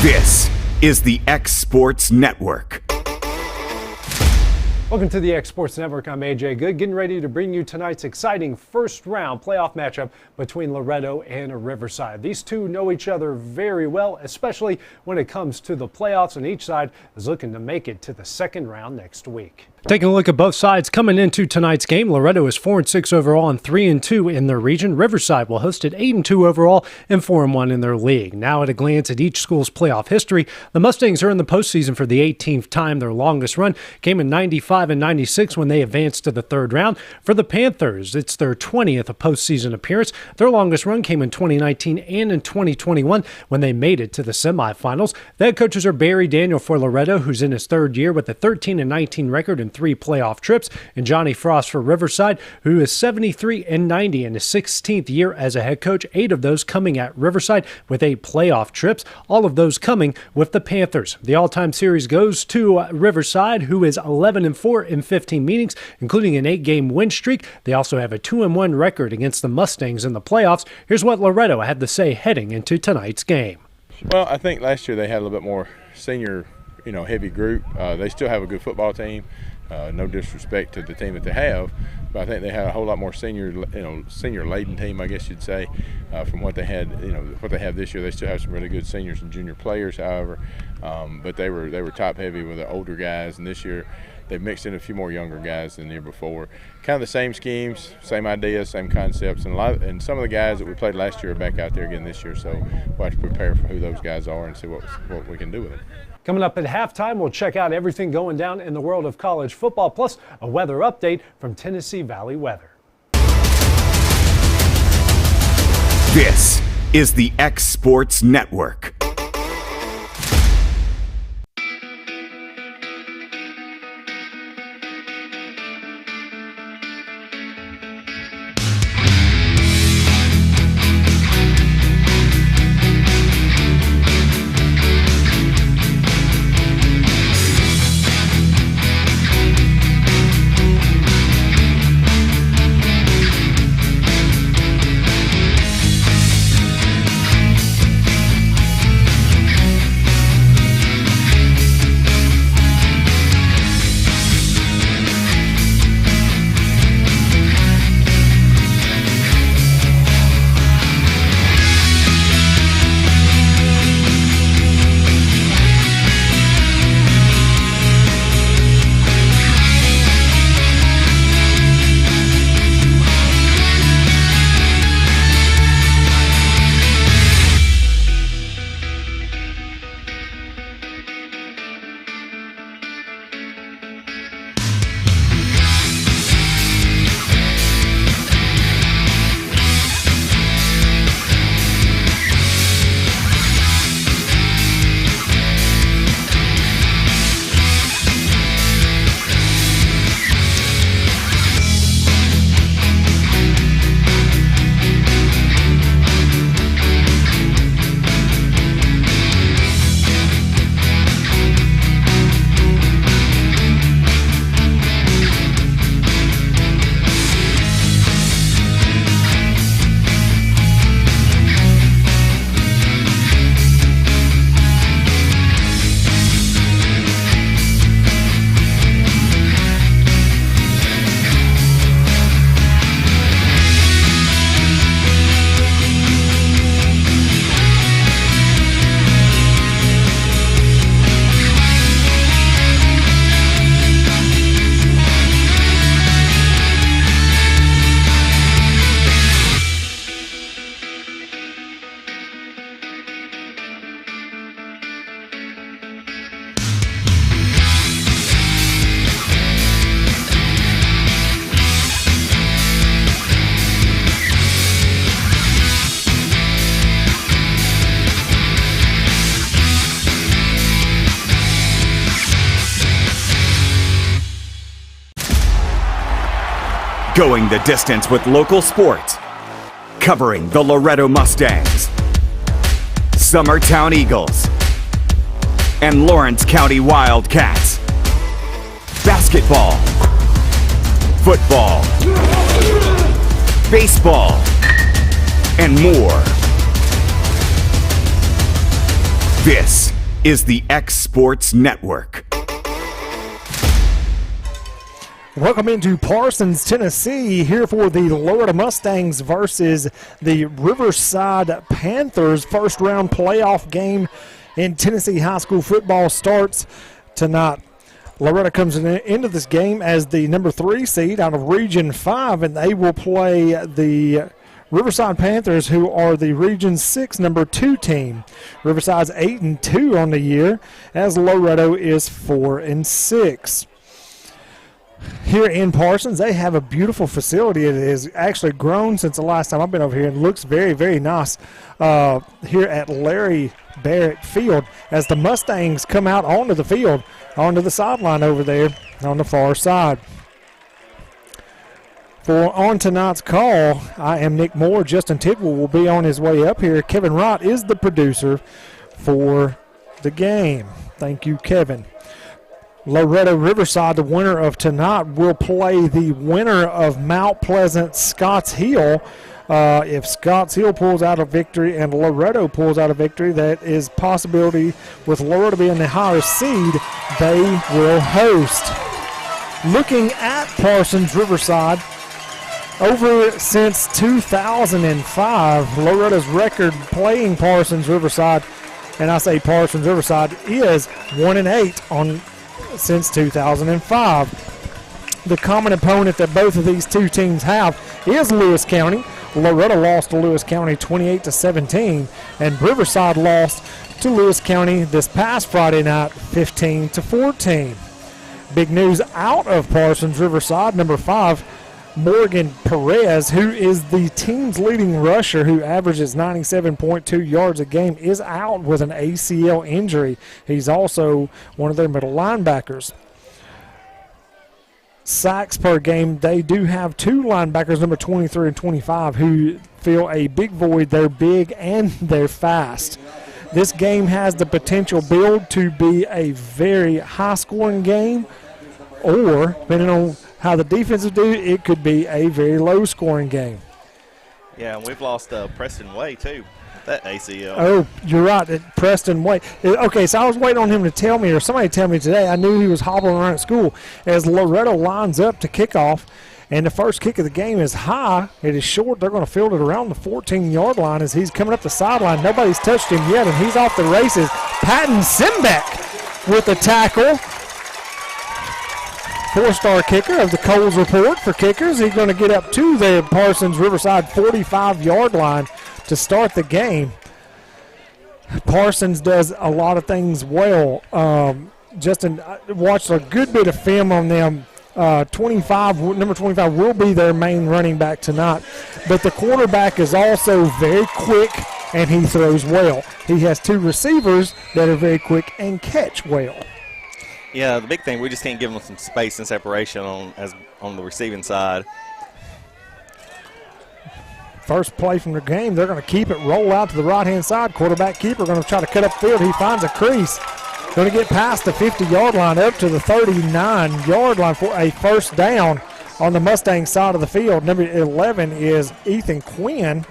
This is the X Sports Network. Welcome to the X Sports Network. I'm AJ Good, getting ready to bring you tonight's exciting first-round playoff matchup between Loretto and Riverside. These two know each other very well, especially when it comes to the playoffs, and each side is looking to make it to the second round next week. Taking a look at both sides coming into tonight's game, Loretto is 4-6 overall and 3-2 in their region. Riverside will host at 8-2 overall and 4-1 in their league. Now at a glance at each school's playoff history, the Mustangs are in the postseason for the 18th time. Their longest run came in 95 and 96 when they advanced to the third round. For the Panthers, it's their 20th postseason appearance. Their longest run came in 2019 and in 2021 when they made it to the semifinals. The head coaches are Barry Daniel for Loretto, who's in his third year with a 13-19 record and 3 playoff trips, and Johnny Frost for Riverside, who is 73-90 in his 16th year as a head coach, 8 of those coming at Riverside with 8 playoff trips, all of those coming with the Panthers. The all-time series goes to Riverside, who is 11-4 in 15 meetings, including an 8-game win streak. They also have a 2-1 record against the Mustangs in the playoffs. Here's what Loretto had to say heading into tonight's game. Well, I think last year they had a little bit more senior, heavy group. They still have a good football team. No disrespect to the team that they have, but I think they had a whole lot more senior laden team, I guess you'd say, from what they had, what they have this year. They still have some really good seniors and junior players, however, but they were top heavy with the older guys, and this year they've mixed in a few more younger guys than the year before. Kind of the same schemes, same ideas, same concepts, and some of the guys that we played last year are back out there again this year. So we'll have to prepare for who those guys are and see what we can do with them. Coming up at halftime, we'll check out everything going down in the world of college football, plus a weather update from Tennessee Valley Weather. This is the X Sports Network. Going the distance with local sports, covering the Loretto Mustangs, Summertown Eagles, and Lawrence County Wildcats. Basketball, football, baseball, and more. This is the X Sports Network. Welcome into Parsons, Tennessee, here for the Loretto Mustangs versus the Riverside Panthers. First round playoff game in Tennessee high school football starts tonight. Loretto comes into this game as the number 3 seed out of Region 5, and they will play the Riverside Panthers, who are the Region 6 number 2 team. Riverside's 8-2 on the year, as Loretto is 4-6. Here in Parsons, they have a beautiful facility. It has actually grown since the last time I've been over here. It looks very, very nice here at Larry Barrett Field as the Mustangs come out onto the field, onto the sideline over there on the far side. For on tonight's call, I am Nick Moore. Justin Tidwell will be on his way up here. Kevin Wright is the producer for the game. Thank you, Kevin. Loretto Riverside, the winner of tonight, will play the winner of Mount Pleasant Scotts Hill. If Scotts Hill pulls out a victory and Loretto pulls out a victory, that is possibility with Loretto being the higher seed, they will host. Looking at Parsons Riverside, over since 2005, Loretto's record playing Parsons Riverside, and I say Parsons Riverside, is 1-8 since 2005. The common opponent that both of these two teams have is Lewis County. Loretto lost to Lewis County 28-17, and Riverside lost to Lewis County this past Friday night 15-14. Big news out of Parsons Riverside, number 5, Morgan Perez, who is the team's leading rusher, who averages 97.2 yards a game, is out with an ACL injury. He's also one of their middle linebackers. Sacks per game, they do have 2 linebackers, number 23 and 25, who fill a big void. They're big and they're fast. This game has the potential build to be a very high-scoring game, or, depending on how the defense will do, it could be a very low-scoring game. Yeah, and we've lost Preston Way, too, that ACL. Oh, you're right, Preston Way. Okay, so I was waiting on him to tell me, or somebody tell me today. I knew he was hobbling around at school as Loretto lines up to kickoff, and the first kick of the game is high. It is short. They're going to field it around the 14-yard line as he's coming up the sideline. Nobody's touched him yet, and he's off the races. Patton Simbeck with the tackle. 4-star kicker of the Coles Report for kickers. He's going to get up to the Parsons Riverside 45-yard line to start the game. Parsons does a lot of things well. Justin watched a good bit of film on them. Number 25 will be their main running back tonight. But the quarterback is also very quick, and he throws well. He has 2 receivers that are very quick and catch well. Yeah, the big thing, we just can't give them some space and separation on the receiving side. First play from the game, they're going to keep it, roll out to the right-hand side. Quarterback keeper going to try to cut up field. He finds a crease. Going to get past the 50-yard line up to the 39-yard line for a first down on the Mustang side of the field. Number 11 is Ethan Quinn.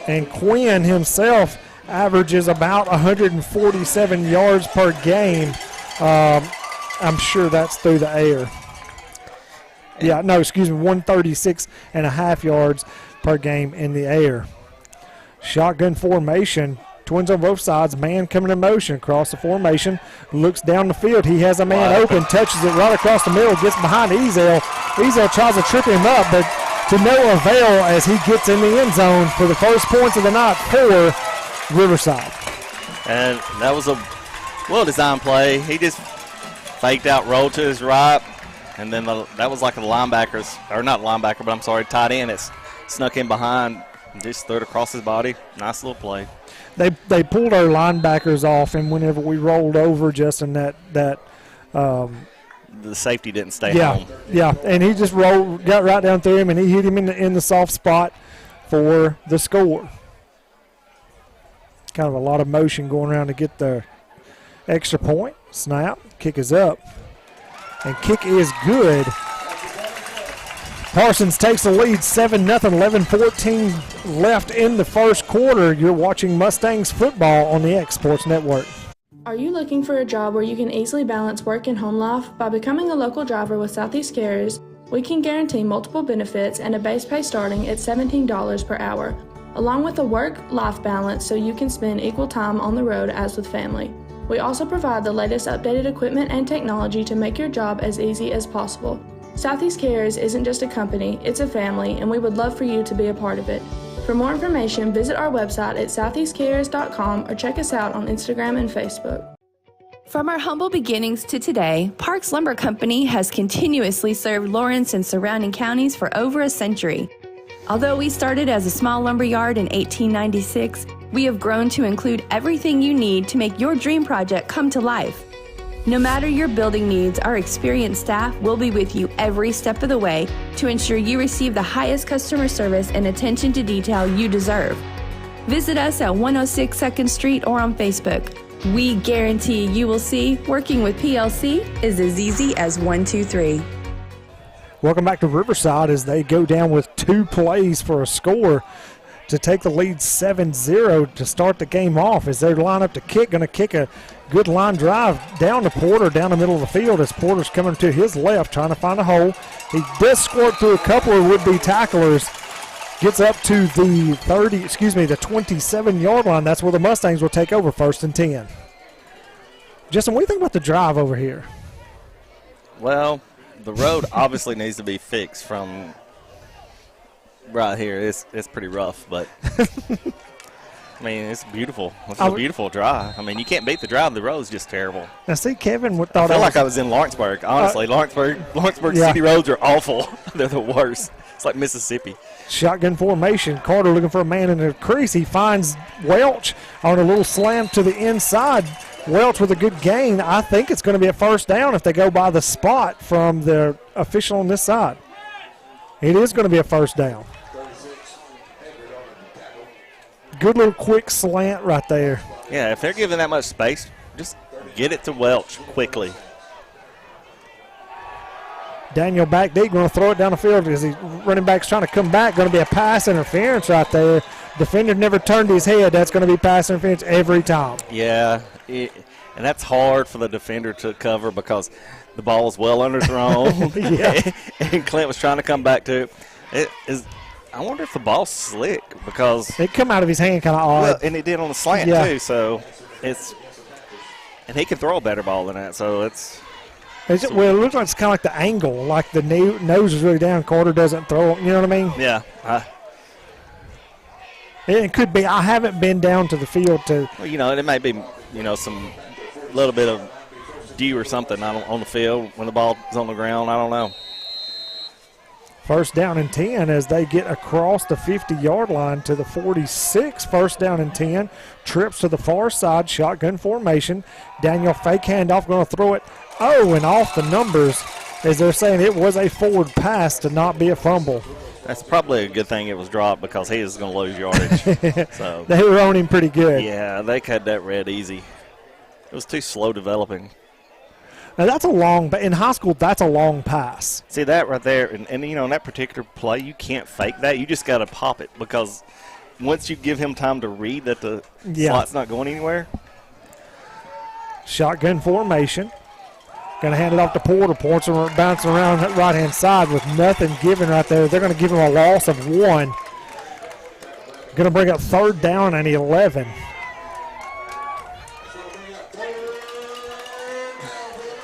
And Quinn himself averages about 147 yards per game. I'm sure that's through the air. Yeah, no, excuse me, 136.5 yards per game in the air. Shotgun formation, twins on both sides, man coming in motion across the formation, looks down the field. He has a man open, touches it right across the middle, gets behind Ezel. Ezel tries to trip him up, but to no avail as he gets in the end zone for the first points of the night for Riverside. And that was a well-designed play. He just faked out, rolled to his right, and then that was like a linebackers, or not linebacker, but I'm sorry, tight end. It's snuck in behind and just threw it across his body. Nice little play. They pulled our linebackers off, and whenever we rolled over, Justin, the safety didn't stay home. Yeah, and he just got right down through him, and he hit him in the soft spot for the score. Kind of a lot of motion going around to get the extra point. Snap, kick is up, and kick is good. Parsons takes the lead 7-0, 11-14 left in the first quarter. You're watching Mustangs football on the X Sports Network. Are you looking for a job where you can easily balance work and home life? By becoming a local driver with Southeast Carriers, we can guarantee multiple benefits and a base pay starting at $17 per hour, along with a work-life balance so you can spend equal time on the road as with family. We also provide the latest updated equipment and technology to make your job as easy as possible. Southeast Carriers isn't just a company, it's a family, and we would love for you to be a part of it. For more information, visit our website at southeastcarriers.com or check us out on Instagram and Facebook. From our humble beginnings to today, Parks Lumber Company has continuously served Lawrence and surrounding counties for over a century. Although we started as a small lumber yard in 1896, we have grown to include everything you need to make your dream project come to life. No matter your building needs, our experienced staff will be with you every step of the way to ensure you receive the highest customer service and attention to detail you deserve. Visit us at 106 2nd Street or on Facebook. We guarantee you will see working with PLC is as easy as 1, 2, 3. Welcome back to Riverside as they go down with 2 plays for a score to take the lead 7-0 to start the game off as they line up to kick. Going to kick a good line drive down to Porter down the middle of the field as Porter's coming to his left trying to find a hole. He does squirt through a couple of would-be tacklers. Gets up to the 27-yard line. That's where the Mustangs will take over 1st and 10. Justin, what do you think about the drive over here? Well, the road obviously needs to be fixed from right here. It's pretty rough, but I mean, it's beautiful. It's a beautiful drive. I mean, you can't beat the drive. The road's just terrible. Now, see, Kevin I thought feel like I was in Lawrenceburg. Honestly, Lawrenceburg yeah. city roads are awful. They're the worst. It's like Mississippi. Shotgun formation. Carter looking for a man in the crease. He finds Welch on a little slant to the inside. Welch with a good gain. I think it's going to be a 1st down if they go by the spot from the official on this side. It is going to be a 1st down. Good little quick slant right there. Yeah, if they're giving that much space, just get it to Welch quickly. Daniel back deep, going to throw it down the field as the running back's trying to come back. Going to be a pass interference right there. Defender never turned his head. That's going to be pass interference every time. Yeah, and that's hard for the defender to cover because the ball is well underthrown. Yeah. And Clint was trying to come back to it. I wonder if the ball's slick because it come out of his hand kind of odd. Well, and it did on the slant yeah. too. So and he can throw a better ball than that. So it looks like it's kind of like the angle, like the nose is really down. Carter doesn't throw. You know what I mean? Yeah. It could be. I haven't been down to the field to. Well, it may be, some little bit of dew or something on the field when the ball is on the ground. I don't know. 1st down and 10 as they get across the 50-yard line to the 46. 1st down and 10. Trips to the far side. Shotgun formation. Daniel fake handoff. Going to throw it. Oh, and off the numbers as they're saying it was a forward pass to not be a fumble. That's probably a good thing it was dropped because he is going to lose yardage. So they were on him pretty good. Yeah, they had that read easy. It was too slow developing. Now, that's a long – in high school, that's a long pass. See, that right there, and in that particular play, you can't fake that. You just got to pop it because once you give him time to read that the slot's not going anywhere. Shotgun formation. Going to hand it off to Porter. Porter bouncing around that right-hand side with nothing given right there. They're going to give him a loss of 1. Going to bring up 3rd down and 11.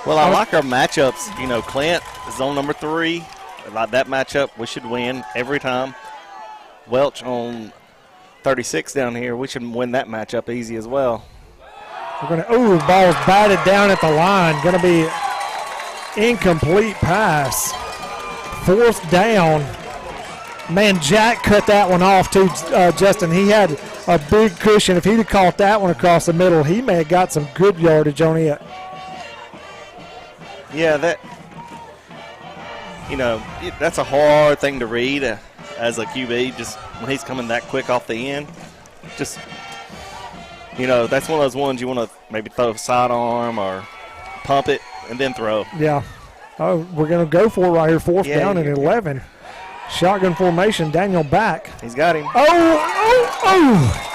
Well, I like our matchups. Clint is on number 3. Like that matchup, we should win every time. Welch on 36 down here. We should win that matchup easy as well. We're going to, the ball's batted down at the line. Going to be incomplete pass. 4th down. Man, Jack cut that one off too, Justin. He had a big cushion. If he'd have caught that one across the middle, he may have got some good yardage on it. Yeah, that's a hard thing to read as a QB, just when he's coming that quick off the end. Just, that's one of those ones you want to maybe throw sidearm or pump it and then throw. Yeah. Oh, we're going to go for it right here, 4th down and 11. Shotgun formation, Daniel back. He's got him. Oh!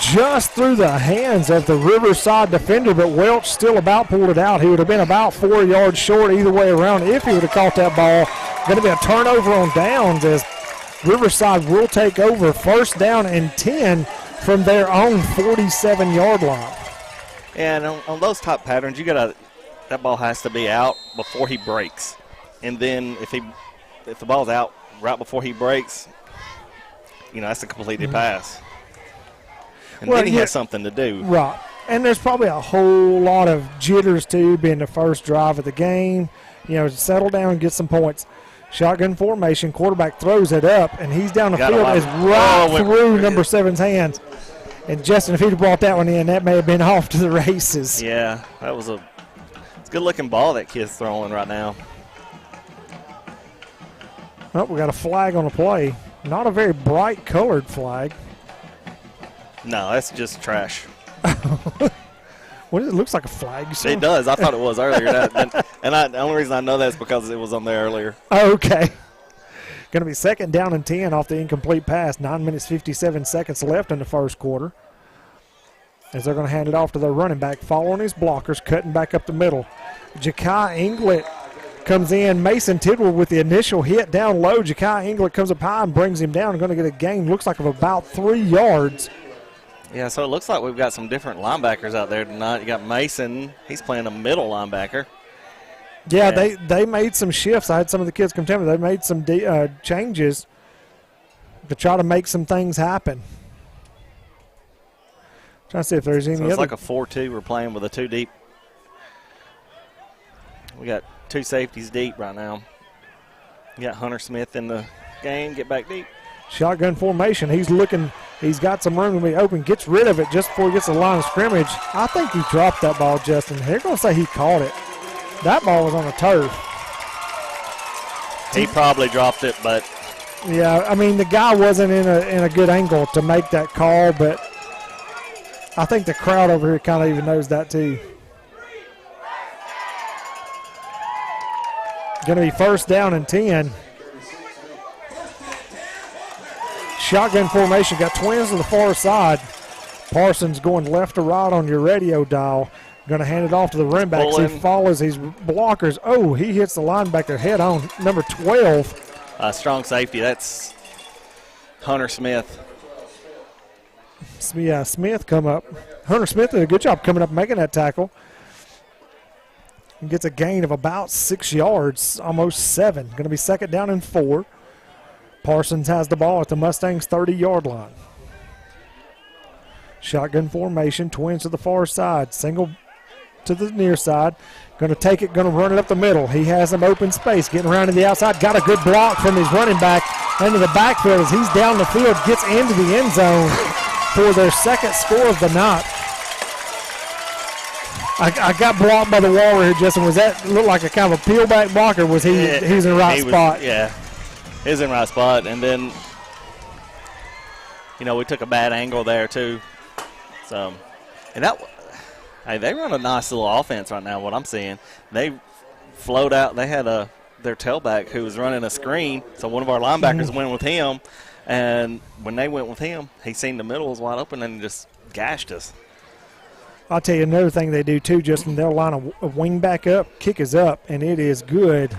Just through the hands of the Riverside defender, but Welch still about pulled it out. He would have been about 4 yards short either way around if he would have caught that ball. Going to be a turnover on downs as Riverside will take over 1st down and 10 from their own 47-yard line. And on those top patterns, that ball has to be out before he breaks. And then if the ball's out right before he breaks, that's a completed pass. And then he has something to do. Right. And there's probably a whole lot of jitters, too, being the first drive of the game. Settle down and get some points. Shotgun formation, quarterback throws it up, and he's down the field. Is right through number 7's hands. And Justin, if he'd have brought that one in, that may have been off to the races. Yeah, that was it's a good-looking ball that kid's throwing right now. Oh, we got a flag on the play. Not a very bright colored flag. No, that's just trash. What, it looks like a flag. So. It does. I thought it was earlier. The only reason I know that is because it was on there earlier. Okay. Going to be 2nd down and 10 off the incomplete pass. 9 minutes, 57 seconds left in the first quarter. As they're going to hand it off to their running back, following his blockers, cutting back up the middle. Ja'Kai Inglet comes in. Mason Tidwell with the initial hit down low. Ja'Kai Inglet comes up high and brings him down. Going to get a gain, looks like, of about 3 yards. Yeah, so it looks like we've got some different linebackers out there tonight. You got Mason. He's playing a middle linebacker. Yeah, they made some shifts. I had some of the kids come tell me they made some changes to try to make some things happen. Trying to see if there's any other. It's like a 4-2. We're playing with a 2 deep. We got 2 safeties deep right now. You got Hunter Smith in the game. Get back deep. Shotgun formation. He's looking. He's got some room to be open. Gets rid of it just before he gets the line of scrimmage. I think he dropped that ball, Justin. They're going to say he caught it. That ball was on the turf. He probably dropped it, but. Yeah, I mean, the guy wasn't in a good angle to make that call, but I think the crowd over here kind of even knows that too. Going to be 1st down and 10. Shotgun formation, got twins to the far side. Parsons going left to right on your radio dial. Going to hand it off to the running back. He follows his blockers. Oh, he hits the linebacker head on. Number 12. Strong safety. That's Hunter Smith. Yeah, Smith come up. Hunter Smith did a good job coming up and making that tackle. He gets a gain of about 6 yards, almost 7. Going to be 2nd down and 4. Parsons has the ball at the Mustangs' 30-yard line. Shotgun formation, twins to the far side, single to the near side. Going to take it, going to run it up the middle. He has some open space, getting around to the outside. Got a good block from his running back into the backfield as he's down the field, gets into the end zone for their 2nd score of the night. I got blocked by the wall here, Justin. Was that look like a kind of a peel back block, or was he was in the right spot? Yeah. Is in the right spot, and then we took a bad angle there too. So, and they run a nice little offense right now. What I'm seeing, they flowed out. They had their tailback who was running a screen, so one of our linebackers went with him, and when they went with him, he seen the middle was wide open and just gashed us. I'll tell you another thing they do too, Justin. They'll line a wing back up, kick is up, and it is good.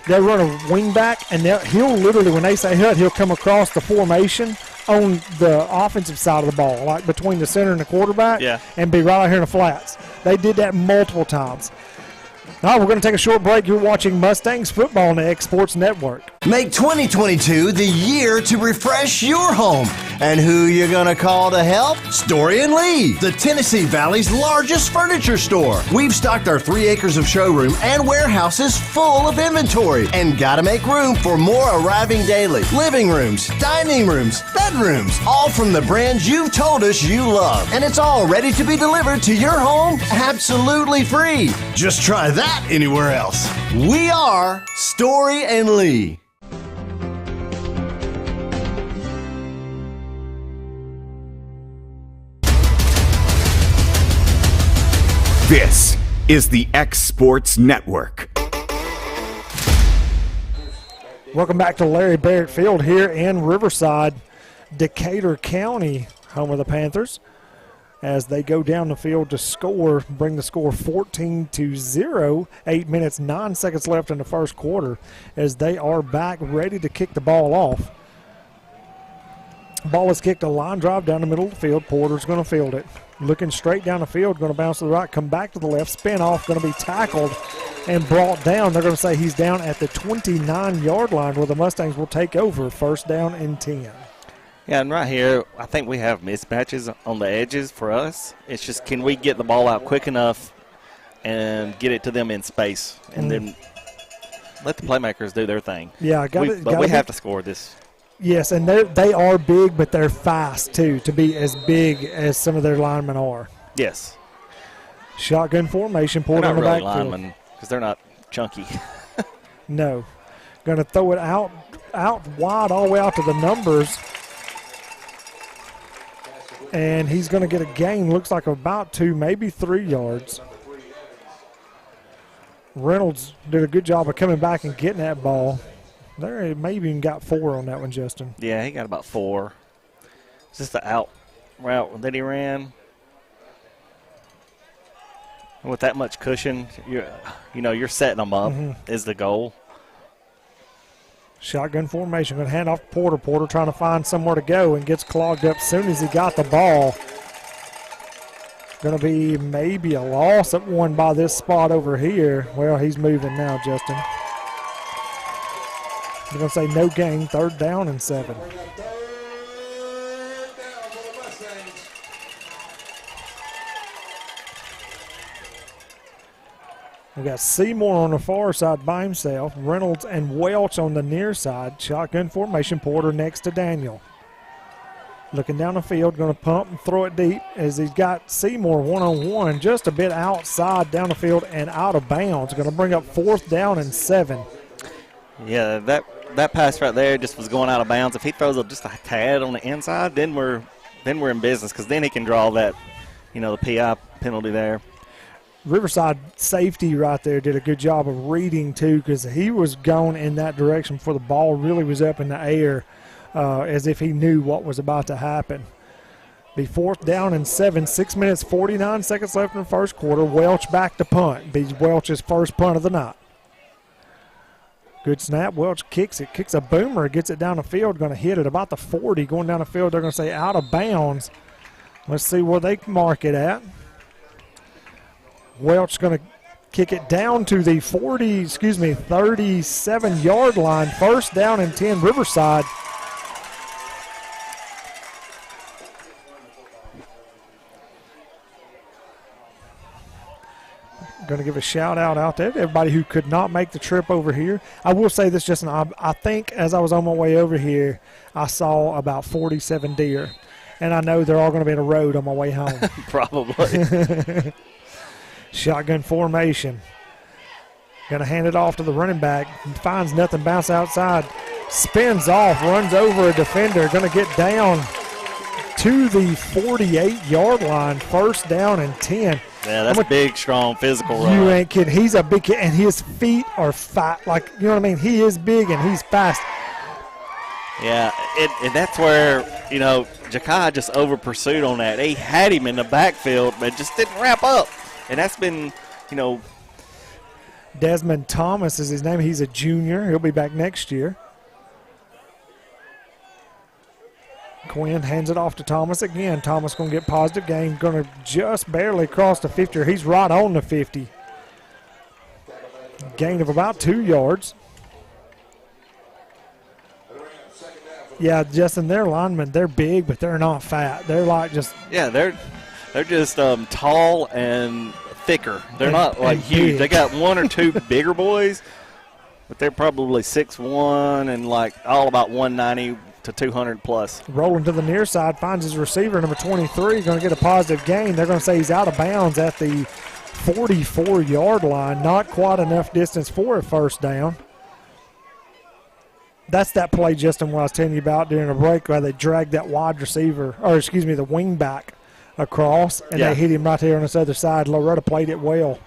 They'll run a wing back, and he'll literally, when they say hut, he'll come across the formation on the offensive side of the ball, like between the center and the quarterback, and be right out here in the flats. They did that multiple times. All right, we're going to take a short break. You're watching Mustangs football on the X Sports Network. Make 2022 the year to refresh your home. And who you going to call to help? Story & Lee, the Tennessee Valley's largest furniture store. We've stocked our 3 acres of showroom and warehouses full of inventory. And got to make room for more arriving daily. Living rooms, dining rooms, bedrooms, all from the brands you've told us you love. And it's all ready to be delivered to your home absolutely free. Just try that anywhere else. We are Story & Lee. This is the X Sports Network. Welcome back to Larry Barrett Field here in Riverside, Decatur County, home of the Panthers, as they go down the field to score, bring the score 14-0, 8 minutes, 9 seconds left in the first quarter, as they are back ready to kick the ball off. Ball is kicked a line drive down the middle of the field. Porter's going to field it. Looking straight down the field, going to bounce to the right, come back to the left, spin off, going to be tackled and brought down. They're going to say he's down at the 29-yard line where the Mustangs will take over. First down and 10. Yeah, and right here, I think we have mismatches on the edges for us. It's just, can we get the ball out quick enough and get it to them in space, and then let the playmakers do their thing. Yeah, but we have to score this. Yes, and they are big, but they're fast, too, to be as big as some of their linemen are. Yes. Shotgun formation, Porter in the really backfield. linemen, because they're not chunky. No. Going to throw it out wide all the way out to the numbers. And he's going to get a gain, looks like about 2, maybe 3 yards. Reynolds did a good job of coming back and getting that ball. There, maybe even got 4 on that one, Justin. Yeah, he got about 4. It's just the out route that he ran. And with that much cushion, you're setting them up is the goal. Shotgun formation, going to hand off to Porter. Porter trying to find somewhere to go and gets clogged up as soon as he got the ball. Going to be maybe a loss at one by this spot over here. Well, he's moving now, Justin. They're going to say no gain, 3rd down and 7. We got Seymour on the far side by himself. Reynolds and Welch on the near side. Shotgun formation, Porter next to Daniel. Looking down the field, going to pump and throw it deep as he's got Seymour one-on-one, just a bit outside down the field and out of bounds. Going to bring up 4th down and 7. Yeah, that pass right there just was going out of bounds. If he throws just a tad on the inside, then we're in business, because then he can draw that, the PI penalty there. Riverside safety right there did a good job of reading, too, because he was going in that direction before the ball really was up in the air, as if he knew what was about to happen. Be 4th down and 7, 6 minutes, 49 seconds left in the first quarter. Welch back to punt. Be Welch's first punt of the night. Good snap. Welch kicks it. Kicks a boomer. Gets it down the field. Going to hit it about the 40. Going down the field, they're going to say out of bounds. Let's see where they mark it at. Welch going to kick it down to the 37-yard line. 1st down and 10, Riverside. Going to give a shout out to everybody who could not make the trip over here. I will say this, Justin. I think as I was on my way over here, I saw about 47 deer. And I know they're all going to be in a road on my way home. Probably. Shotgun formation. Going to hand it off to the running back. Finds nothing, bounce outside. Spins off, runs over a defender. Going to get down to the 48-yard line. 1st down and 10. Yeah, that's a big, strong, physical run. You ain't kidding. He's a big kid, and his feet are fat. Like, you know what I mean? He is big, and he's fast. Yeah, and that's where, Jakai just over-pursued on that. He had him in the backfield, but just didn't wrap up. And that's been, Desmond Thomas is his name. He's a junior. He'll be back next year. Quinn hands it off to Thomas again. Thomas going to get positive gain. Going to just barely cross the 50. He's right on the 50. Gain of about 2 yards. Yeah, Justin, their linemen, they're big, but they're not fat. They're like just... Yeah, they're just tall and thicker. They're not like huge. Big. They got 1 or 2 bigger boys, but they're probably 6'1" and like all about 190 to 200 plus. Rolling to the near side, finds his receiver, number 23, going to get a positive gain. They're going to say he's out of bounds at the 44-yard line. Not quite enough distance for a 1st down. That's that play, Justin, what I was telling you about during the break, where they dragged that wide receiver, the wing back across, and they hit him right here on this other side. Loretto played it well.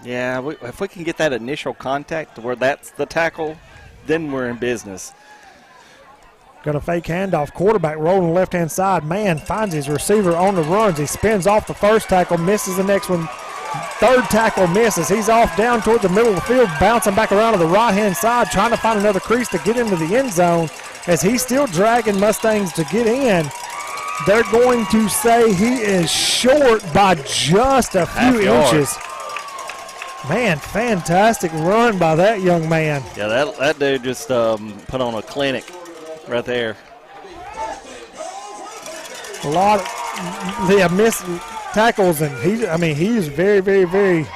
Yeah, if we can get that initial contact where that's the tackle, then we're in business. Going to fake handoff. Quarterback rolling left-hand side. Man finds his receiver on the runs. He spins off the first tackle, misses the next one. Third tackle misses. He's off down toward the middle of the field, bouncing back around to the right-hand side, trying to find another crease to get into the end zone as he's still dragging Mustangs to get in. They're going to say he is short by just a few inches. Man, fantastic run by that young man. Yeah, that dude just put on a clinic right there. A lot of missed tackles, and he's very, very, very,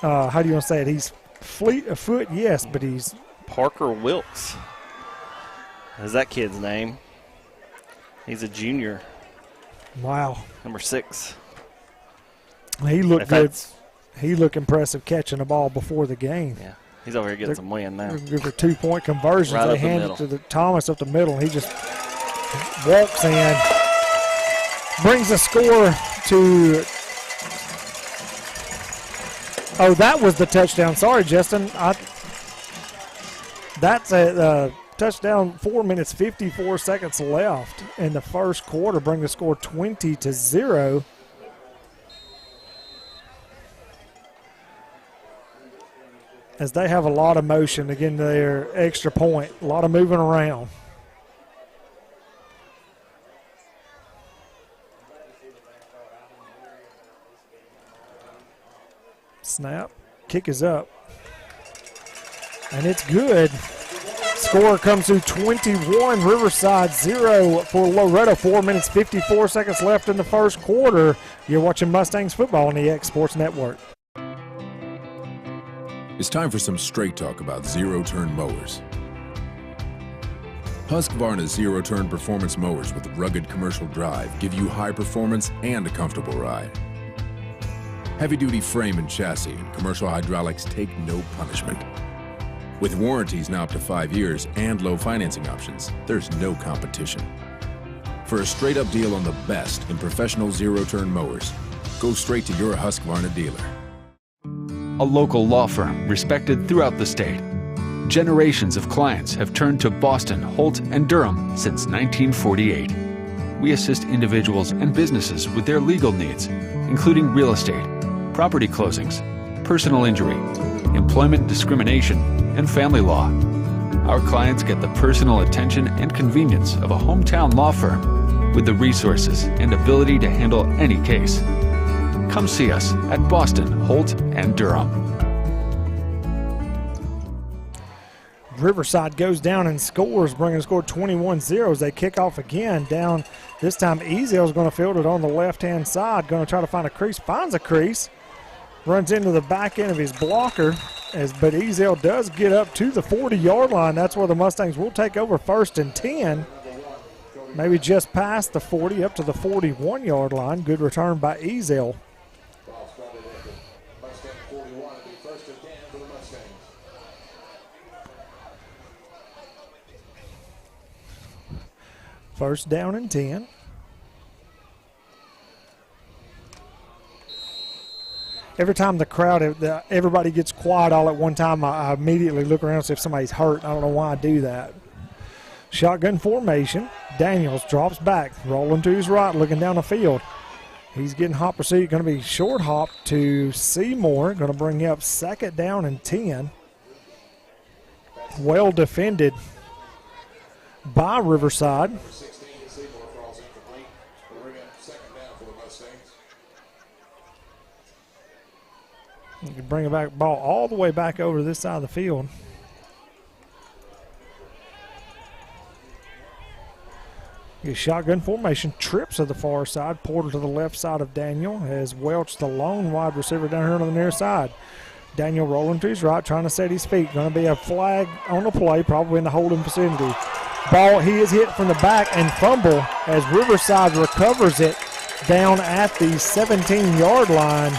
how do you want to say it? He's fleet of foot, yes, but he's. Parker Wilkes is that kid's name. He's a junior. Wow. Number 6. He looked good. He looked impressive catching the ball before the game. Yeah, he's over here getting some win now. They're for 2-point conversions. Right they hand it to Thomas up the middle, and he just walks in, brings the score to. Oh, that was the touchdown. Sorry, Justin. That's a touchdown. 4 minutes 54 seconds left in the first quarter. Bring the score 20-0. As they have a lot of motion to get into their extra point. A lot of moving around. Snap. Kick is up. And it's good. Score comes to 21, Riverside 0 for Loretto. 4 minutes 54 seconds left in the first quarter. You're watching Mustangs football on the X Sports Network. It's time for some straight talk about zero-turn mowers. Husqvarna's zero-turn performance mowers with rugged commercial drive give you high performance and a comfortable ride. Heavy-duty frame and chassis and commercial hydraulics take no punishment. With warranties now up to 5 years and low financing options, there's no competition. For a straight-up deal on the best in professional zero-turn mowers, go straight to your Husqvarna dealer. A local law firm respected throughout the state. Generations of clients have turned to Boston, Holt, and Durham since 1948. We assist individuals and businesses with their legal needs, including real estate, property closings, personal injury, employment discrimination, and family law. Our clients get the personal attention and convenience of a hometown law firm with the resources and ability to handle any case. Come see us at Boston, Holt, and Durham. Riverside goes down and scores, bringing the score 21-0 as they kick off again. Down this time, Ezel's going to field it on the left-hand side, going to try to find a crease, finds a crease, runs into the back end of his blocker, but Ezel does get up to the 40-yard line. That's where the Mustangs will take over 1st and 10. Maybe just past the 40, up to the 41-yard line. Good return by Ezel. First down and 10. Every time the crowd, everybody gets quiet all at one time, I immediately look around and see if somebody's hurt. I don't know why I do that. Shotgun formation. Daniels drops back, rolling to his right, looking down the field. He's getting hot pursuit. Going to be short hop to Seymour. Going to bring you up 2nd down and 10. Well defended by Riverside. You can bring it back, ball all the way back over to this side of the field. His shotgun formation, trips to the far side, Porter to the left side of Daniel, has Welch, the lone wide receiver, down here on the near side. Daniel rolling to his right, trying to set his feet. Going to be a flag on the play, probably in the holding vicinity. Ball, he is hit from the back and fumble as Riverside recovers it down at the 17-yard line.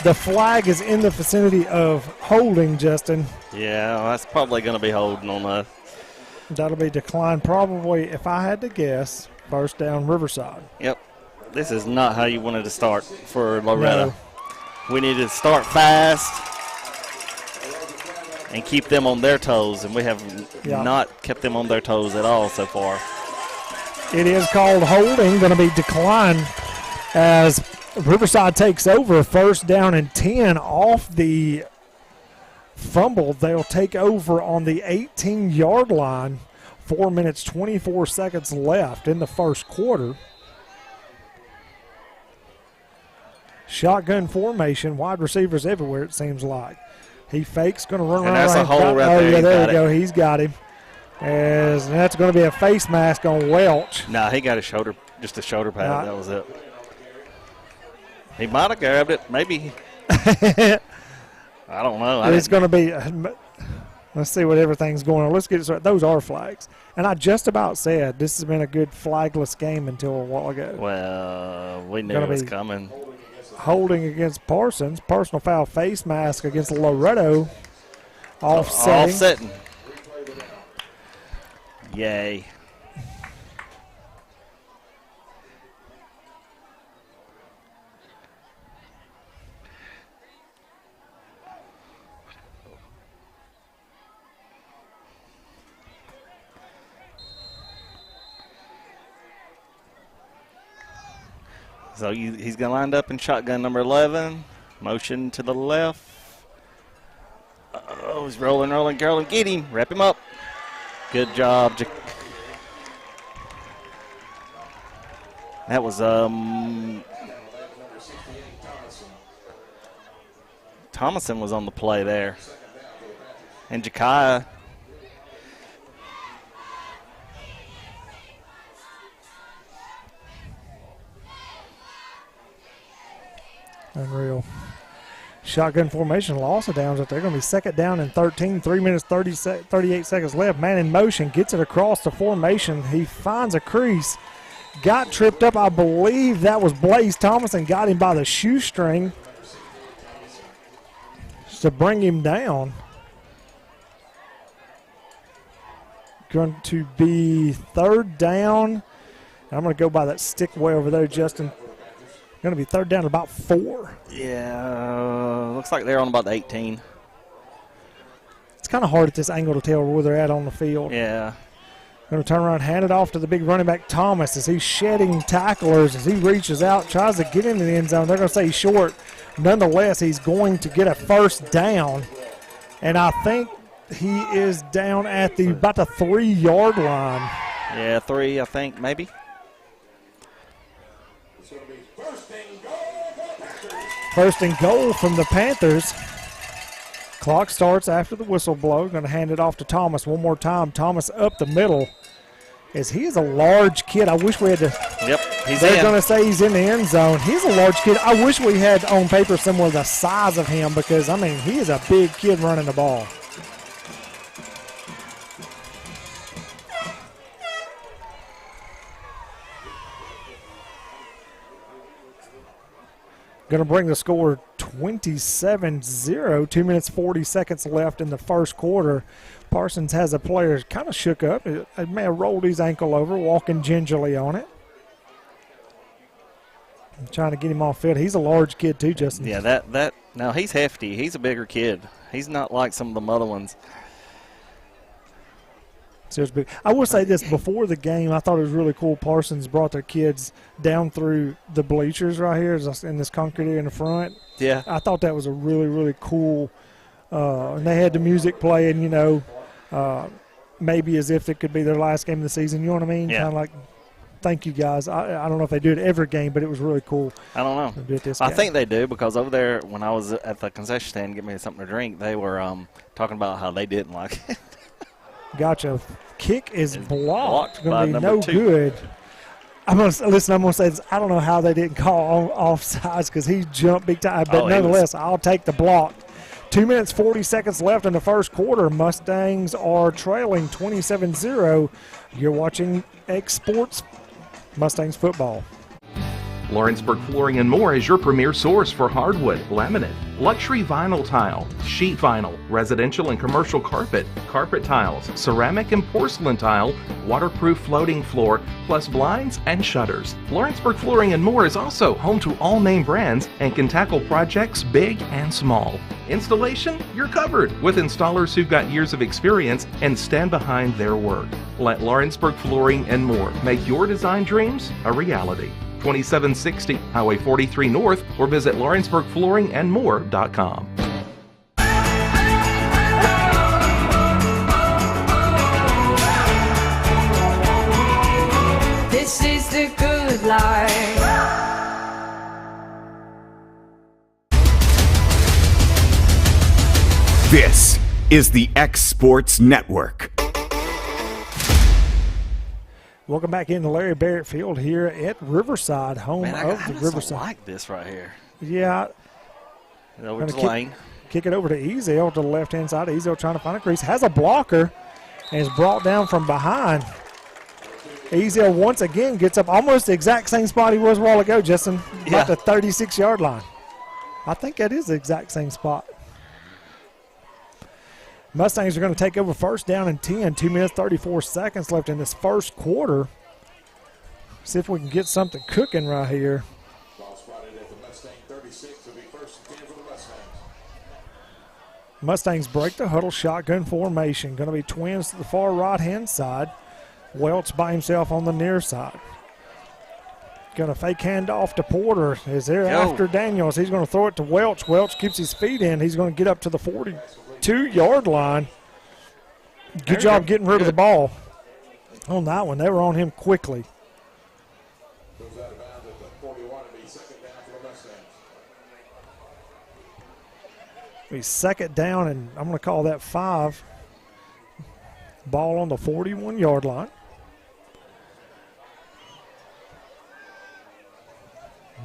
The flag is in the vicinity of holding, Justin. Yeah, well, that's probably going to be holding on that. That'll be declined probably, if I had to guess, 1st down Riverside. Yep. This is not how you wanted to start for Loretto. No. We need to start fast and keep them on their toes, and we have not kept them on their toes at all so far. It is called holding, going to be declined as Riverside takes over. First down and 10 off the fumble. They'll take over on the 18-yard line. 4 minutes, 24 seconds left in the first quarter. Shotgun formation, wide receivers everywhere, it seems like. He fakes, going to run around. And that's a hole right there. Yeah, there we go. He's got him. And that's going to be a face mask on Welch. Nah, he got a shoulder, just a shoulder pad. That was it. He might have grabbed it. Maybe. I don't know. It's going to be. Let's see what everything's going on. Let's get it started. Those are flags. And I just about said this has been a good flagless game until a while ago. Well, we knew it was coming. Holding against Parsons. Personal foul face mask against Loretto. Offsetting. Yay. So he's going to line up in shotgun number 11. Motion to the left. Oh, he's rolling. Carolyn, get him. Wrap him up. Good job. That was Thomason was on the play there. And Jakiah. Unreal. Shotgun formation, loss of downs up there. Going to be second down and 13, 3 minutes, 38 seconds left. Man in motion, gets it across the formation. He finds a crease. Got tripped up. I believe that was Blaze Thomason. Got him by the shoestring to bring him down. Going to be third down. I'm going to go by that stick way over there, Justin. Going to be third down about 4. Yeah, looks like they're on about the 18. It's kind of hard at this angle to tell where they're at on the field. Yeah. Going to turn around, hand it off to the big running back Thomas as he's shedding tacklers as he reaches out, tries to get into the end zone. They're going to say short. Nonetheless, he's going to get a first down. And I think he is down at about the 3-yard line. Yeah, 3, I think, maybe. First and goal from the Panthers. Clock starts after the whistle blow. Going to hand it off to Thomas one more time. Thomas up the middle. As he is a large kid. I wish we had to. Yep, he's They're going to say he's in the end zone. He's a large kid. I wish we had on paper somewhere the size of him because, I mean, he is a big kid running the ball. Going to bring the score 27-0. 2 minutes, 40 seconds left in the first quarter. Parsons has a player kind of shook up. He may have rolled his ankle over, walking gingerly on it. I'm trying to get him off field. He's a large kid too, Justin. Yeah, now he's hefty. He's a bigger kid. He's not like some of the other ones. I will say this, before the game, I thought it was really cool. Parsons brought their kids down through the bleachers right here in this concrete area in the front. Yeah. I thought that was a really, really cool. And they had the music playing, you know, maybe as if it could be their last game of the season. You know what I mean? Yeah. Kind of like, thank you guys. I don't know if they do it every game, but it was really cool. I don't know. To do it this I game. think they do because over there when I was at the concession stand getting me something to drink, they were talking about how they didn't like it. Gotcha. Kick is blocked. Going to be no 2. good. I'm going to say this. I don't know how they didn't call offsides because he jumped big time. But nonetheless, I'll take the block. 2 minutes, 40 seconds left in the first quarter. Mustangs are trailing 27-0. You're watching X Sports Mustangs football. Lawrenceburg Flooring and More is your premier source for hardwood, laminate, luxury vinyl tile, sheet vinyl, residential and commercial carpet, carpet tiles, ceramic and porcelain tile, waterproof floating floor, plus blinds and shutters. Lawrenceburg Flooring and More is also home to all name brands and can tackle projects big and small. Installation? You're covered with installers who've got years of experience and stand behind their work. Let Lawrenceburg Flooring and More make your design dreams a reality. 2760 Highway 43 North, or visit lawrenceburgflooringandmore.com. This is the good life. This is the X Sports Network. Welcome back into Larry Barrett Field here at Riverside, home of the Riverside. I like this right here. Yeah. Over to the lane. Kick it over to Ezel to the left-hand side. Ezel trying to find a crease. Has a blocker and is brought down from behind. Ezel once again gets up almost the exact same spot he was a while ago, Justin. About the 36-yard line. I think that is the exact same spot. Mustangs are going to take over first down and 10. 2 minutes, 34 seconds left in this first quarter. See if we can get something cooking right here. Mustangs break the huddle, shotgun formation. Going to be twins to the far right-hand side. Welch by himself on the near side. Going to fake handoff to Porter. Is there after Daniels. He's going to throw it to Welch. Welch keeps his feet in. He's going to get up to the 42-yard line. Good job getting rid of the ball on that one. They were on him quickly. Be second down, and I'm going to call that 5. Ball on the 41-yard line.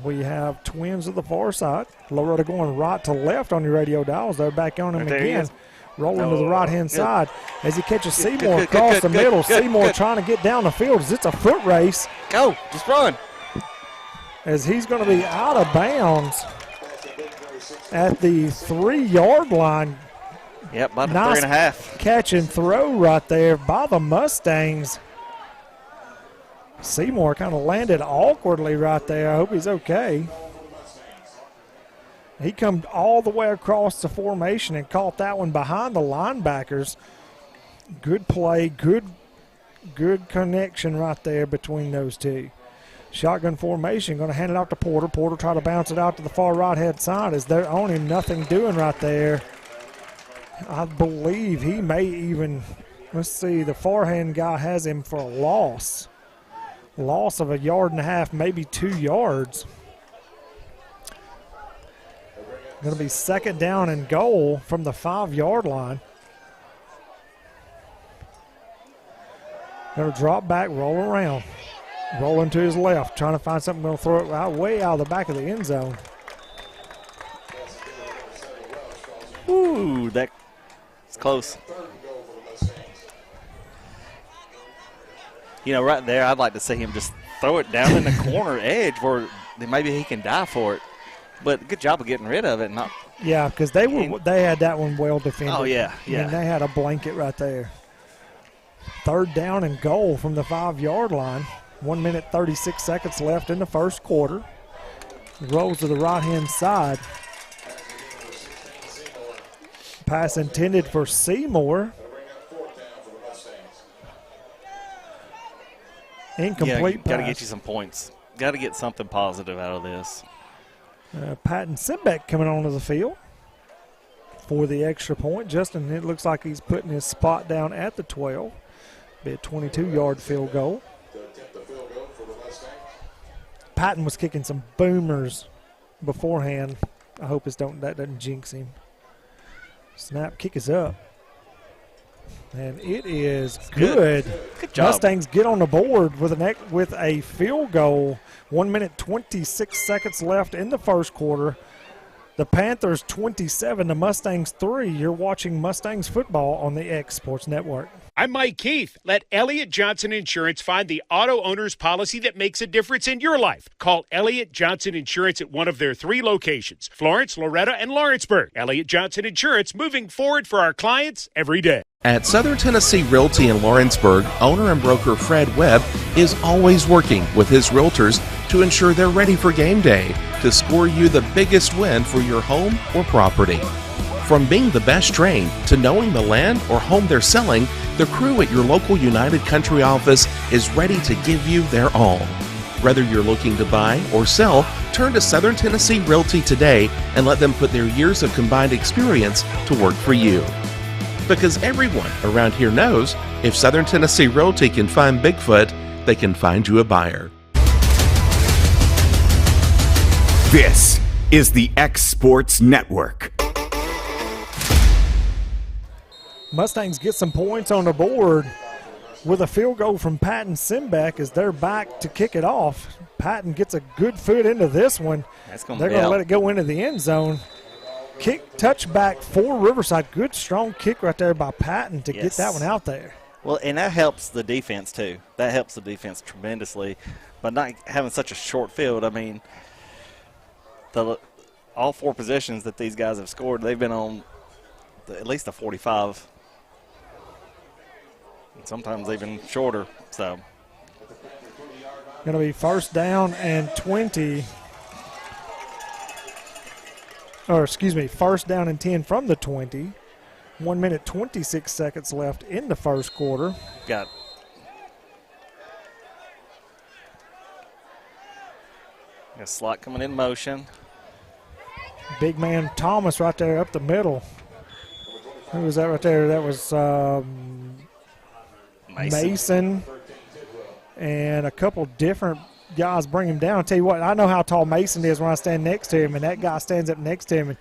We have twins at the far side. Loretto going right to left on your radio dials. They're back on him again. Rolling to the right-hand side as he catches Seymour across the middle. Seymour trying to get down the field as it's a foot race. Go, just run. As he's going to be out of bounds at the 3-yard line. Yep, about nice 3.5. Catch and throw right there by the Mustangs. Seymour kind of landed awkwardly right there. I hope he's okay. He come all the way across the formation and caught that one behind the linebackers. Good play, good connection right there between those two. Shotgun formation, going to hand it off to Porter. Porter try to bounce it out to the far right-hand side as they're on him, nothing doing right there. I believe he may even, let's see, the forehand guy has him for a loss. Loss of 1.5 yards, maybe 2 yards. Going to be second down and goal from the 5-yard line. Going to drop back, roll around. Rolling to his left, trying to find something, going to throw it out, way out of the back of the end zone. Ooh, that's close. You know, right there, I'd like to see him just throw it down in the corner edge where maybe he can die for it. But good job of getting rid of it. Yeah, because they had that one well defended. Oh, yeah. And they had a blanket right there. Third down and goal from the 5-yard line. 1 minute, 36 seconds left in the first quarter. Rolls to the right-hand side. Pass intended for Seymour. Incomplete pass. Got to get you some points. Got to get something positive out of this. Patton Simbeck coming onto the field for the extra point. Justin, it looks like he's putting his spot down at the 12. Be a 22-yard field goal. Patton was kicking some boomers beforehand. I hope that doesn't jinx him. Snap, kick is up. And it is good. Good job. Mustangs get on the board with a field goal. 1 minute, 26 seconds left in the first quarter. The Panthers 27, the Mustangs 3. You're watching Mustangs football on the X Sports Network. I'm Mike Keith. Let Elliott Johnson Insurance find the auto owner's policy that makes a difference in your life. Call Elliott Johnson Insurance at one of their 3 locations, Florence, Loretto, and Lawrenceburg. Elliott Johnson Insurance, moving forward for our clients every day. At Southern Tennessee Realty in Lawrenceburg, owner and broker Fred Webb is always working with his realtors to ensure they're ready for game day to score you the biggest win for your home or property. From being the best trained to knowing the land or home they're selling, the crew at your local United Country office is ready to give you their all. Whether you're looking to buy or sell, turn to Southern Tennessee Realty today and let them put their years of combined experience to work for you. Because everyone around here knows if Southern Tennessee Realty can find Bigfoot, they can find you a buyer. This is the X Sports Network. Mustangs get some points on the board with a field goal from Patton Simbeck as they're back to kick it off. Patton gets a good foot into this one. They're going to let it go into the end zone. Kick touchback for Riverside. Good strong kick right there by Patton to get that one out there. Well, and that helps the defense too. That helps the defense tremendously. But not having such a short field, I mean, all 4 possessions that these guys have scored, they've been on at least a 45. Sometimes even shorter. So going to be first down and 20. Or excuse me, first down and 10 from the 20. 1 minute 26 seconds left in the first quarter. Got a slot coming in motion. Big man Thomas right there up the middle. Who was that right there? That was Mason, and a couple different guys bring him down. I'll tell you what, I know how tall Mason is when I stand next to him, and that guy stands up next to him, and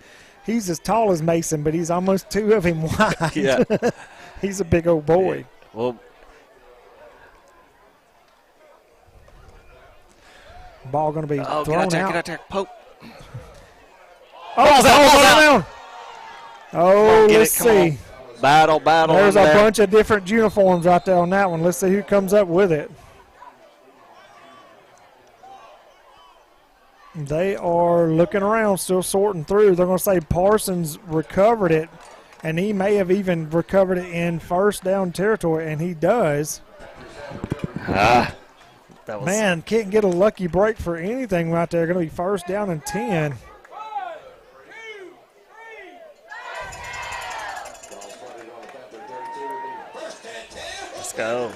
he's as tall as Mason, but he's almost 2 of him wide. Yeah. He's a big old boy. Yeah. Well, ball going to be thrown get out there, out. Get out there, Pope. Ball's down. Oh, let's see. Battle. There's a bunch of different uniforms right there on that one. Let's see who comes up with it. They are looking around, still sorting through. They're going to say Parsons recovered it, and he may have even recovered it in first down territory, and he does. Man, can't get a lucky break for anything right there. Going to be first down and 10. Let's go.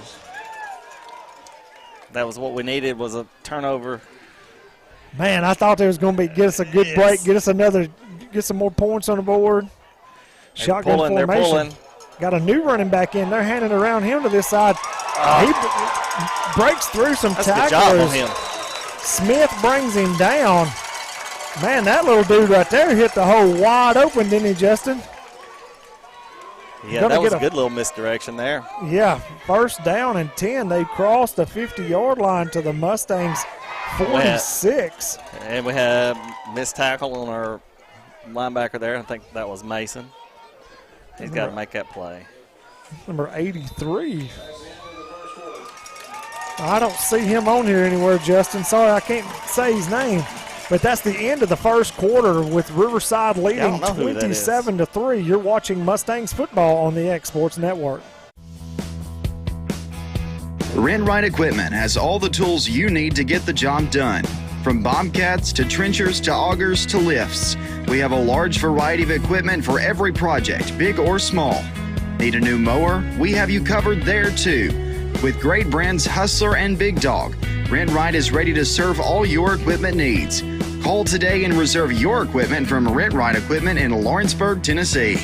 That was what we needed, was a turnover. Man, I thought there was going to be get us a good break, get some more points on the board. Shotgun formation. They're pulling. Got a new running back in. They're handing it around him to this side. He breaks through some tacklers. Good job on him. Smith brings him down. Man, that little dude right there hit the hole wide open, didn't he, Justin? Yeah, that was a good little misdirection there. Yeah, first down and 10. They crossed the 50-yard line to the Mustangs' 46. And we had missed tackle on our linebacker there. I think that was Mason. He's got to make that play. Number 83. I don't see him on here anywhere, Justin. Sorry, I can't say his name. But that's the end of the first quarter with Riverside leading 27-3. You're watching Mustangs football on the X Sports Network. Rent-Right Equipment has all the tools you need to get the job done. From bobcats to trenchers to augers to lifts, we have a large variety of equipment for every project, big or small. Need a new mower? We have you covered there too. With great brands Hustler and Big Dog, Rent-Right is ready to serve all your equipment needs. Call today and reserve your equipment from Rent-Right Equipment in Lawrenceburg, Tennessee.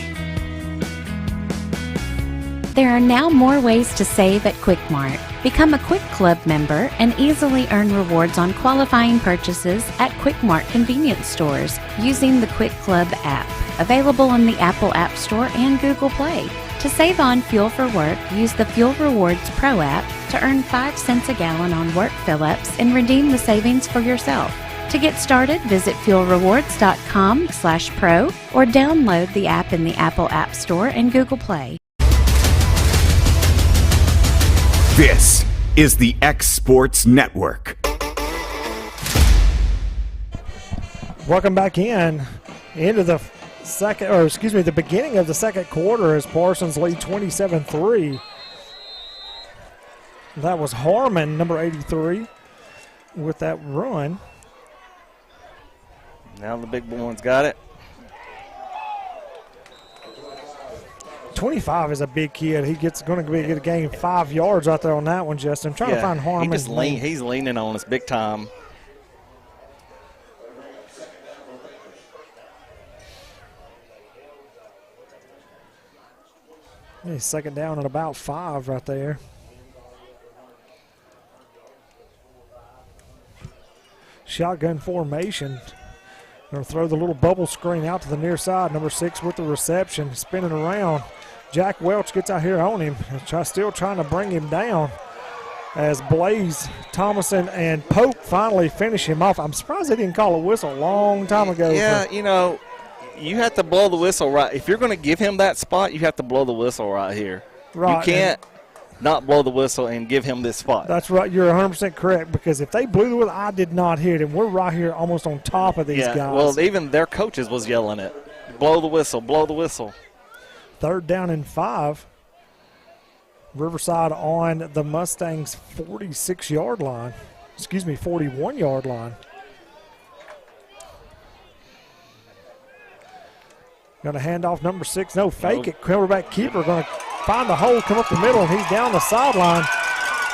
There are now more ways to save at Quick Mart. Become a Quick Club member and easily earn rewards on qualifying purchases at Quick Mart convenience stores using the Quick Club app, available on the Apple App Store and Google Play. To save on fuel for work, use the Fuel Rewards Pro app to earn 5 cents a gallon on work fill-ups and redeem the savings for yourself. To get started, visit fuelrewards.com/pro or download the app in the Apple App Store and Google Play. This is the X Sports Network. Welcome back into the the beginning of the second quarter as Parsons lead 27-3. That was Harmon, number 83, with that run. Now the big one's got it. 25 is a big kid. He's going to get a gain 5 yards out there on that one, Justin. I'm trying to find Harmon. He's leaning on us big time. He's second down at about 5 right there. Shotgun formation. Going to throw the little bubble screen out to the near side. Number 6 with the reception, spinning around. Jack Welch gets out here on him. Still trying to bring him down as Blaze, Thomason, and Pope finally finish him off. I'm surprised they didn't call a whistle a long time ago. Yeah, you have to blow the whistle right. If you're going to give him that spot, you have to blow the whistle right here. Right. You can't not blow the whistle and give him this spot. That's right. You're 100% correct, because if they blew the whistle, I did not hear it, and we're right here almost on top of these guys. Well, even their coaches was yelling it. Blow the whistle, blow the whistle. Third down and 5. Riverside on the Mustangs' 46-yard line. 41-yard line. Going to hand off number 6. No, fake it. Quarterback keeper going to find the hole, come up the middle, and he's down the sideline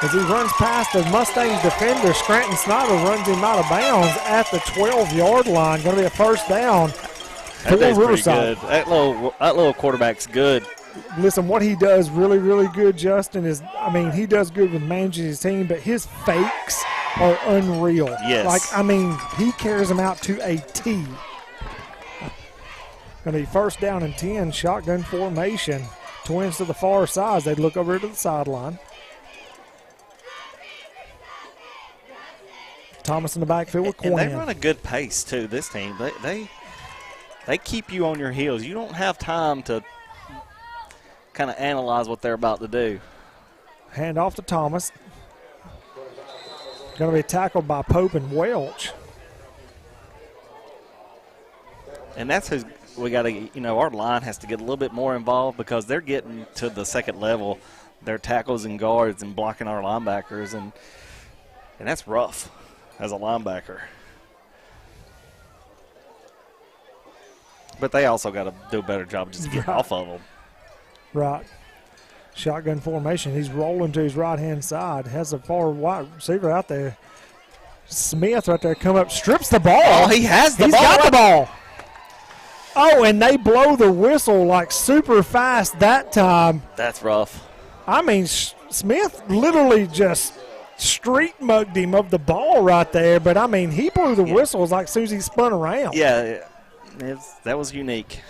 as he runs past the Mustangs defender. Scranton Snyder runs him out of bounds at the 12-yard line. Going to be a first down for Riverside. That little quarterback's good. Listen, what he does really, really good, Justin, is, he does good with managing his team, but his fakes are unreal. Yes. He carries them out to a T. Going to be first down and 10, shotgun formation. Twins to the far side. They look over to the sideline. Thomas in the backfield with Quinn. And they run a good pace, too, this team. They keep you on your heels. You don't have time to kind of analyze what they're about to do. Hand off to Thomas. Going to be tackled by Pope and Welch. And that's who's we got to, our line has to get a little bit more involved, because they're getting to the second level. They're tackles and guards and blocking our linebackers, and that's rough as a linebacker. But they also got to do a better job just getting off of them. Right. Shotgun formation. He's rolling to his right-hand side. Has a far wide receiver out there. Smith right there come up, strips the ball. Oh, he has the ball. He's got the ball. Oh, and they blow the whistle like super fast that time. That's rough. Smith literally just street mugged him of the ball right there, but he blew the whistles like as soon as he spun around. Yeah, that was unique.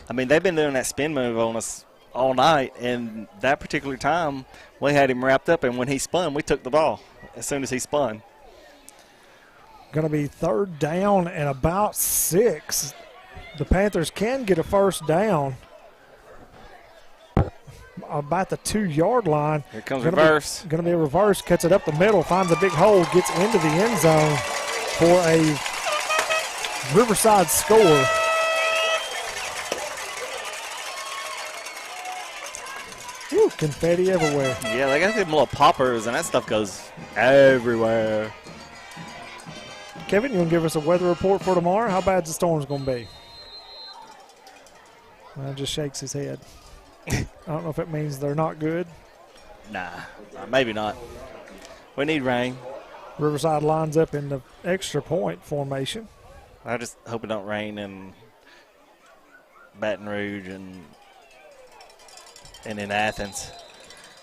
They've been doing that spin move on us all night, and that particular time we had him wrapped up, and when he spun, we took the ball as soon as he spun. Going to be third down and about 6. The Panthers can get a first down about the 2-yard line. Here comes reverse. Going to be a reverse, cuts it up the middle, finds a big hole, gets into the end zone for a Riverside score. Woo, confetti everywhere. Yeah, they got them little poppers, and that stuff goes everywhere. Kevin, you want to give us a weather report for tomorrow? How bad's the storm's going to be? Well, just shakes his head. I don't know if it means they're not good. Nah, maybe not. We need rain. Riverside lines up in the extra point formation. I just hope it don't rain in Baton Rouge and in Athens.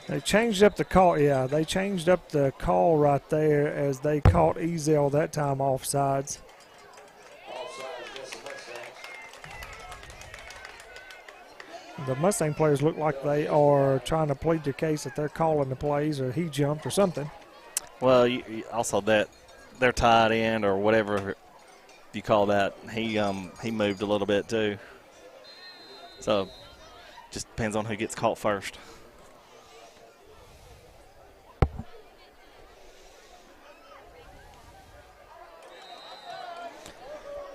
They changed up the call. Yeah, they changed up the call right there as they caught Ezel that time offsides. The Mustang players look like they are trying to plead their case that they're calling the plays or he jumped or something. Well, also that their tight end or whatever you call that, he moved a little bit too. So just depends on who gets caught first.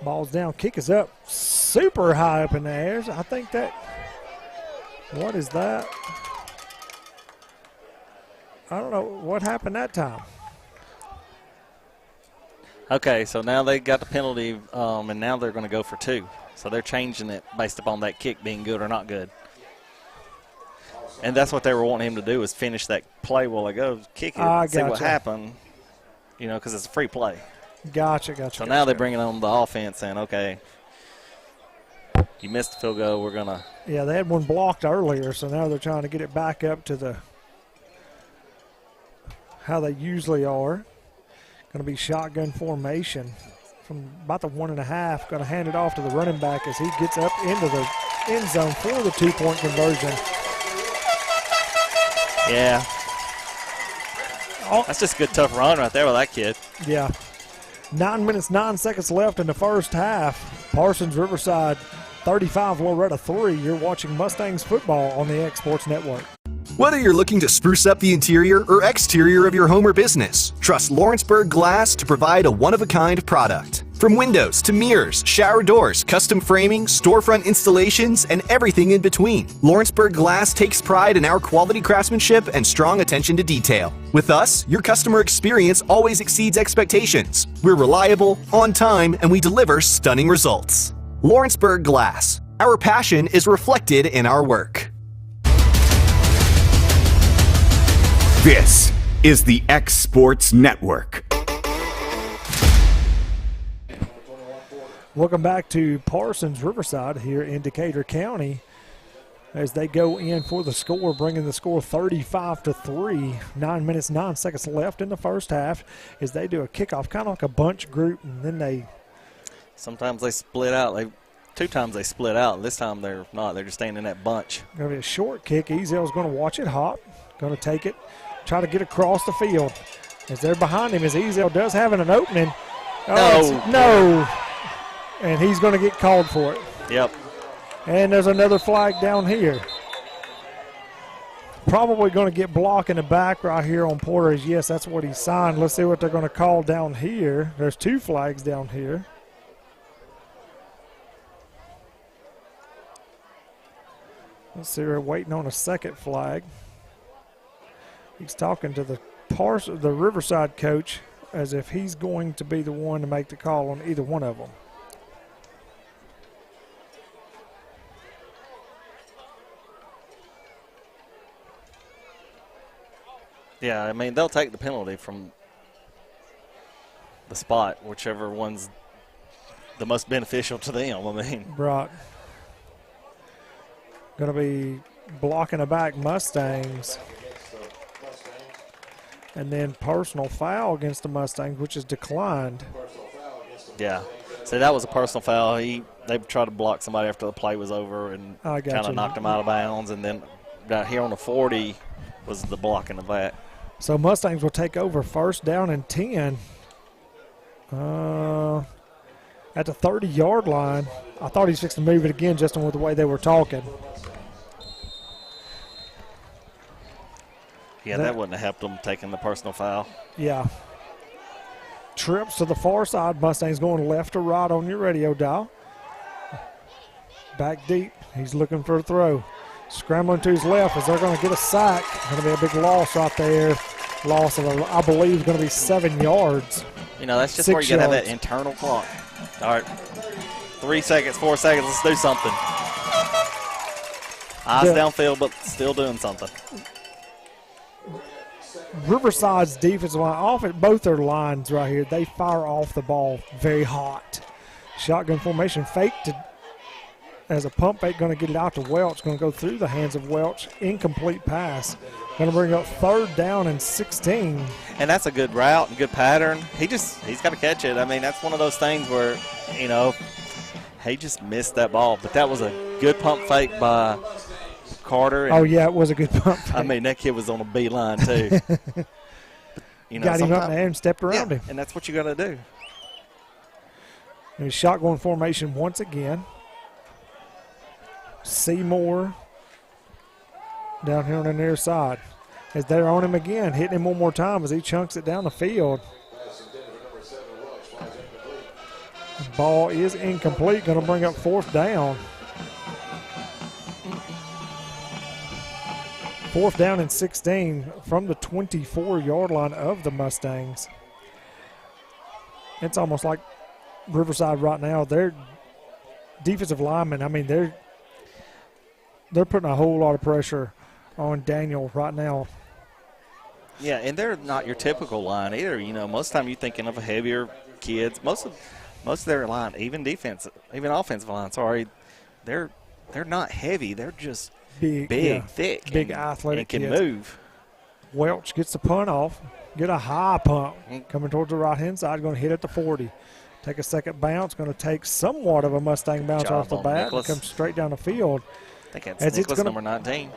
Ball's down, kick is up, super high up in the air. I think that, what is that? I don't know what happened that time. Okay, so now they got the penalty, and now they're going to go for 2. So they're changing it based upon that kick being good or not good. And that's what they were wanting him to do, is finish that play while they go, kick it, see what happened, you know, because it's a free play. Gotcha. So now they're bringing on the offense saying, okay, you missed the field goal, we're going to. Yeah, they had one blocked earlier, so now they're trying to get it back up to how they usually are. Going to be shotgun formation from about the 1.5. Going to hand it off to the running back as he gets up into the end zone for the 2-point conversion. Yeah. That's just a good, tough run right there with that kid. Yeah. 9 minutes, 9 seconds left in the first half. Parsons Riverside 35, Loretto 3. You're watching Mustangs football on the X Sports Network. Whether you're looking to spruce up the interior or exterior of your home or business, trust Lawrenceburg Glass to provide a one-of-a-kind product. From windows to mirrors, shower doors, custom framing, storefront installations, and everything in between, Lawrenceburg Glass takes pride in our quality craftsmanship and strong attention to detail. With us, your customer experience always exceeds expectations. We're reliable, on time, and we deliver stunning results. Lawrenceburg Glass. Our passion is reflected in our work. This is the X Sports Network. Welcome back to Parsons Riverside here in Decatur County as they go in for the score, bringing the score 35-3. 9 minutes, 9 seconds left in the first half as they do a kickoff, kind of like a bunch group, and then they. Sometimes they split out. 2 times they split out. This time they're not. They're just staying in that bunch. Going to be a short kick. Ezel's going to watch it hop, going to take it, try to get across the field. As they're behind him, as Ezel does have an opening. No. And he's going to get called for it. Yep. And there's another flag down here. Probably going to get blocked in the back right here on Porter's. Yes, that's what he signed. Let's see what they're going to call down here. There's 2 flags down here. Let's see, we're waiting on a second flag. He's talking to the Riverside coach as if he's going to be the one to make the call on either one of them. Yeah, I mean, they'll take the penalty from the spot, whichever one's the most beneficial to them. I mean, right. Going to be blocking the back Mustangs. And then personal foul against the Mustangs, which is declined. Yeah. So that was a personal foul. They tried to block somebody after the play was over and kind of knocked him out of bounds. And then down here on the 40 was the blocking of that. So Mustangs will take over first down and 10 at the 30-yard line. I thought he's fixing to move it again just with the way they were talking. Yeah, that wouldn't have helped them taking the personal foul. Yeah. Trips to the far side. Mustangs going left or right on your radio dial. Back deep. He's looking for a throw. Scrambling to his left as they're going to get a sack. Going to be a big loss right there. Loss of, I believe, going to be 7 yards. You know, that's just where you got to have that internal clock. All right. 3 seconds, 4 seconds. Let's do something. Eyes downfield, but still doing something. Riverside's defensive line, off at both their lines right here, they fire off the ball very hot. Shotgun formation, faked as a pump fake, going to get it out to Welch, going to go through the hands of Welch. Incomplete pass. Going to bring up 3rd down and 16. And that's a good route and good pattern. He's got to catch it. I mean, that's one of those things where, you know, he just missed that ball. But that was a good pump fake by Carter. Oh, yeah, it was a good pump fake. I mean, that kid was on a beeline, too. But, you know, got him up there and stepped around him. And that's what you got to do. And shotgun formation once again. Seymour down here on the near side. As they're on him again, hitting him one more time as he chunks it down the field. Ball is incomplete. Going to bring up 4th down. 4th down and 16 from the 24-yard line of the Mustangs. It's almost like Riverside right now, their defensive linemen, I mean, they're putting a whole lot of pressure on Daniel right now. Yeah, and they're not your typical line either. You know, most of the time you're thinking of heavier kids. Most of their line, even offensive line, sorry, they're not heavy. They're just big, thick, big, and athletic and can kids. move. Welch gets the punt off. Get a high pump coming towards the right-hand side. Going to hit at the 40. Take a second bounce. Going to take somewhat of a Mustang bounce off the bat. And come straight down the field. I think that's Nicholas, number 19.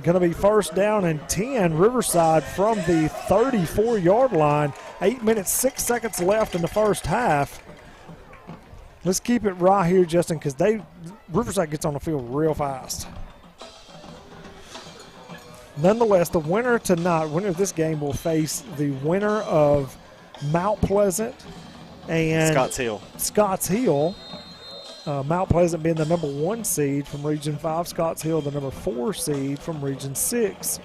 Going to be 1st down and 10. Riverside from the 34-yard line. 8 minutes, 6 seconds left in the first half. Let's keep it right here, Justin, because Riverside gets on the field real fast. Nonetheless, the winner of this game will face the winner of Mount Pleasant and Scotts Hill. Mount Pleasant being the number 1 seed from Region 5, Scotts Hill the number 4 seed from Region 6.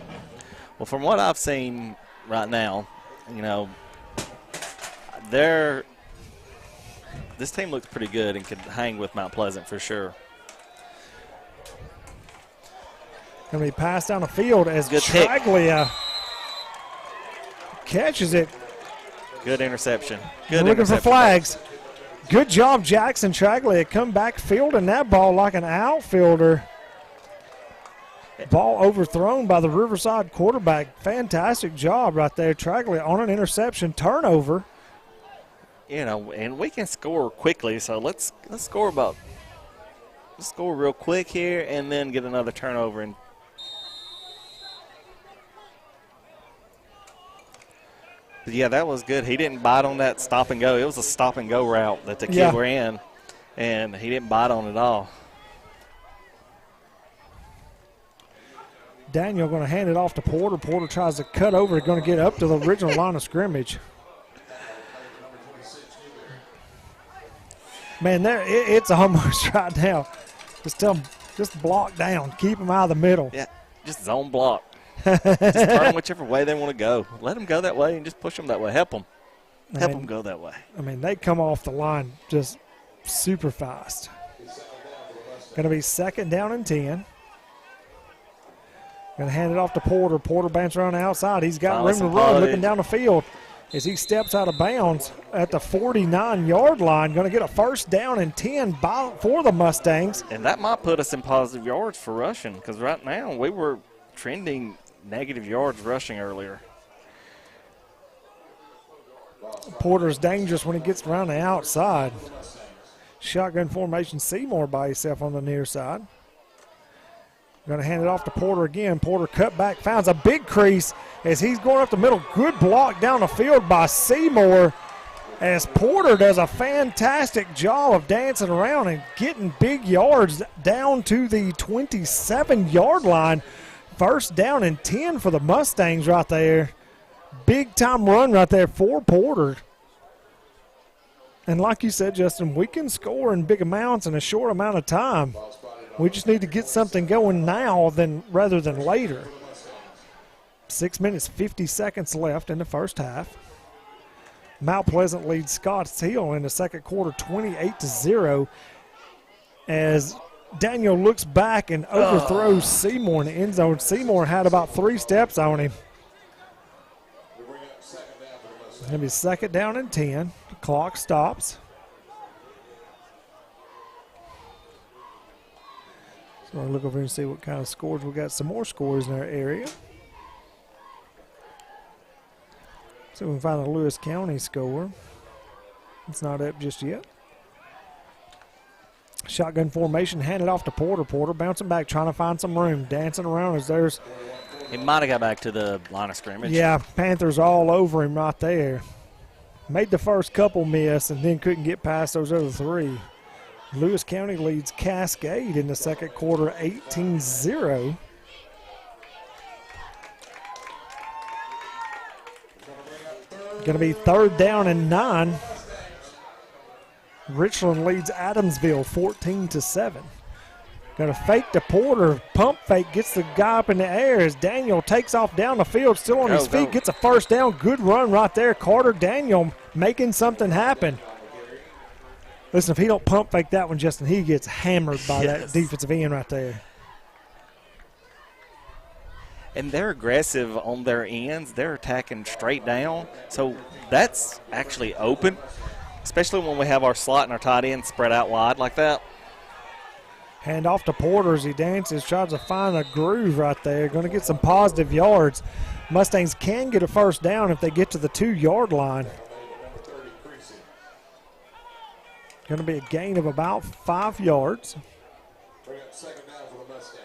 Well, from what I've seen right now, you know, this team looks pretty good and could hang with Mount Pleasant for sure. Going to be passed down the field as Traglia catches it. Good interception. Looking for flags. Good job, Jackson Traglia. Come back fielding that ball like an outfielder. Ball overthrown by the Riverside quarterback. Fantastic job right there. Traglia on an interception turnover. You know, and we can score quickly, so let's score real quick here and then get another turnover. And yeah, that was good. He didn't bite on that stop and go. It was a stop and go route that the kid ran, and he didn't bite on it at all. Daniel going to hand it off to Porter. Porter tries to cut over. Going to get up to the original line of scrimmage. Man, it's almost right now. Just tell them, just block down. Keep them out of the middle. Yeah, just zone block. Just turn them whichever way they want to go. Let them go that way and just push them that way. Help them. Help them go that way. I mean, they come off the line just super fast. Going to be 2nd down and 10. Going to hand it off to Porter. Porter bounces around the outside. He's got room to run, looking down the field as he steps out of bounds at the 49-yard line. Going to get a 1st down and 10 for the Mustangs. And that might put us in positive yards for rushing, because right now we were trending negative yards rushing earlier. Porter's dangerous when he gets around the outside. Shotgun formation, Seymour by himself on the near side. Going to hand it off to Porter again. Porter cut back, finds a big crease as he's going up the middle. Good block down the field by Seymour as Porter does a fantastic job of dancing around and getting big yards down to the 27-yard line. 1st down and 10 for the Mustangs right there. Big time run right there for Porter. And like you said, Justin, we can score in big amounts in a short amount of time. We just need to get something going now rather than later. 6 minutes, 50 seconds left in the first half. Mount Pleasant leads Scotts Hill in the second quarter 28-0 as Daniel looks back and overthrows Seymour in the end zone. Seymour had about 3 steps on him. It's going to be 2nd down and 10. The clock stops. So I'll look over here and see what kind of scores. We got some more scores in our area. So we can find the Lewis County score. It's not up just yet. Shotgun formation, handed off to Porter. Porter bouncing back, trying to find some room, dancing around as there's. He might have got back to the line of scrimmage. Yeah, Panthers all over him right there. Made the first couple miss and then couldn't get past those other 3. Lewis County leads Cascade in the second quarter 18-0. Going to be 3rd down and 9. Richland leads Adamsville 14-7. Got a fake to Porter. Pump fake, gets the guy up in the air as Daniel takes off down the field, still on his feet, gets a first down. Good run right there. Carter Daniel making something happen. Listen, if he don't pump fake that one, Justin, he gets hammered by that defensive end right there. And they're aggressive on their ends. They're attacking straight down. So that's actually open, especially when we have our slot and our tight end spread out wide like that. Hand off to Porter as he dances, tries to find a groove right there. Going to get some positive yards. Mustangs can get a first down if they get to the 2-yard line. Going to be a gain of about 5 yards. Bring up second down for the Mustangs.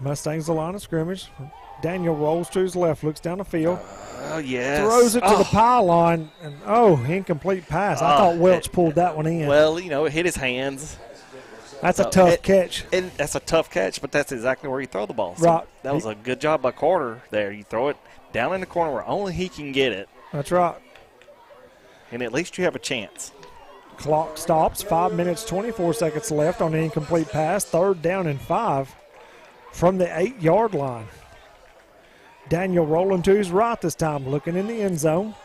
Mustangs the line of scrimmage. Daniel rolls to his left, looks down the field. Oh, yes. Throws it to the pylon, and incomplete pass. I thought Welch pulled that one in. Well, it hit his hands. That's a tough catch. That's a tough catch, but that's exactly where you throw the ball. So right. That was a good job by Carter there. You throw it down in the corner where only he can get it. That's right. And at least you have a chance. Clock stops. 5 minutes, 24 seconds left on the incomplete pass. 3rd down and 5 from the 8-yard line. Daniel rolling to his right this time, looking in the end zone.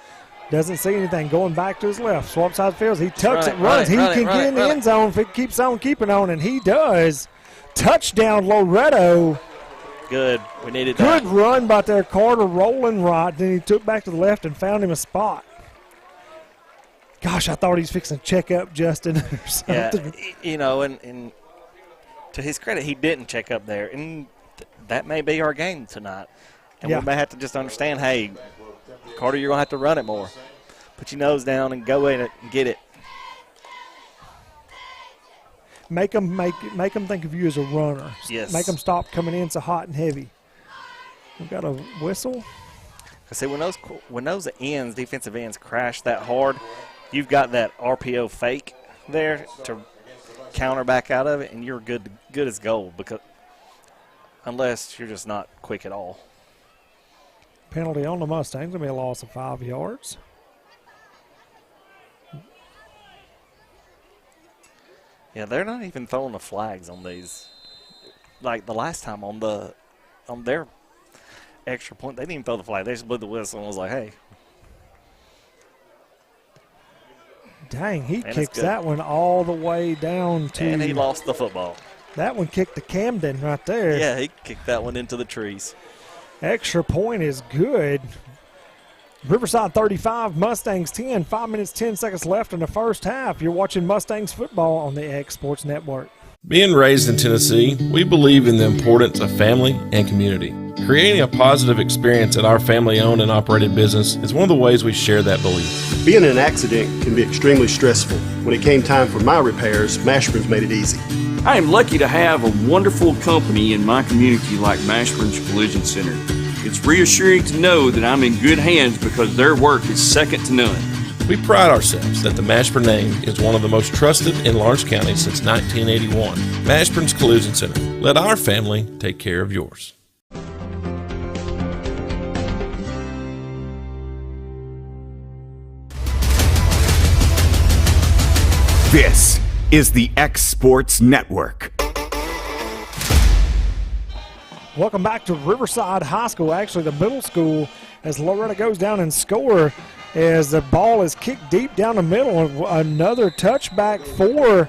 Doesn't see anything, going back to his left. Swap side fields. He tucks it, runs. He can get in the end zone if it keeps on keeping on, and he does. Touchdown, Loretto. Good. We needed that. Good run by there, Carter rolling right. Then he took back to the left and found him a spot. Gosh, I thought he was fixing to check up, Justin, or something. Yeah, and to his credit, he didn't check up there. And that may be our game tonight. And we may have to just understand, hey, Carter, you're going to have to run it more. Put your nose down and go in it and get it. Make them think of you as a runner. Yes. Make them stop coming in so hot and heavy. We've got a whistle. I say when those ends, defensive ends, crash that hard, you've got that RPO fake there to counter back out of it, and you're good as gold, because unless you're just not quick at all. Penalty on the Mustangs. Going to be a loss of 5 yards. Yeah, they're not even throwing the flags on these. Like the last time on their extra point, they didn't even throw the flag. They just blew the whistle and was like, hey. Dang, he kicks that one all the way down to. And he lost the football. That one kicked to Camden right there. Yeah, he kicked that one into the trees. Extra point is good. Riverside 35, Mustangs 10. 5 minutes, 10 seconds left in the first half. You're watching Mustangs football on the X Sports Network. Being raised in Tennessee, we believe in the importance of family and community. Creating a positive experience at our family-owned and operated business is one of the ways we share that belief. Being in an accident can be extremely stressful. When it came time for my repairs, Mashburn's made it easy. I am lucky to have a wonderful company in my community like Mashburn's Collision Center. It's reassuring to know that I'm in good hands because their work is second to none. We pride ourselves that the Mashburn name is one of the most trusted in Lawrence County since 1981. Mashburn's Collision Center. Let our family take care of yours. This is the X Sports Network. Welcome back to Riverside High School, actually the middle school, as Loretto goes down and score as the ball is kicked deep down the middle. Another touchback for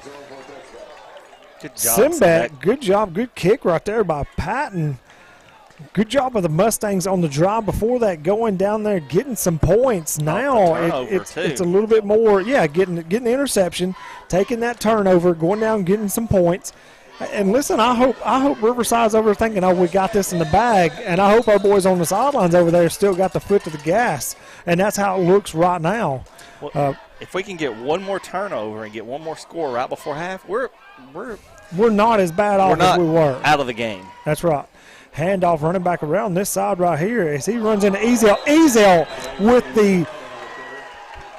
Simbet. Good job, good kick right there by Patton. Good job of the Mustangs on the drive before that, going down there, getting some points. Now it's a little bit more, getting the interception, taking that turnover, going down, getting some points. And listen, I hope Riverside's over thinking, oh, we got this in the bag, and I hope our boys on the sidelines over there still got the foot to the gas, and that's how it looks right now. Well, if we can get one more turnover and get one more score right before half, we're not as bad off as we were. Out of the game. That's right. Handoff running back around this side right here as he runs into Ezel. Ezel with the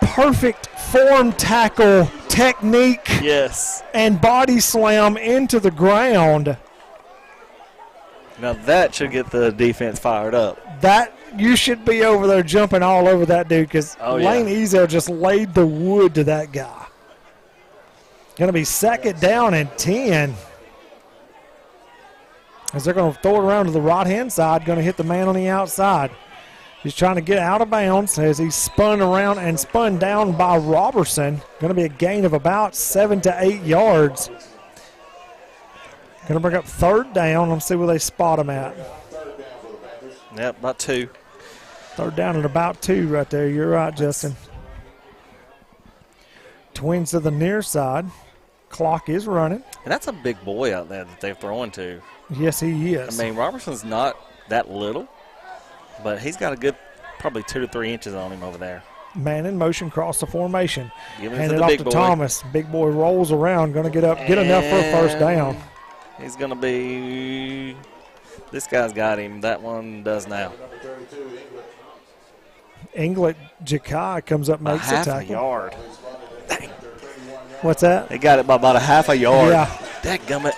perfect form tackle technique. Yes. And body slam into the ground. Now that should get the defense fired up. That you should be over there jumping all over that dude because Lane Ezel just laid the wood to that guy. Going to be 2nd down and 10. As they're going to throw it around to the right-hand side, going to hit the man on the outside. He's trying to get out of bounds as he spun around and spun down by Robertson. Going to be a gain of about 7 to 8 yards. Going to bring up 3rd down. Let's see where they spot him at. Yep, about 2. 3rd down at about 2 right there. You're right, Justin. Twins to the near side. Clock is running. And that's a big boy out there that they're throwing to. Yes, he is. I mean, Robertson's not that little, but he's got a good probably 2 to 3 inches on him over there. Man in motion, cross the formation. Hand it off to Thomas. Big boy rolls around, going to get up, get enough for a 1st down. He's going to be – this guy's got him. That one does now. Inglet Jakai comes up, makes a tackle. Half a yard. Dang. What's that? They got it by about a half a yard. Yeah. Dadgummit.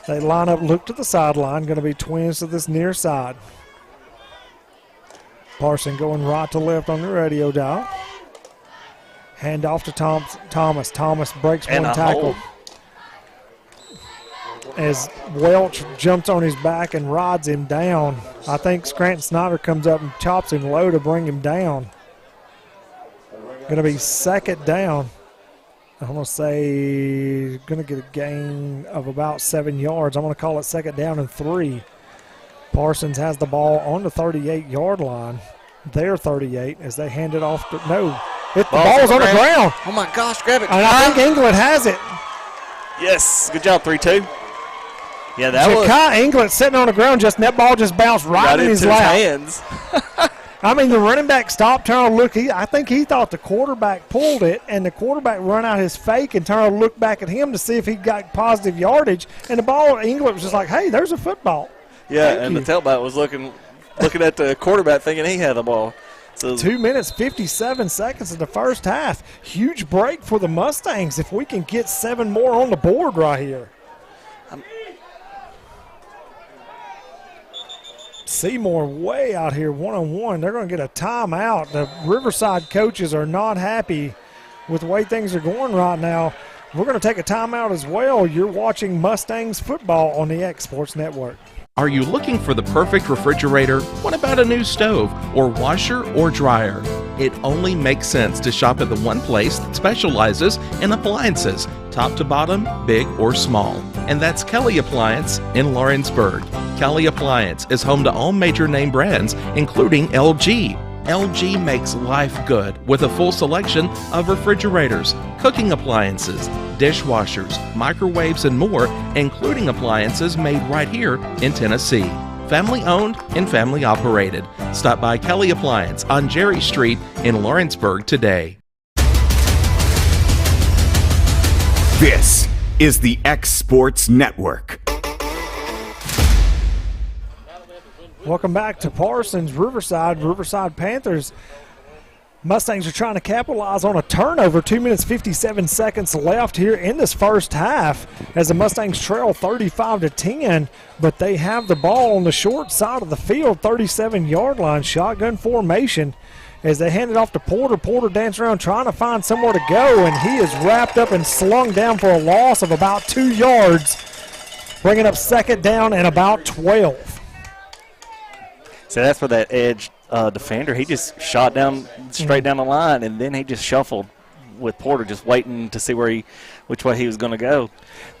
They line up, look to the sideline. Going to be Twins to this near side. Parson going right to left on the radio dial. Hand off to Thomas. Thomas breaks one tackle. As Welch jumps on his back and rides him down. I think Scranton Snyder comes up and chops him low to bring him down. Going to be 2nd down. I'm going to say going to get a gain of about 7 yards. I'm going to call it 2nd down and 3. Parsons has the ball on the 38-yard line. Their 38 as they hand it off to – no. The ball's on the ground. Oh, my gosh, grab it. And I think Inglet has it. Yes, good job, 3-2. Yeah, that was – Jakai Inglet sitting on the ground, that ball just bounced right in his lap. Hands. I mean, the running back stopped, turned to look. I think he thought the quarterback pulled it, and the quarterback run out his fake and turned to look back at him to see if he got positive yardage. And the ball, Inglet was just like, hey, there's a football. Yeah, the tailback was looking at the quarterback thinking he had the ball. So 2 minutes, 57 seconds in the first half. Huge break for the Mustangs if we can get 7 more on the board right here. Seymour way out here one-on-one. They're going to get a timeout. The Riverside coaches are not happy with the way things are going right now. We're going to take a timeout as well. You're watching Mustangs football on the X Sports Network. Are you looking for the perfect refrigerator? What about a new stove or washer or dryer? It only makes sense to shop at the one place that specializes in appliances, top to bottom, big or small. And that's Kelly Appliance in Lawrenceburg. Kelly Appliance is home to all major name brands, including LG. LG makes life good with a full selection of refrigerators, cooking appliances, dishwashers, microwaves, and more, including appliances made right here in Tennessee. Family owned and family operated. Stop by Kelly Appliance on Jerry Street in Lawrenceburg today. This is the X Sports Network. Welcome back to Parsons Riverside Panthers. Mustangs are trying to capitalize on a turnover. 2 minutes, 57 seconds left here in this first half as the Mustangs trail 35-10, but they have the ball on the short side of the field, 37-yard line, shotgun formation as they hand it off to Porter. Porter dancing around trying to find somewhere to go, and he is wrapped up and slung down for a loss of about 2 yards, bringing up 2nd down and about 12. So that's where that edge defender, he just shot down straight down the line, and then he just shuffled with Porter just waiting to see which way he was going to go.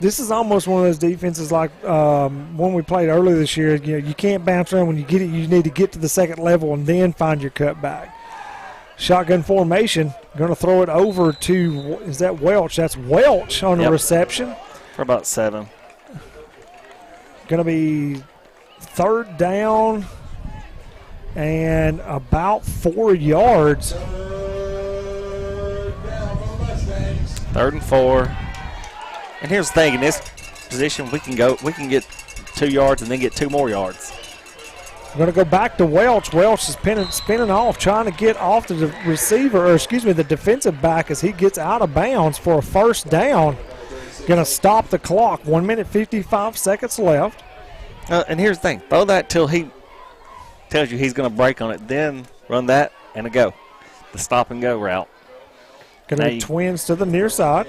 This is almost one of those defenses like one we played earlier this year. You can't bounce around when you get it. You need to get to the second level and then find your cutback. Shotgun formation, going to throw it over to, is that Welch? That's Welch on the reception. For about 7. Going to be 3rd down and about 4 yards. 3rd and 4. And here's the thing, in this position we can get 2 yards and then get 2 more yards. We're going to go back to Welch. Welch is spinning off, trying to get off the receiver, or excuse me, the defensive back as he gets out of bounds for a 1st down. Going to stop the clock. 1 minute, 55 seconds left. And here's the thing. Throw that till he tells you he's going to break on it. Then run that and a go. The stop and go route. Going to be twins to the near side.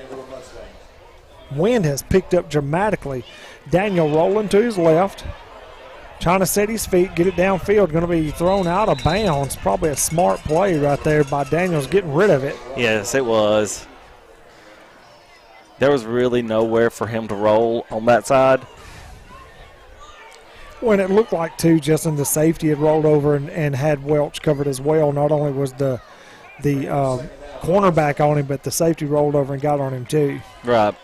Wind has picked up dramatically. Daniel rolling to his left. Trying to set his feet, get it downfield. Going to be thrown out of bounds. Probably a smart play right there by Daniels getting rid of it. Yes, it was. There was really nowhere for him to roll on that side. When it looked like two, Justin, the safety had rolled over and had Welch covered as well. Not only was the cornerback on him, but the safety rolled over and got on him too. Right.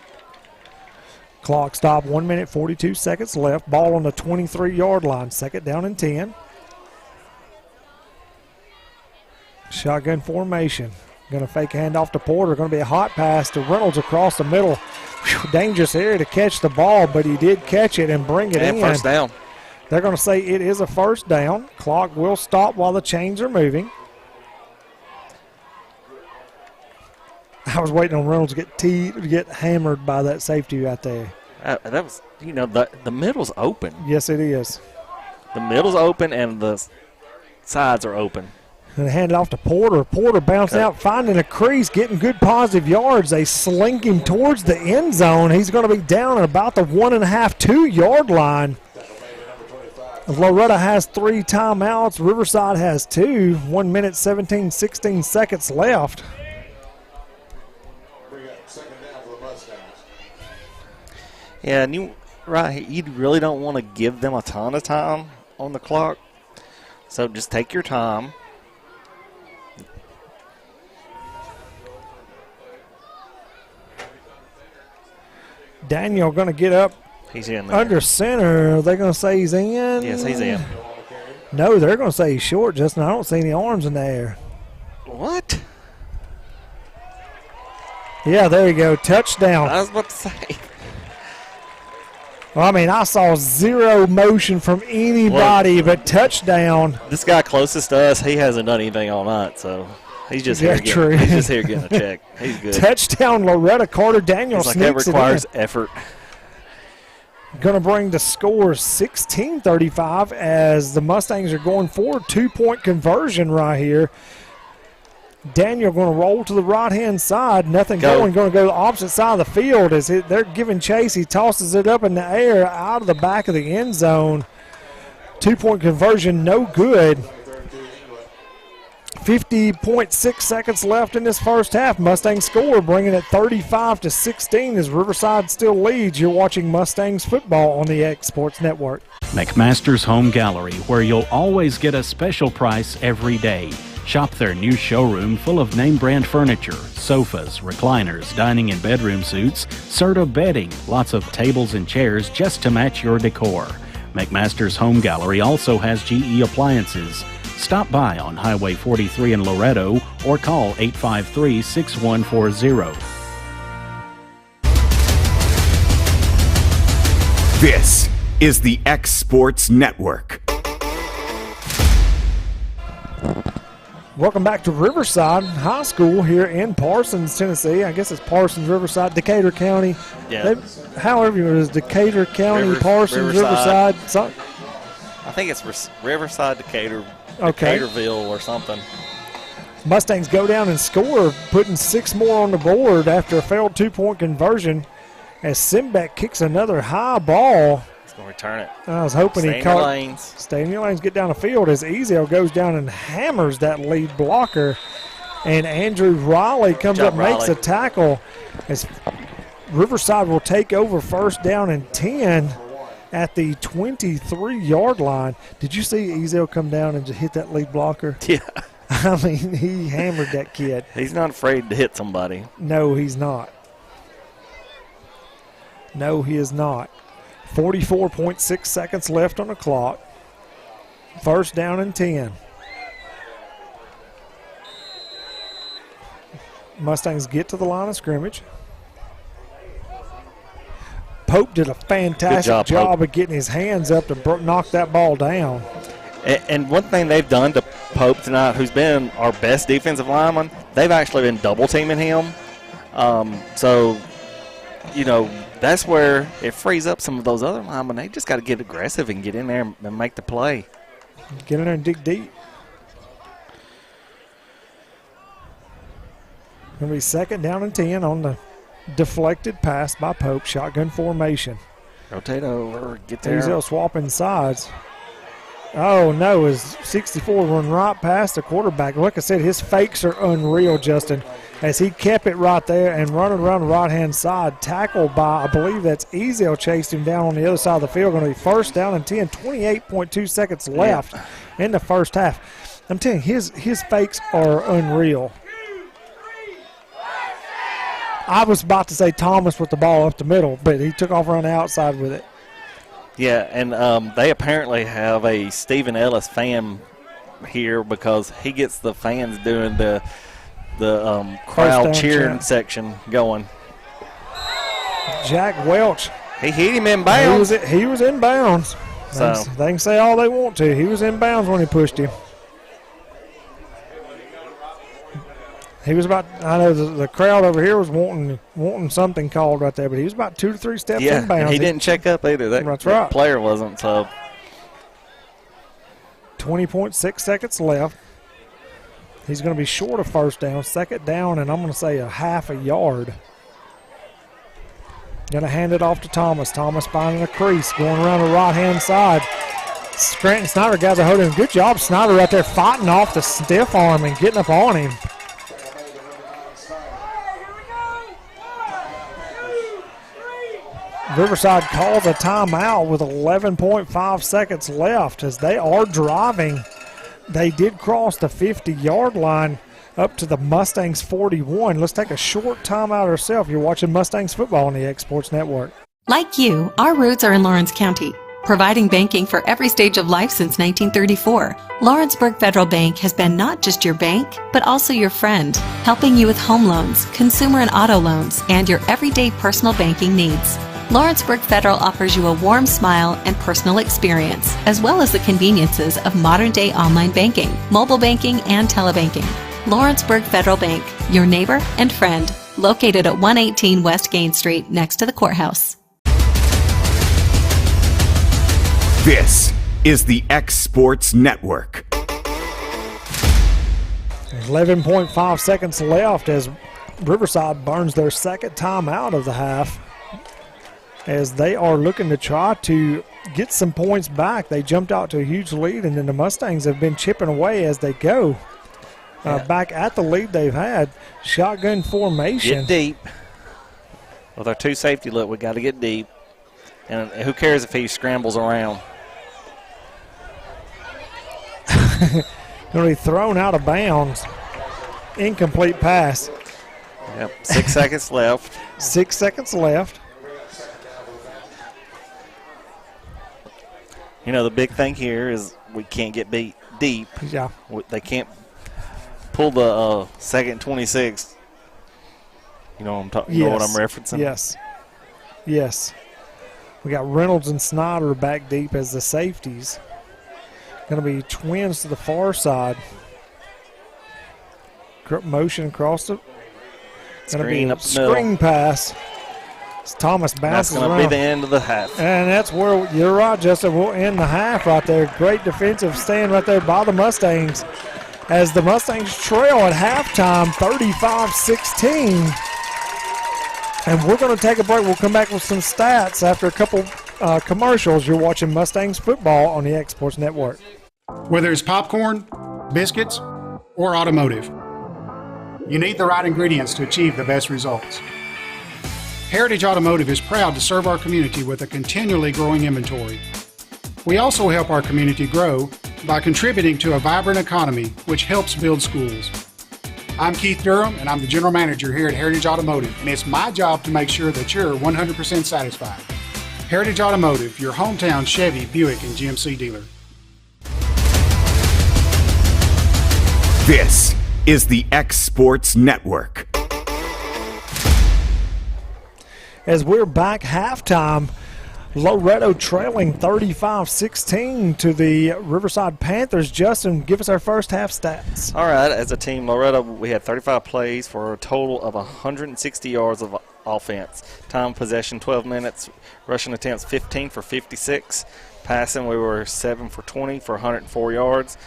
Clock stop, 1 minute, 42 seconds left. Ball on the 23-yard line. 2nd down and 10. Shotgun formation. Going to fake a handoff to Porter. Going to be a hot pass to Reynolds across the middle. Whew, dangerous area to catch the ball, but he did catch it and bring it in. First down. They're going to say it is a first down. Clock will stop while the chains are moving. I was waiting on Reynolds to get hammered by that safety right there. That was, the middle's open. Yes, it is. The middle's open and the sides are open. And hand it off to Porter. Porter bounced out, finding a crease, getting good positive yards. They slink him towards the end zone. He's going to be down at about the 1.5, 2-yard line. Loretto has 3 timeouts. Riverside has 2. 1 minute, 17, 16 seconds left. Yeah, and you really don't want to give them a ton of time on the clock. So just take your time. Daniel going to get up. He's in there. Under center. Are they going to say he's in? Yes, he's in. No, they're going to say he's short, Justin. I don't see any arms in the air. What? Yeah, there you go. Touchdown. I was about to say. Well, I mean, I saw zero motion from anybody but touchdown. This guy closest to us, he hasn't done anything all night, so he's just here. He's just here getting a check. He's good. Touchdown, Loretto. Carter Daniels sneaks it in. That requires effort. Going to bring the score 16-35 as the Mustangs are going for a 2-point conversion right here. Daniel going to roll to the right-hand side. Nothing going. Going to go to the opposite side of the field. As they're giving chase. He tosses it up in the air out of the back of the end zone. 2-point conversion, no good. 50.6 seconds left in this first half. Mustangs score, bringing it 35-16 as Riverside still leads. You're watching Mustangs football on the X Sports Network. McMaster's Home Gallery, where you'll always get a special price every day. Shop their new showroom full of name-brand furniture, sofas, recliners, dining and bedroom suites, Serta bedding, lots of tables and chairs just to match your decor. McMaster's Home Gallery also has GE appliances. Stop by on Highway 43 in Loretto or call 853-6140. This is the X Sports Network. Welcome back to Riverside High School here in Parsons, Tennessee. I guess it's Parsons, Riverside, Decatur County. Yeah. However, it is Decatur County, Parsons, Riverside. I think it's Riverside, Decatur, okay. Decaturville or something. Mustangs go down and score, putting 6 more on the board after a failed 2-point conversion as Simbeck kicks another high ball. He's going to return it. I was hoping Stay he in caught. your lanes. Stay in your lanes, get down the field as Ezel goes down and hammers that lead blocker. And Andrew Riley comes up, makes a tackle as Riverside will take over first down and 10 at the 23-yard line. Did you see Ezel come down and just hit that lead blocker? Yeah. I mean, he hammered that kid. He's not afraid to hit somebody. No, he's not. No, he is not. 44.6 seconds left on the clock. First down and 10. Mustangs get to the line of scrimmage. Pope did a fantastic job of getting his hands up to knock that ball down. And one thing they've done to Pope tonight, who's been our best defensive lineman, they've actually been double-teaming him. So you know, that's where it frees up some of those other linemen. They just got to get aggressive and get in there and make the play. Get in there and dig deep. Going to be 2nd down and 10 on the deflected pass by Pope. Shotgun formation. Rotate over, get there. They'll swapping sides. Oh, no, his 64 run right past the quarterback. Like I said, his fakes are unreal, Justin, as he kept it right there and running around the right-hand side. Tackled by, I believe that's Ezel, chased him down on the other side of the field. Going to be 1st down and 10, 28.2 seconds left in the first half. I'm telling you, his fakes are unreal. I was about to say Thomas with the ball up the middle, but he took off around the outside with it. Yeah, and they apparently have a Stephen Ellis fan here because he gets the fans doing the crowd cheering section going. Jack Welch. He hit him in bounds. He was in bounds. So they can say all they want to. He was in bounds when he pushed him. He was about, I know the crowd over here was wanting something called right there, but he was about 2 to 3 steps in bounds. And he didn't check up either. That's right. That player wasn't, so. 20.6 seconds left. He's going to be short of 1st down, 2nd down, and I'm going to say a half a yard. Going to hand it off to Thomas. Thomas finding a crease, going around the right-hand side. Scranton Snyder guys are holding him. Good job, Snyder, right there fighting off the stiff arm and getting up on him. Riverside calls a timeout with 11.5 seconds left as they are driving. They did cross the 50-yard line up to the Mustangs 41. Let's take a short timeout ourselves. You're watching Mustangs football on the X Sports Network. Like you, our roots are in Lawrence County, providing banking for every stage of life since 1934. Lawrenceburg Federal Bank has been not just your bank, but also your friend, helping you with home loans, consumer and auto loans, and your everyday personal banking needs. Lawrenceburg Federal offers you a warm smile and personal experience, as well as the conveniences of modern-day online banking, mobile banking, and telebanking. Lawrenceburg Federal Bank, your neighbor and friend, located at 118 West Gain Street, next to the courthouse. This is the X Sports Network. 11.5 seconds left as Riverside burns their 2nd timeout of the half, as they are looking to try to get some points back. They jumped out to a huge lead, and then the Mustangs have been chipping away as they go. Back at the lead they've had. Shotgun formation. Get deep. With our 2 safety look, we got to get deep. And who cares if he scrambles around? Going to be thrown out of bounds. Incomplete pass. Yep, 6 seconds left. 6 seconds left. You know, the big thing here is we can't get beat deep. Yeah. They can't pull the 2nd 26. You know what I'm talking. You know what I'm referencing? Yes. Yes. We got Reynolds and Snyder back deep as the safeties. Going to be twins to the far side. Motion across the. Going to be a screen pass. Thomas bounces around. That's going to be the end of the half. And that's where you're right, Justin. We'll end the half right there. Great defensive stand right there by the Mustangs as the Mustangs trail at halftime 35-16. And we're going to take a break. We'll come back with some stats after a couple commercials. You're watching Mustangs football on the X Sports Network. Whether it's popcorn, biscuits, or automotive, you need the right ingredients to achieve the best results. Heritage Automotive is proud to serve our community with a continually growing inventory. We also help our community grow by contributing to a vibrant economy, which helps build schools. I'm Keith Durham, and I'm the General Manager here at Heritage Automotive, and it's my job to make sure that you're 100% satisfied. Heritage Automotive, your hometown Chevy, Buick, and GMC dealer. This is the X Sports Network. As we're back halftime, Loretto trailing 35-16 to the Riverside Panthers. Justin, give us our first half stats. All right, as a team, Loretto, we had 35 plays for a total of 160 yards of offense. Time of possession 12 minutes, rushing attempts 15 for 56. Passing, we were 7 for 20 for 104 yards.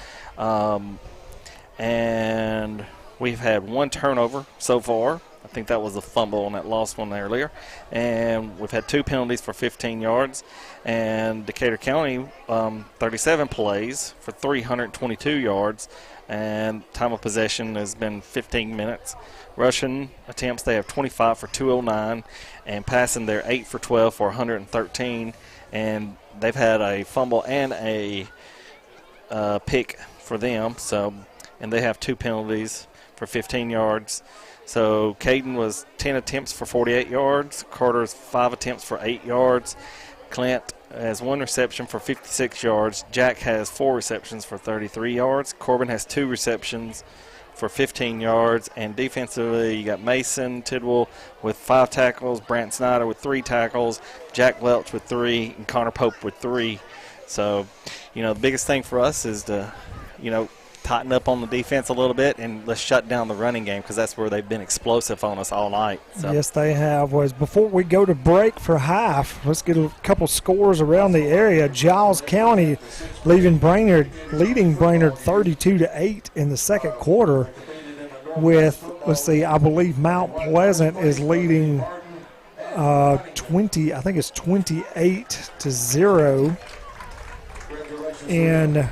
And we've had 1 turnover so far. I think that was a fumble on that lost one earlier. And we've had 2 penalties for 15 yards. And Decatur County, 37 plays for 322 yards. And time of possession has been 15 minutes. Rushing attempts, they have 25 for 209. And passing, they're 8 for 12 for 113. And they've had a fumble and a pick for them. And they have 2 penalties for 15 yards. So Caden was 10 attempts for 48 yards. Carter's 5 attempts for 8 yards. Clint has 1 reception for 56 yards. Jack has 4 receptions for 33 yards. Corbin has 2 receptions for 15 yards. And defensively, you got Mason Tidwell with 5 tackles, Brant Snyder with 3 tackles, Jack Welch with 3, and Connor Pope with 3. So, the biggest thing for us is to, tighten up on the defense a little bit and let's shut down the running game because that's where they've been explosive on us all night. So. Yes, they have. Before we go to break for half, let's get a couple scores around the area. Giles County leading Brainerd 32-8 in the second quarter with, I believe Mount Pleasant is leading 28-0. And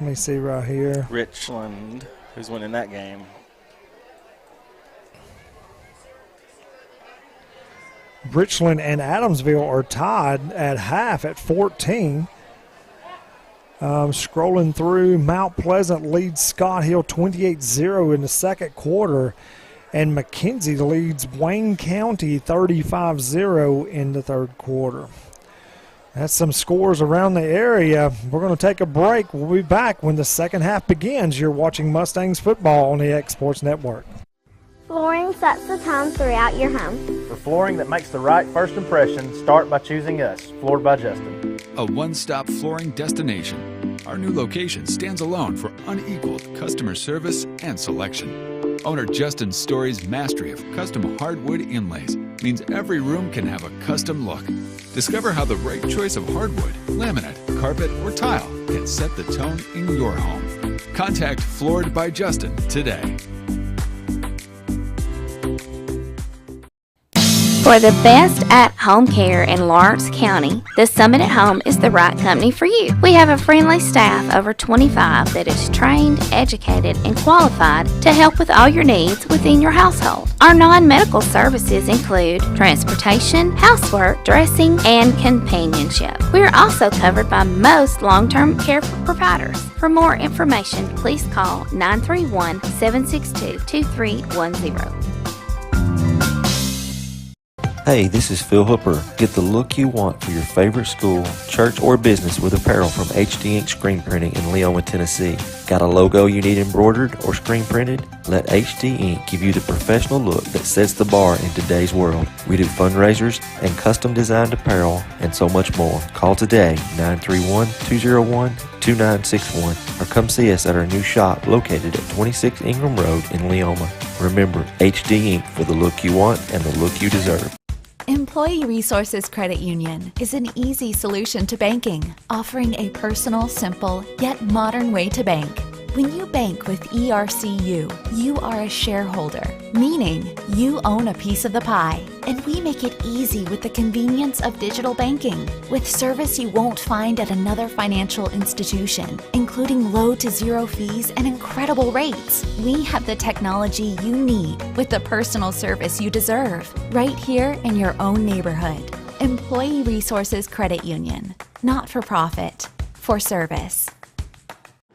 let me see right here. Richland, who's winning that game? Richland and Adamsville are tied at half at 14. Scrolling through, Mount Pleasant leads Scott Hill 28-0 in the second quarter. And McKenzie leads Wayne County 35-0 in the third quarter. That's some scores around the area. We're going to take a break. We'll be back when the second half begins. You're watching Mustangs football on the X Sports Network. Flooring sets the tone throughout your home. For flooring that makes the right first impression, start by choosing us, Floored by Justin. A one-stop flooring destination. Our new location stands alone for unequaled customer service and selection. Owner Justin Story's mastery of custom hardwood inlays means every room can have a custom look. Discover how the right choice of hardwood, laminate, carpet, or tile can set the tone in your home. Contact Floored by Justin today. For the best at-home care in Lawrence County, the Summit at Home is the right company for you. We have a friendly staff over 25 that is trained, educated, and qualified to help with all your needs within your household. Our non-medical services include transportation, housework, dressing, and companionship. We are also covered by most long-term care providers. For more information, please call 931-762-2310. Hey, this is Phil Hooper. Get the look you want for your favorite school, church, or business with apparel from HD Ink Screen Printing in Leoma, Tennessee. Got a logo you need embroidered or screen printed? Let HD Ink give you the professional look that sets the bar in today's world. We do fundraisers and custom designed apparel and so much more. Call today, 931-201-2961, or come see us at our new shop located at 26 Ingram Road in Leoma. Remember, HD Ink for the look you want and the look you deserve. Employee Resources Credit Union is an easy solution to banking, offering a personal, simple, yet modern way to bank. When you bank with ERCU, you are a shareholder, meaning you own a piece of the pie. And we make it easy with the convenience of digital banking, with service you won't find at another financial institution, including low to zero fees and incredible rates. We have the technology you need with the personal service you deserve, right here in your own neighborhood. Employee Resources Credit Union, not for profit, for service.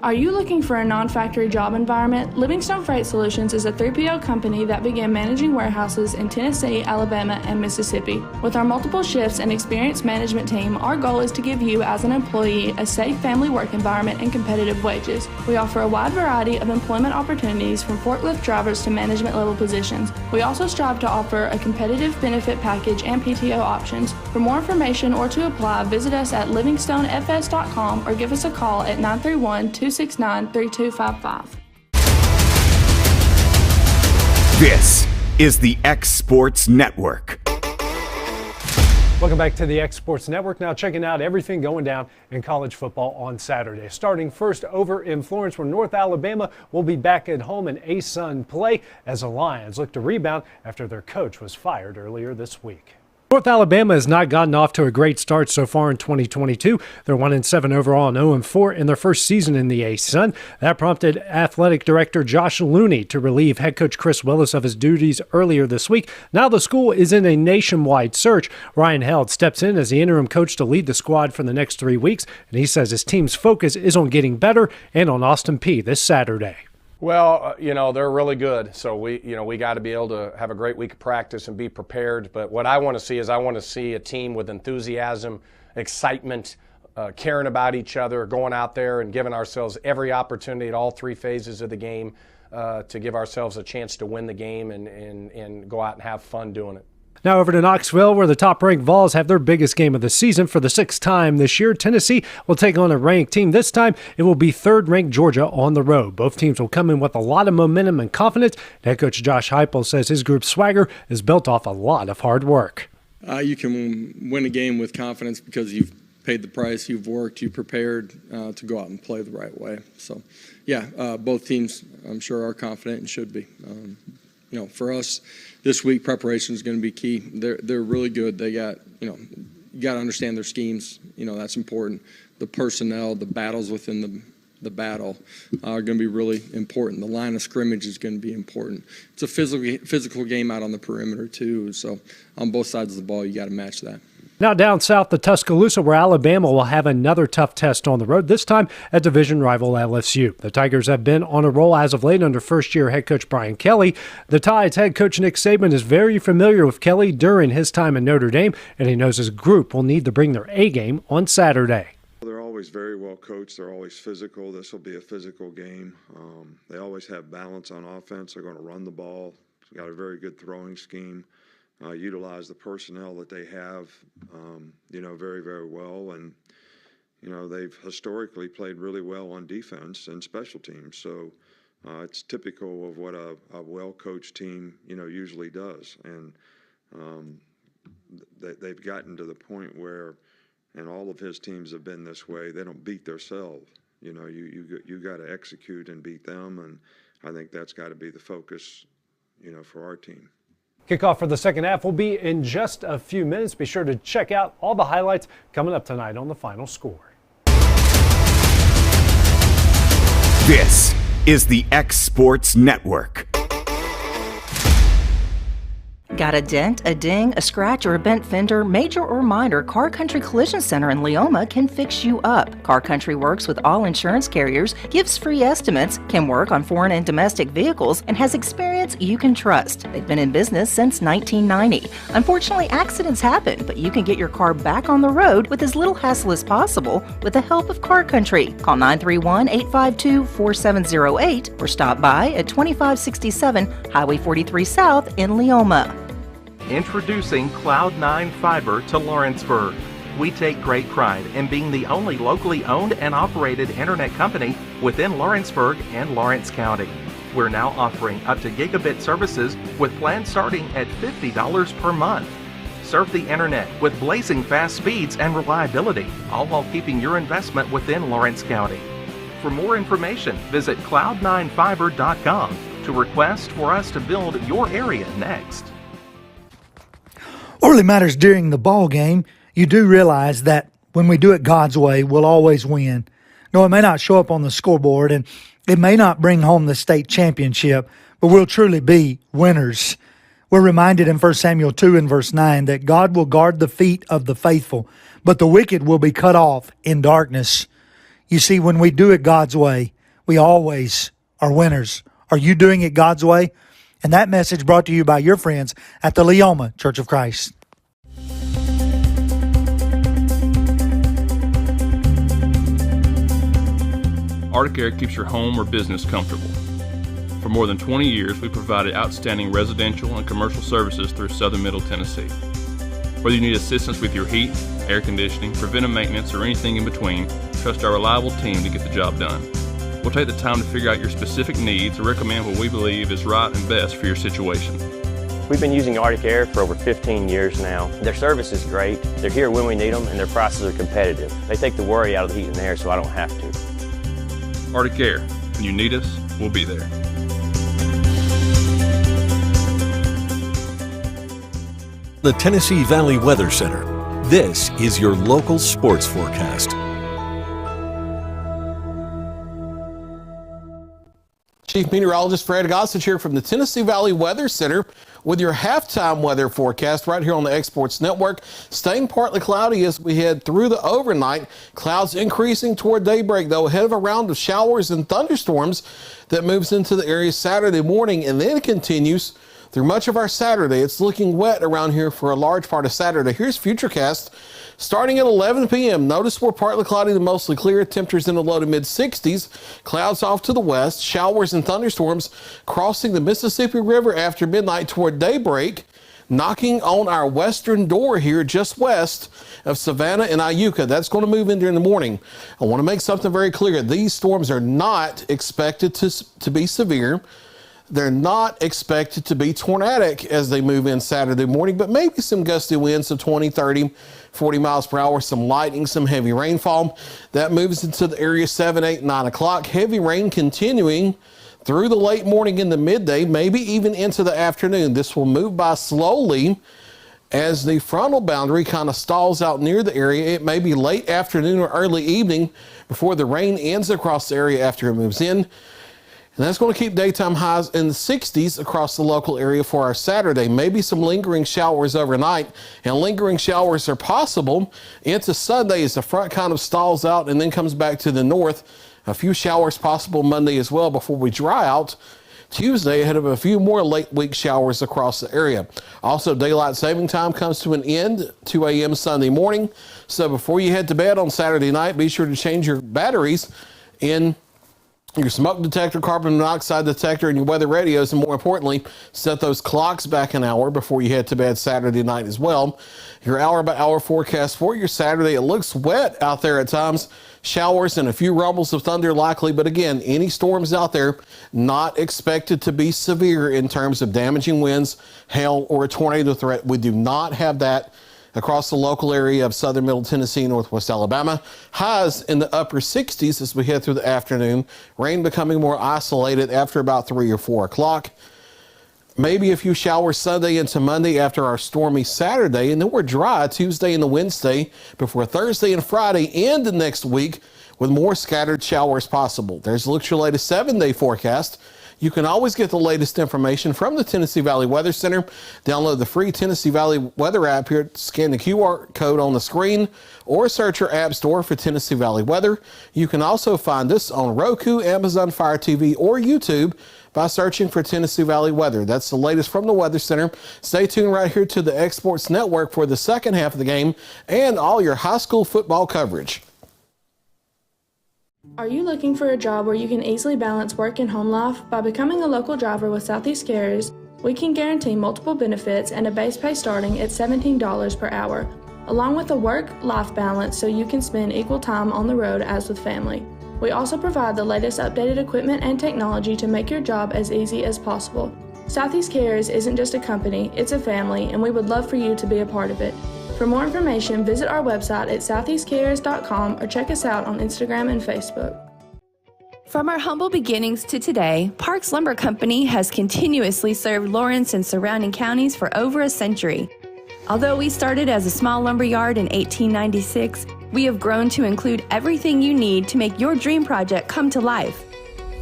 Are you looking for a non-factory job environment? Livingstone Freight Solutions is a 3PL company that began managing warehouses in Tennessee, Alabama, and Mississippi. With our multiple shifts and experienced management team, our goal is to give you as an employee a safe family work environment and competitive wages. We offer a wide variety of employment opportunities from forklift drivers to management level positions. We also strive to offer a competitive benefit package and PTO options. For more information or to apply, visit us at livingstonefs.com or give us a call at 931-269-3255. This is the X Sports Network. Welcome back to the X Sports Network. Now checking out everything going down in college football on Saturday. Starting first over in Florence, where North Alabama will be back at home in ASUN play as the Lions look to rebound after their coach was fired earlier this week. North Alabama has not gotten off to a great start so far in 2022. They're 1-7 overall and 0-4 in their first season in the ASUN. That prompted athletic director Josh Looney to relieve head coach Chris Willis of his duties earlier this week. Now the school is in a nationwide search. Ryan Held steps in as the interim coach to lead the squad for the next 3 weeks, and he says his team's focus is on getting better and on Austin Peay this Saturday. Well, they're really good. So we got to be able to have a great week of practice and be prepared. But what I want to see is a team with enthusiasm, excitement, caring about each other, going out there and giving ourselves every opportunity at all 3 phases of the game to give ourselves a chance to win the game and go out and have fun doing it. Now over to Knoxville, where the top-ranked Vols have their biggest game of the season for the 6th time this year. Tennessee will take on a ranked team. This time, it will be 3rd-ranked Georgia on the road. Both teams will come in with a lot of momentum and confidence. Head coach Josh Heupel says his group's swagger is built off a lot of hard work. You can win a game with confidence because you've paid the price, you've worked, you've prepared to go out and play the right way. So, both teams, I'm sure, are confident and should be. For us, this week preparation is going to be key. They're really good. They got, you got to understand their schemes. That's important. The personnel, the battles within the battle are going to be really important. The line of scrimmage is going to be important. It's a physical game out on the perimeter too. So on both sides of the ball, you got to match that. Now down south to Tuscaloosa, where Alabama will have another tough test on the road, this time at division rival LSU. The Tigers have been on a roll as of late under first-year head coach Brian Kelly. The Tides head coach Nick Saban is very familiar with Kelly during his time in Notre Dame, and he knows his group will need to bring their A-game on Saturday. They're always very well coached. They're always physical. This will be a physical game. They always have balance on offense. They're going to run the ball. They've got a very good throwing scheme. Utilize the personnel that they have, very, very well. And, they've historically played really well on defense and special teams. So it's typical of what a well-coached team, usually does. And they've gotten to the point where, and all of his teams have been this way, they don't beat themselves. You got to execute and beat them. And I think that's got to be the focus, for our team. Kickoff for the second half will be in just a few minutes. Be sure to check out all the highlights coming up tonight on The Final Score. This is the X Sports Network. Got a dent, a ding, a scratch, or a bent fender? Major or minor, Car Country Collision Center in Leoma can fix you up. Car Country works with all insurance carriers, gives free estimates, can work on foreign and domestic vehicles, and has experience you can trust. They've been in business since 1990. Unfortunately, accidents happen, but you can get your car back on the road with as little hassle as possible with the help of Car Country. Call 931-852-4708 or stop by at 2567 Highway 43 South in Leoma. Introducing Cloud9 Fiber to Lawrenceburg. We take great pride in being the only locally owned and operated internet company within Lawrenceburg and Lawrence County. We're now offering up to gigabit services with plans starting at $50 per month. Surf the internet with blazing fast speeds and reliability, all while keeping your investment within Lawrence County. For more information, visit cloud9fiber.com to request for us to build your area next. What really matters during the ball game, you do realize that when we do it God's way, we'll always win. No, it may not show up on the scoreboard, and it may not bring home the state championship, but we'll truly be winners. We're reminded in 1 Samuel 2 and verse 9 that God will guard the feet of the faithful, but the wicked will be cut off in darkness. You see, when we do it God's way, we always are winners. Are you doing it God's way? And that message brought to you by your friends at the Leoma Church of Christ. Arctic Air keeps your home or business comfortable. For more than 20 years, we provided outstanding residential and commercial services through southern Middle Tennessee. Whether you need assistance with your heat, air conditioning, preventive maintenance, or anything in between, trust our reliable team to get the job done. We'll take the time to figure out your specific needs and recommend what we believe is right and best for your situation. We've been using Arctic Air for over 15 years now. Their service is great. They're here when we need them, and their prices are competitive. They take the worry out of the heat and air, so I don't have to. Arctic Air. When you need us, we'll be there. The Tennessee Valley Weather Center. This is your local sports forecast. Chief Meteorologist Fred Gossage here from the Tennessee Valley Weather Center with your halftime weather forecast right here on the Exports Network. Staying partly cloudy as we head through the overnight. Clouds increasing toward daybreak, though, ahead of a round of showers and thunderstorms that moves into the area Saturday morning and then continues through much of our Saturday. It's looking wet around here for a large part of Saturday. Here's Futurecast. Starting at 11 p.m., notice we're partly cloudy to mostly clear. Temperatures in the low to mid-60s. Clouds off to the west. Showers and thunderstorms crossing the Mississippi River after midnight toward daybreak, knocking on our western door here just west of Savannah and Iuka. That's going to move in during the morning. I want to make something very clear. These storms are not expected to be severe. They're not expected to be tornadic as they move in Saturday morning, but maybe some gusty winds of 20, 30, 40 miles per hour, some lightning, some heavy rainfall. That moves into the area 7, 8, 9 o'clock. Heavy rain continuing through the late morning into midday, maybe even into the afternoon. This will move by slowly as the frontal boundary kind of stalls out near the area. It may be late afternoon or early evening before the rain ends across the area after it moves in. And that's going to keep daytime highs in the 60s across the local area for our Saturday. Maybe some lingering showers overnight, and lingering showers are possible into Sunday as the front kind of stalls out and then comes back to the north. A few showers possible Monday as well before we dry out Tuesday ahead of a few more late week showers across the area. Also, daylight saving time comes to an end 2 a.m. Sunday morning. So before you head to bed on Saturday night, be sure to change your batteries in your smoke detector, carbon monoxide detector, and your weather radios, and more importantly, set those clocks back an hour before you head to bed Saturday night as well. Your hour-by-hour forecast for your Saturday. It looks wet out there at times. Showers and a few rumbles of thunder likely, but again, any storms out there not expected to be severe in terms of damaging winds, hail, or a tornado threat. We do not have that across the local area of southern middle Tennessee, northwest Alabama. Highs in the upper 60s as we head through the afternoon. Rain becoming more isolated after about 3 or 4 o'clock. Maybe a few showers Sunday into Monday after our stormy Saturday, and then we're dry Tuesday and the Wednesday before Thursday and Friday and the next week with more scattered showers possible. There's your latest 7-day forecast. You can always get the latest information from the Tennessee Valley Weather Center. Download the free Tennessee Valley Weather app here. Scan the QR code on the screen or search your app store for Tennessee Valley Weather. You can also find us on Roku, Amazon Fire TV, or YouTube by searching for Tennessee Valley Weather. That's the latest from the Weather Center. Stay tuned right here to the Exports Network for the second half of the game and all your high school football coverage. Are you looking for a job where you can easily balance work and home life? By becoming a local driver with Southeast Carriers, we can guarantee multiple benefits and a base pay starting at $17 per hour, along with a work-life balance so you can spend equal time on the road as with family. We also provide the latest updated equipment and technology to make your job as easy as possible. Southeast Carriers isn't just a company, it's a family, and we would love for you to be a part of it. For more information, visit our website at southeastcarriers.com or check us out on Instagram and Facebook. From our humble beginnings to today, Parks Lumber Company has continuously served Lawrence and surrounding counties for over a century. Although we started as a small lumber yard in 1896, we have grown to include everything you need to make your dream project come to life.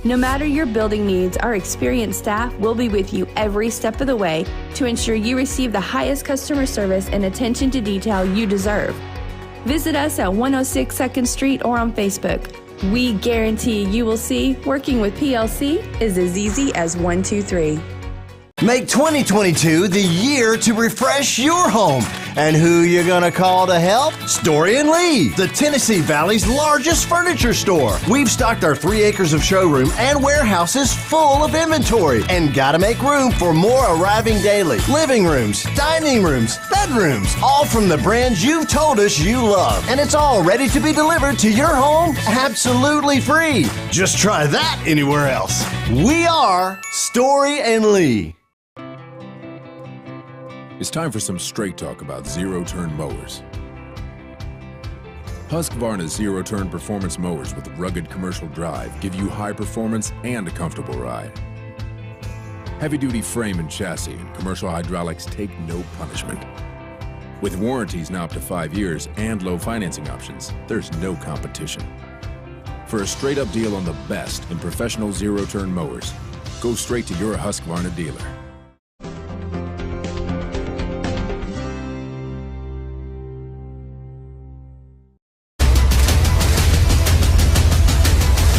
No matter your building needs, our experienced staff will be with you every step of the way to ensure you receive the highest customer service and attention to detail you deserve. Visit us at 106 2nd Street or on Facebook. We guarantee you will see working with PLC is as easy as 1, 2, 3. Make 2022 the year to refresh your home. And who you gonna call to help? Story & Lee, the Tennessee Valley's largest furniture store. We've stocked our 3 acres of showroom and warehouses full of inventory and gotta make room for more arriving daily. Living rooms, dining rooms, bedrooms, all from the brands you've told us you love. And it's all ready to be delivered to your home absolutely free. Just try that anywhere else. We are Story & Lee. It's time for some straight talk about zero-turn mowers. Husqvarna's zero-turn performance mowers with rugged commercial drive give you high performance and a comfortable ride. Heavy-duty frame and chassis and commercial hydraulics take no punishment. With warranties now up to 5 years and low financing options, there's no competition. For a straight-up deal on the best in professional zero-turn mowers, go straight to your Husqvarna dealer.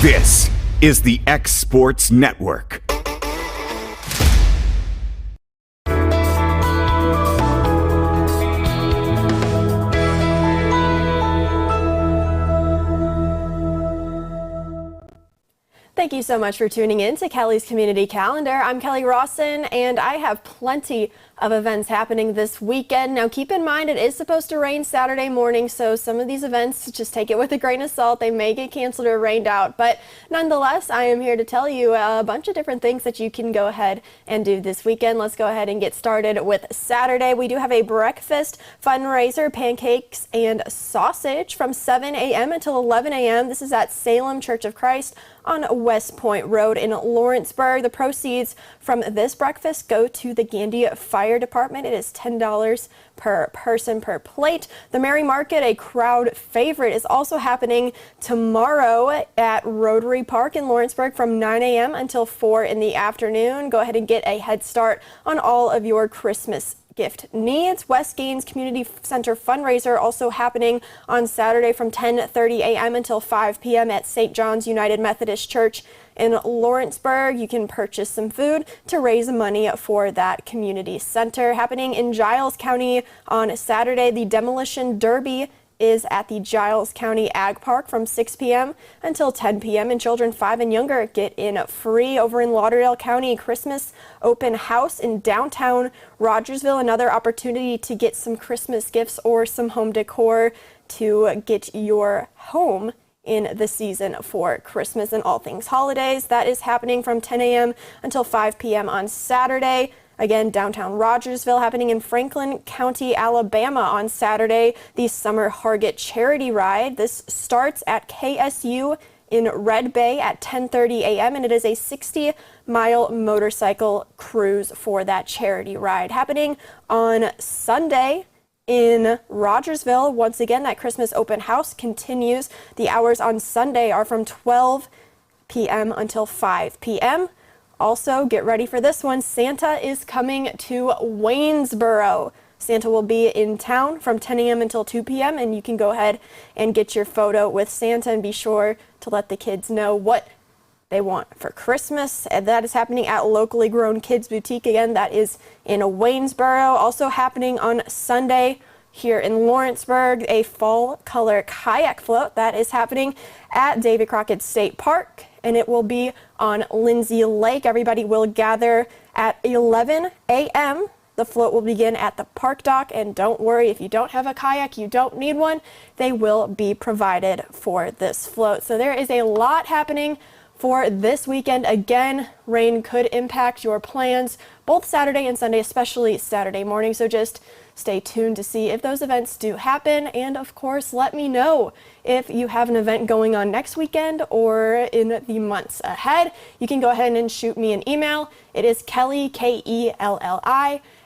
This is the X Sports Network. Thank you so much for tuning in to Kelly's Community Calendar. I'm Kelly Rawson, and I have plenty of events happening this weekend. Now, keep in mind, it is supposed to rain Saturday morning, so some of these events, just take it with a grain of salt. They may get canceled or rained out, but nonetheless, I am here to tell you a bunch of different things that you can go ahead and do this weekend. Let's go ahead and get started with Saturday. We do have a breakfast fundraiser, pancakes and sausage from 7 a.m. until 11 a.m. This is at Salem Church of Christ on West Point Road in Lawrenceburg. The proceeds from this breakfast go to the Gandy Fire Department. It is $10 per person per plate. The Merry Market, a crowd favorite, is also happening tomorrow at Rotary Park in Lawrenceburg from 9 a.m. until 4 in the afternoon. Go ahead and get a head start on all of your Christmas gift needs. West Gaines Community Center fundraiser also happening on Saturday from 10:30 a.m. until 5 p.m. at St. John's United Methodist Church in Lawrenceburg. You can purchase some food to raise money for that community center. Happening in Giles County on Saturday, the Demolition Derby is at the Giles County Ag Park from 6 p.m. until 10 p.m. and children 5 and younger get in free. Over in Lauderdale County, Christmas open house in downtown Rogersville, another opportunity to get some Christmas gifts or some home decor to get your home in the season for Christmas and all things holidays. That is happening from 10 a.m. until 5 p.m. on Saturday. Again, downtown Rogersville, happening in Franklin County, Alabama on Saturday, the Summer Hargett Charity Ride. This starts at KSU in Red Bay at 10:30 a.m. and it is a 60-mile motorcycle cruise for that charity ride. Happening on Sunday in Rogersville, once again, that Christmas open house continues. The hours on Sunday are from 12 p.m. until 5 p.m. Also, get ready for this one. Santa is coming to Waynesboro. Santa will be in town from 10 a.m. until 2 p.m. and you can go ahead and get your photo with Santa and be sure to let the kids know what they want for Christmas. And that is happening at Locally Grown Kids Boutique. Again, that is in Waynesboro. Also happening on Sunday here in Lawrenceburg, a fall color kayak float that is happening at David Crockett State Park, and it will be on Lindsay Lake. Everybody will gather at 11 a.m. The float will begin at the park dock, and don't worry, if you don't have a kayak, you don't need one, they will be provided for this float. So there is a lot happening for this weekend. Again, rain could impact your plans both Saturday and Sunday, especially Saturday morning. So just stay tuned to see if those events do happen. And of course, let me know if you have an event going on next weekend or in the months ahead. You can go ahead and shoot me an email. It is Kelly, Kelli,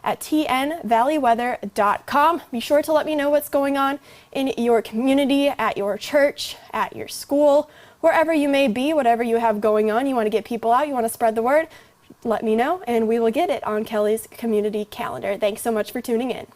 at tnvalleyweather.com. Be sure to let me know what's going on in your community, at your church, at your school, wherever you may be, whatever you have going on. You want to get people out, you want to spread the word, let me know, and we will get it on Kelly's Community Calendar. Thanks so much for tuning in.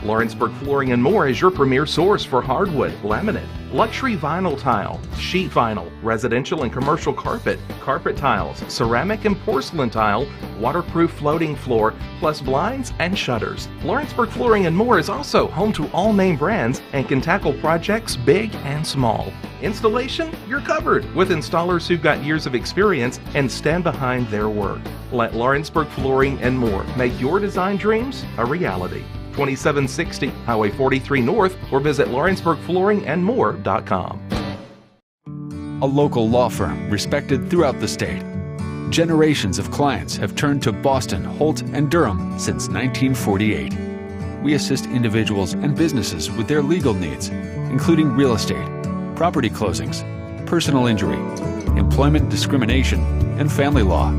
Lawrenceburg Flooring and More is your premier source for hardwood, laminate, luxury vinyl tile, sheet vinyl, residential and commercial carpet, carpet tiles, ceramic and porcelain tile, waterproof floating floor, plus blinds and shutters. Lawrenceburg Flooring and More is also home to all name brands and can tackle projects big and small. Installation, you're covered with installers who've got years of experience and stand behind their work. Let Lawrenceburg Flooring and More make your design dreams a reality. 2760 Highway 43 North, or visit LawrenceburgFlooringandMore.com. A local law firm respected throughout the state. Generations of clients have turned to Boston, Holt, and Durham since 1948. We assist individuals and businesses with their legal needs, including real estate, property closings, personal injury, employment discrimination, and family law.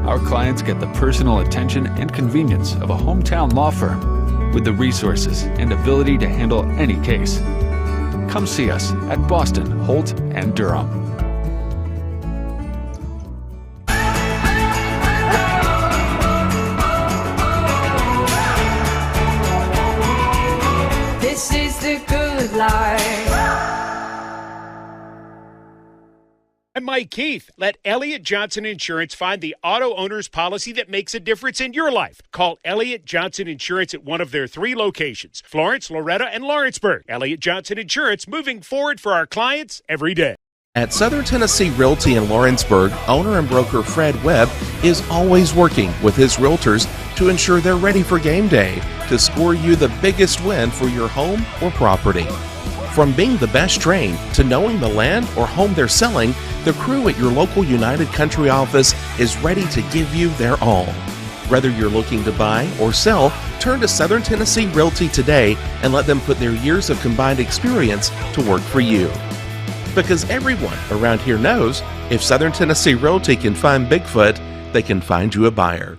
Our clients get the personal attention and convenience of a hometown law firm with the resources and ability to handle any case. Come see us at Boston, Holt, and Durham. This is the good life. I'm Mike Keith. Let Elliott Johnson Insurance find the auto owner's policy that makes a difference in your life. Call Elliott Johnson Insurance at one of their 3 locations, Florence, Loretto, and Lawrenceburg. Elliott Johnson Insurance, moving forward for our clients every day. At Southern Tennessee Realty in Lawrenceburg, owner and broker Fred Webb is always working with his realtors to ensure they're ready for game day to score you the biggest win for your home or property. From being the best trained to knowing the land or home they're selling, the crew at your local United Country office is ready to give you their all. Whether you're looking to buy or sell, turn to Southern Tennessee Realty today and let them put their years of combined experience to work for you. Because everyone around here knows if Southern Tennessee Realty can find Bigfoot, they can find you a buyer.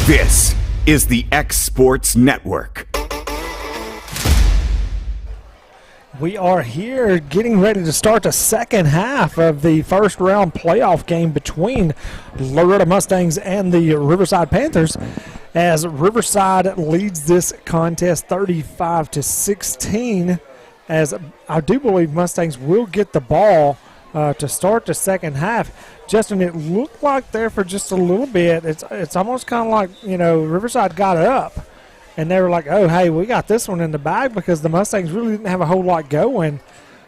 This is the X Sports Network. We are here getting ready to start the second half of the first round playoff game between Loretto Mustangs and the Riverside Panthers, as Riverside leads this contest 35-16, as I do believe Mustangs will get the ball to start the second half. Justin, it looked like there for just a little bit. It's almost kind of like, Riverside got it up. And they were like, oh, hey, we got this one in the bag, because the Mustangs really didn't have a whole lot going.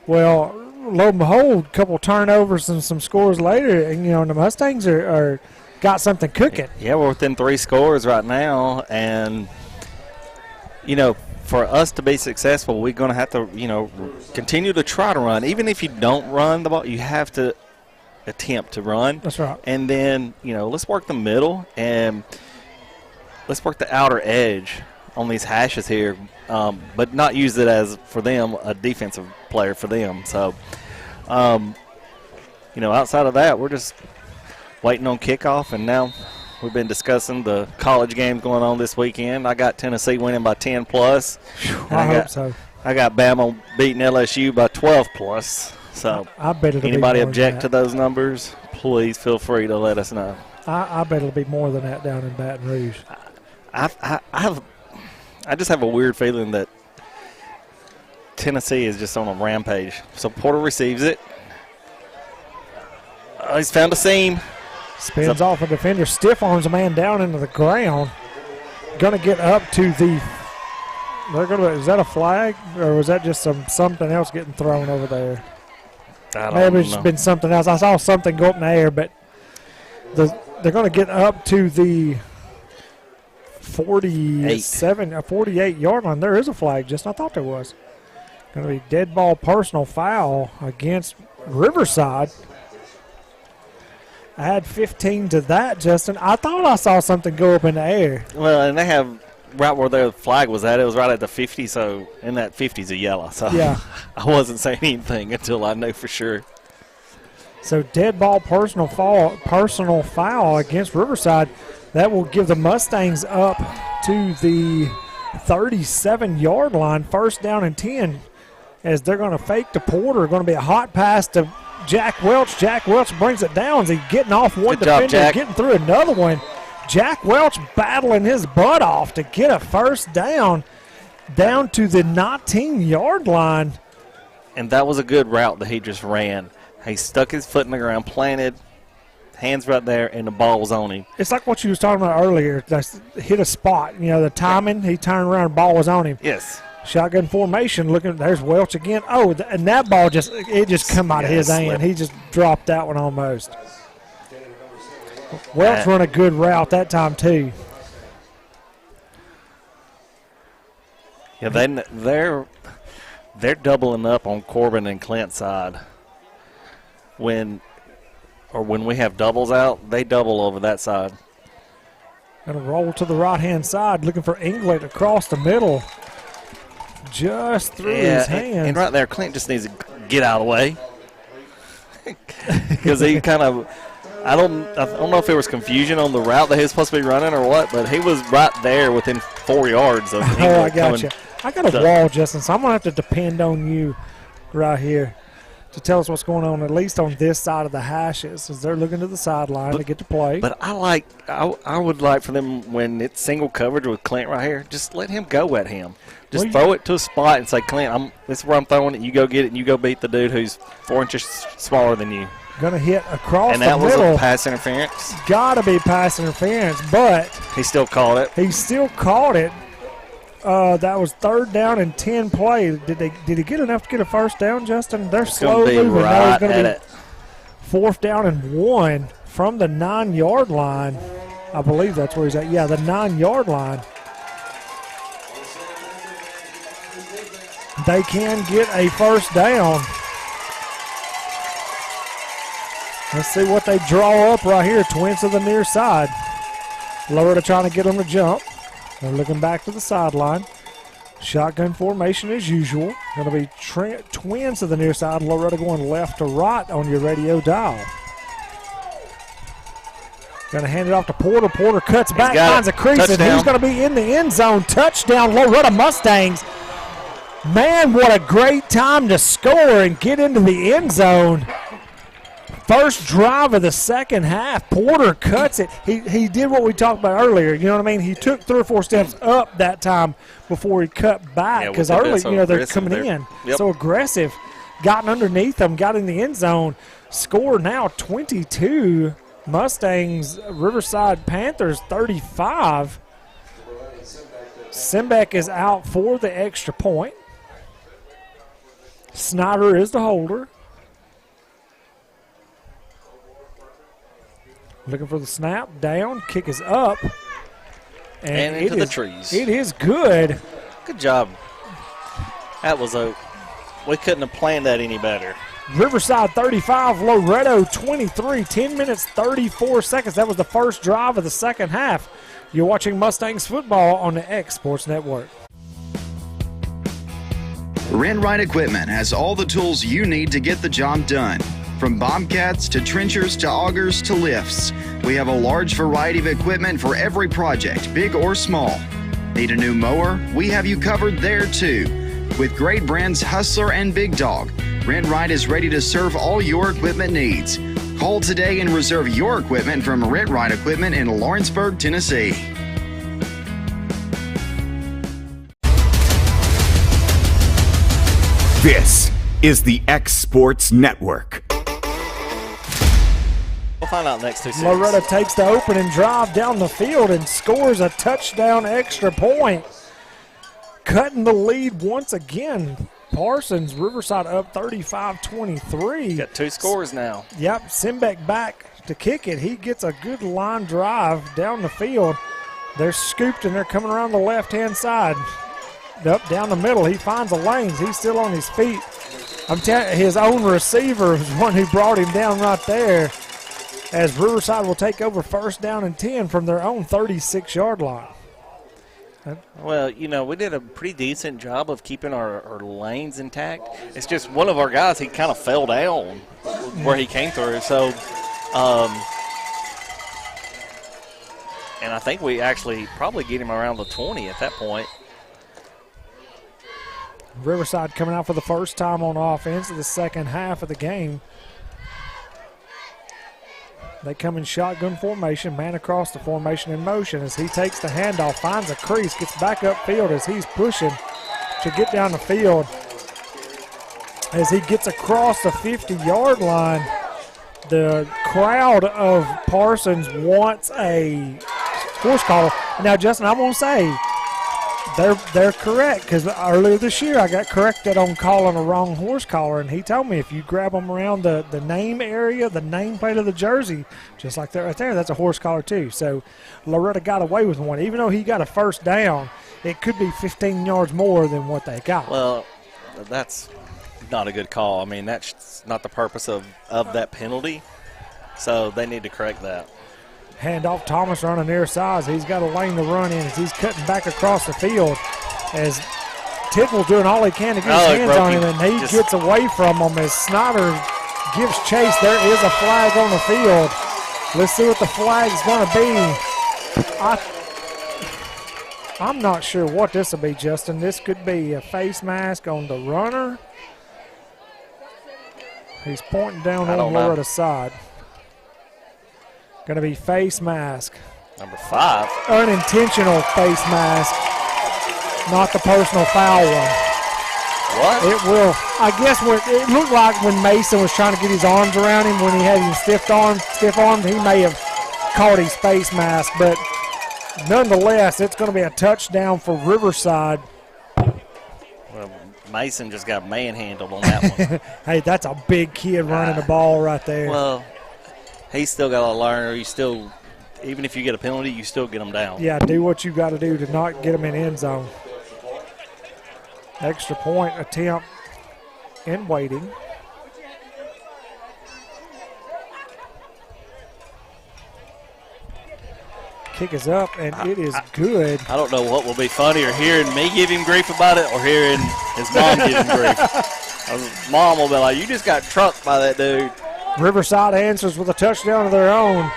Well, lo and behold, a couple turnovers and some scores later, and, the Mustangs are got something cooking. Yeah, we're within 3 scores right now. And, for us to be successful, we're going to have to, continue to try to run. Even if you don't run the ball, you have to attempt to run. That's right. And then, let's work the middle and let's work the outer edge on these hashes here, but not use it as, for them, a defensive player for them. So, outside of that, we're just waiting on kickoff, and now we've been discussing the college games going on this weekend. I got Tennessee winning by 10+. I hope so. I got Bama beating LSU by 12+. So, I bet it'll anybody be more object than to those numbers, please feel free to let us know. I bet it'll be more than that down in Baton Rouge. I just have a weird feeling that Tennessee is just on a rampage. So Porter receives it. He's found a seam. Spins off a defender, stiff arms a man down into the ground. Going to get up to the. Is that a flag, or was that just something else getting thrown over there? Maybe it's been something else. I saw something go up in the air, but they're going to get up to the 48-yard line. There is a flag, I thought there was. Going to be dead ball personal foul against Riverside. Add 15 to that, Justin. I thought I saw something go up in the air. Well, and they have right where their flag was at. It was right at the 50, so in that 50's a yellow. So yeah. I wasn't saying anything until I knew for sure. So dead ball personal foul against Riverside. That will give the Mustangs up to the 37-yard line, first down and 10, as they're going to fake to Porter. Going to be a hot pass to Jack Welch. Jack Welch brings it down. He's getting off one defender, getting through another one. Jack Welch battling his butt off to get a first down to the 19-yard line. And that was a good route that he just ran. He stuck his foot in the ground, planted, hands right there, and the ball was on him. It's like what you was talking about earlier. Hit a spot. The timing, he turned around, the ball was on him. Yes. Shotgun formation, looking, there's Welch again. Oh, and that ball just come out of his hand. He just dropped that one almost. Welch run a good route that time too. Yeah, they're doubling up on Corbin and Clint's side. when we have doubles out, they double over that side. Going to roll to the right-hand side, looking for Inglet across the middle. Just through his hands. And right there, Clint just needs to get out of the way. Because he kind of, I don't know if there was confusion on the route that he was supposed to be running or what, but he was right there within 4 yards of Inglet. Oh, I got you. I got a wall, Justin, so I'm going to have to depend on you right here to tell us what's going on, at least on this side of the hashes, as they're looking to the sideline to get to play. But I would like for them, when it's single coverage with Clint right here, just let him go at him. Just throw it to a spot and say, Clint, this is where I'm throwing it. You go get it, and you go beat the dude who's 4 inches smaller than you. Going to hit across the middle. And that was a pass interference. Got to be pass interference, but he still caught it. He still caught it. That was 3rd down and 10 play. Did he get enough to get a first down, Justin? They're slow moving. Right it's going to be it. 4th down and 1 from the 9-yard line. I believe that's where he's at. Yeah, the 9-yard line. They can get a first down. Let's see what they draw up right here. Twins to the near side. Loretto trying to get them to jump. They're looking back to the sideline. Shotgun formation as usual. Going to be twins to the near side. Loretto going left to right on your radio dial. Going to hand it off to Porter. Porter cuts back, finds a crease, and he's going to be in the end zone. Touchdown, Loretto Mustangs. Man, what a great time to score and get into the end zone. First drive of the second half. Porter cuts it. He did what we talked about earlier. You know what I mean? He took 3 or 4 steps up that time before he cut back, because early, they're coming in. Yep. So aggressive. Gotten underneath them, got in the end zone. Score now 22. Mustangs, Riverside Panthers 35. Simbeck is out for the extra point. Snyder is the holder. Looking for the snap, down, kick is up. And into the trees. It is good. Good job. That was we couldn't have planned that any better. Riverside 35, Loretto 23, 10 minutes, 34 seconds. That was the first drive of the second half. You're watching Mustangs football on the X Sports Network. Rent Right Equipment has all the tools you need to get the job done. From bobcats to trenchers to augers to lifts, we have a large variety of equipment for every project, big or small. Need a new mower? We have you covered there too. With great brands Hustler and Big Dog, Rent Right is ready to serve all your equipment needs. Call today and reserve your equipment from Rent Right Equipment in Lawrenceburg, Tennessee. This is the X Sports Network. We'll find out next 2 series. Loretto takes the opening drive down the field and scores a touchdown extra point. Cutting the lead once again. Parsons, Riverside up 35-23. Got 2 scores now. Yep, Simbeck back to kick it. He gets a good line drive down the field. They're scooped and they're coming around the left-hand side. Up down the middle, he finds the lanes. He's still on his feet. I'm telling you, his own receiver was one who brought him down right there, as Riverside will take over first down and 10 from their own 36-yard line. Well, we did a pretty decent job of keeping our lanes intact. It's just one of our guys, he kind of fell down where he came through. So, and I think we actually probably get him around the 20 at that point. Riverside coming out for the first time on offense in the second half of the game. They come in shotgun formation, man across the formation in motion as he takes the handoff, finds a crease, gets back upfield as he's pushing to get down the field. As he gets across the 50-yard line, the crowd of Parsons wants a horse collar. Now, Justin, I'm going to say, they're correct, because earlier this year I got corrected on calling a wrong horse collar, and he told me if you grab them around the name area, the nameplate of the jersey, just like that right there, that's a horse collar too. So Loretto got away with one. Even though he got a first down, it could be 15 yards more than what they got. Well, that's not a good call. I mean, that's not the purpose of that penalty, so they need to correct that. Handoff, Thomas running near sides. He's got a lane to run in as he's cutting back across the field as Tidwell doing all he can to get his hands on him, and he gets away from him as Snyder gives chase. There is a flag on the field. Let's see what the flag's going to be. I'm not sure what this will be, Justin. This could be a face mask on the runner. He's pointing down on Loretta's side. Going to be face mask. Number 5. Unintentional face mask, not the personal foul one. What? It will. I guess it looked like when Mason was trying to get his arms around him, when he had him stiff armed, he may have caught his face mask, but nonetheless, it's going to be a touchdown for Riverside. Well, Mason just got manhandled on that one. Hey, that's a big kid running the ball right there. Well, he's still got to learn. Even if you get a penalty, you still get him down. Yeah, do what you got to do to not get him in end zone. Extra point attempt in waiting. Kick is up, and it is good. I don't know what will be funnier, hearing me give him grief about it or hearing his mom give him grief. His mom will be like, you just got trucked by that dude. Riverside answers with a touchdown of their own.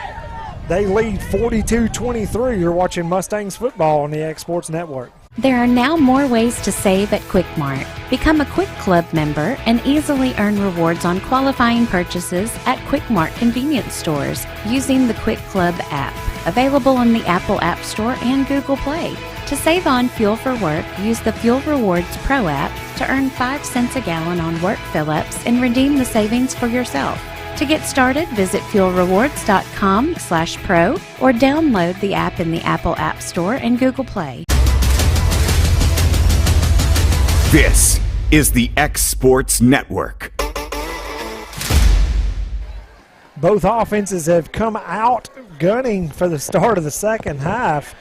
They lead 42-23. You're watching Mustangs football on the X Sports Network. There are now more ways to save at Quick Mart. Become a Quick Club member and easily earn rewards on qualifying purchases at Quick Mart convenience stores using the Quick Club app, available on the Apple App Store and Google Play. To save on fuel for work, use the Fuel Rewards Pro app to earn 5 cents a gallon on work fill-ups and redeem the savings for yourself. To get started, visit fuelrewards.com/pro or download the app in the Apple App Store and Google Play. This is the X Sports Network. Both offenses have come out gunning for the start of the second half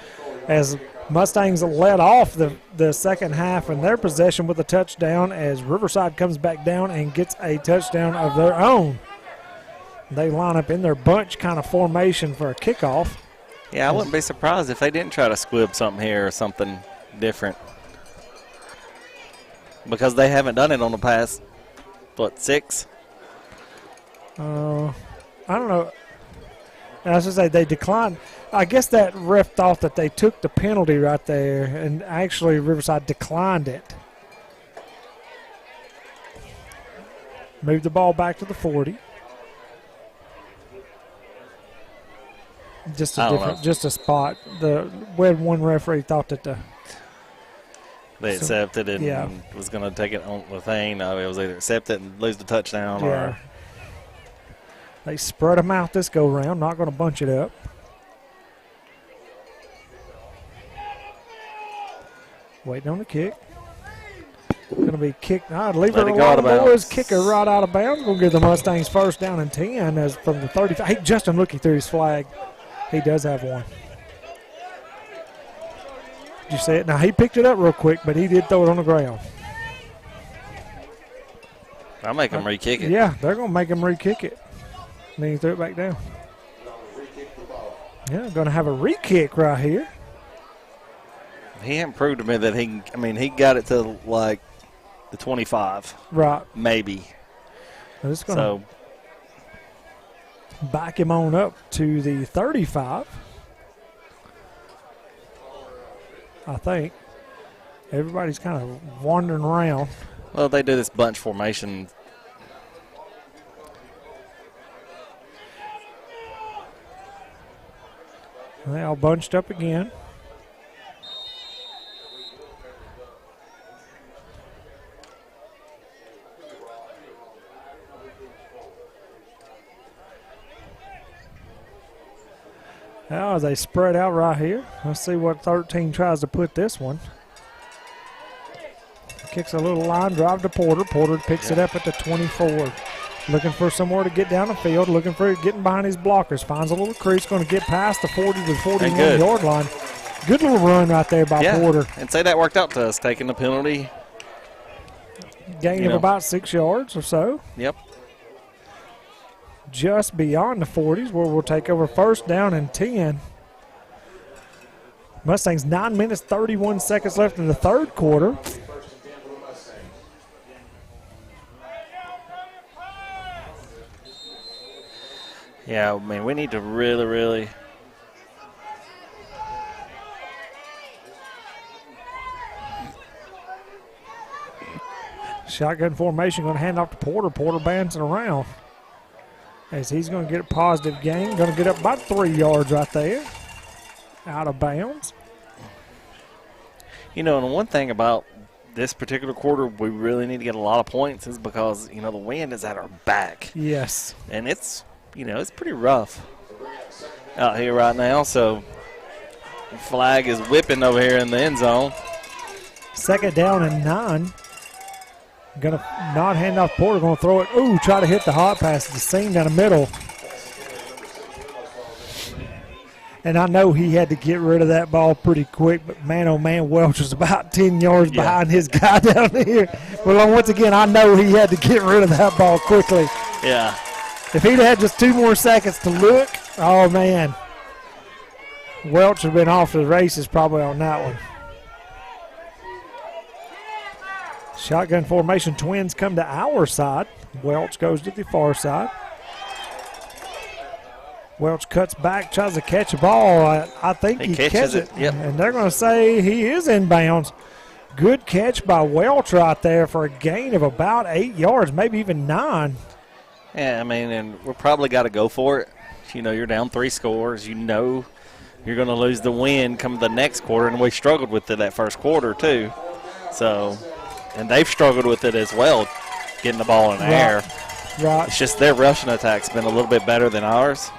as Mustangs led off the second half in their possession with a touchdown as Riverside comes back down and gets a touchdown of their own. They line up in their bunch kind of formation for a kickoff. Yeah, I wouldn't be surprised if they didn't try to squib something here or something different, because they haven't done it on the past, 6? I don't know. I was going to say they declined. I guess that ref thought that they took the penalty right there, and actually Riverside declined it. Move the ball back to the 40. Just a spot. We had one referee thought that they accepted it and was going to take it on the thing. No, it was either accept it and lose the touchdown or. They spread them out this go round, not going to bunch it up. Waiting on the kick. Going to be kicked. I'd leave it alone, boys. Kicker right out of bounds. Going to give the Mustangs first down and 10 as from the 35. Hey, Justin looking through his flag. He does have one. Did you see it? Now, he picked it up real quick, but he did throw it on the ground. I'll make him re-kick it. Yeah, they're going to make him re-kick it. And then he threw it back down. Yeah, going to have a re-kick right here. He hasn't proved to me that he got it to like the 25. Right. Maybe. So back him on up to the 35. I think. Everybody's kind of wandering around. Well, they do this bunch formation. They all bunched up again. Now as they spread out right here, let's see what 13 tries to put this one. Kicks a little line drive to Porter. Porter picks it up at the 24. Looking for somewhere to get down the field, looking for it getting behind his blockers. Finds a little crease, going to get past the 40 to the 41-yard line. Good little run right there by Porter. And say that worked out to us, taking the penalty. Gain of about 6 yards or so. Yep. Just beyond the 40s, where we'll take over first down and 10. Mustangs 9 minutes, 31 seconds left in the third quarter. Yeah, I mean, we need to really shotgun formation, going to hand off to Porter. Porter bouncing around as he's going to get a positive gain. Going to get up about 3 yards right there. Out of bounds. You know, and one thing about this particular quarter, we really need to get a lot of points is because, you know, the wind is at our back. Yes. And it's, you know, it's pretty rough out here right now. So the flag is whipping over here in the end zone. Second down and 9. Going to not hand off Porter. Going to throw it. Ooh, try to hit the hot pass. The seam down the middle. And I know he had to get rid of that ball pretty quick, but man, oh man, Welch was about 10 yards behind his guy down here. Well, once again, I know he had to get rid of that ball quickly. Yeah. If he'd had just 2 more seconds to look, oh man, Welch would have been off to the races probably on that one. Shotgun formation, Twins come to our side. Welch goes to the far side. Welch cuts back, tries to catch a ball. I think he catches it. Yep. And they're going to say he is in bounds. Good catch by Welch right there for a gain of about 8 yards, maybe even 9. Yeah, I mean, and we're probably got to go for it. You know, you're down 3 scores. You know you're going to lose the win come the next quarter, and we struggled with it that first quarter too. So, and they've struggled with it as well, getting the ball in the air. Right. It's just their rushing attack's been a little bit better than ours.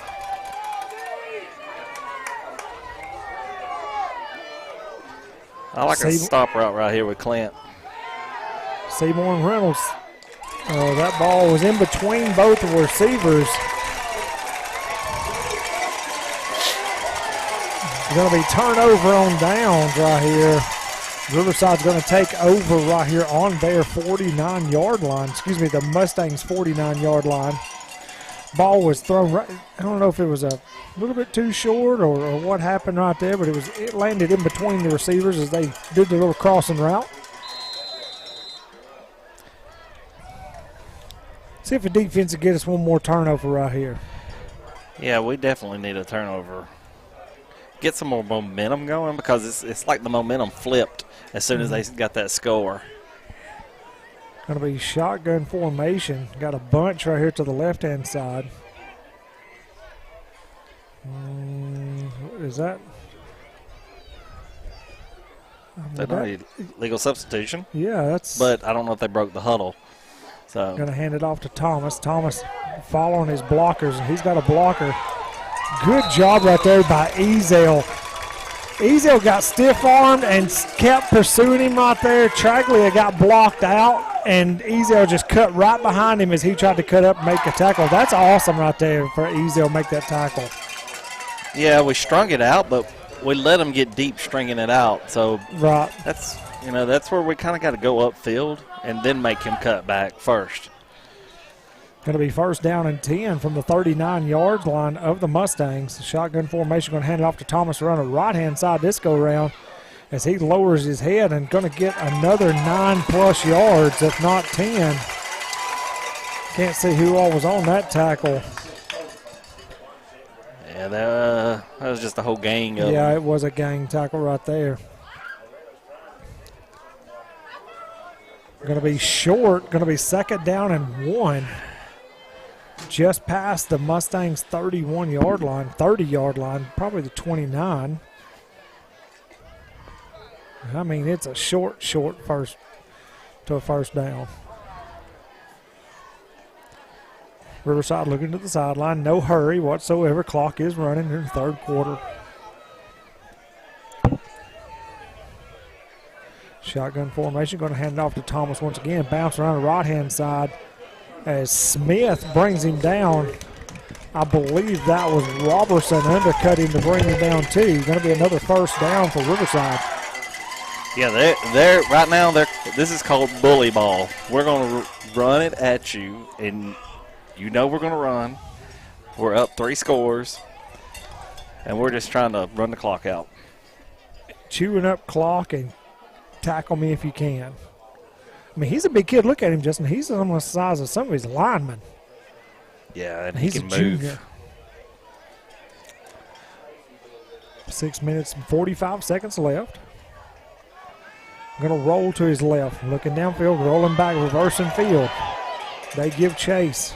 I like a stop route right here with Clint. Seymour and Reynolds. That ball was in between both of the receivers. It's going to be turnover on downs right here. Riverside's going to take over right here on their 49-yard line. Excuse me, the Mustangs' 49-yard line. Ball was thrown right. I don't know if it was a little bit too short or what happened right there, but it landed in between the receivers as they did the little crossing route. See if the defense will get us one more turnover right here. Yeah, we definitely need a turnover. Get some more momentum going because it's like the momentum flipped as soon as they got that score. Going to be shotgun formation. Got a bunch right here to the left-hand side. Is that? That might be legal substitution. Yeah, that's. But I don't know if they broke the huddle. So going to hand it off to Thomas. Thomas following his blockers, and he's got a blocker. Good job right there by Ezel. Ezel got stiff-armed and kept pursuing him right there. Traglia got blocked out, and Ezel just cut right behind him as he tried to cut up and make a tackle. That's awesome right there for Ezel to make that tackle. Yeah, we strung it out, but we let him get deep stringing it out. So right. That's where we kind of got to go upfield and then make him cut back first. Going to be first down and 10 from the 39-yard line of the Mustangs. Shotgun formation going to hand it off to Thomas around the right-hand side this go-round as he lowers his head and going to get another 9+ yards, if not 10. Can't see who all was on that tackle. Yeah, that was just a whole gang of Yeah, them. it was a gang tackle right there. Going to be short. Going to be second down and 1. Just past the Mustangs' 31-yard line, 30-yard line, probably the 29. I mean, it's a short first to a first down. Riverside looking to the sideline. No hurry whatsoever. Clock is running in the third quarter. Shotgun formation. Going to hand it off to Thomas once again. Bounce around the right-hand side as Smith brings him down. I believe that was Robertson undercut him to bring him down too. Going to be another first down for Riverside. Yeah, they're right now. This is called bully ball. We're going to run it at you, and you know we're going to run. We're up 3 scores, and we're just trying to run the clock out. Chewing up clock and tackle me if you can. I mean, he's a big kid. Look at him, Justin. He's almost the size of some of his linemen. Yeah, and he's he can a move. junior. 6 minutes and 45 seconds left. Going to roll to his left. Looking downfield, rolling back, reversing field. They give chase.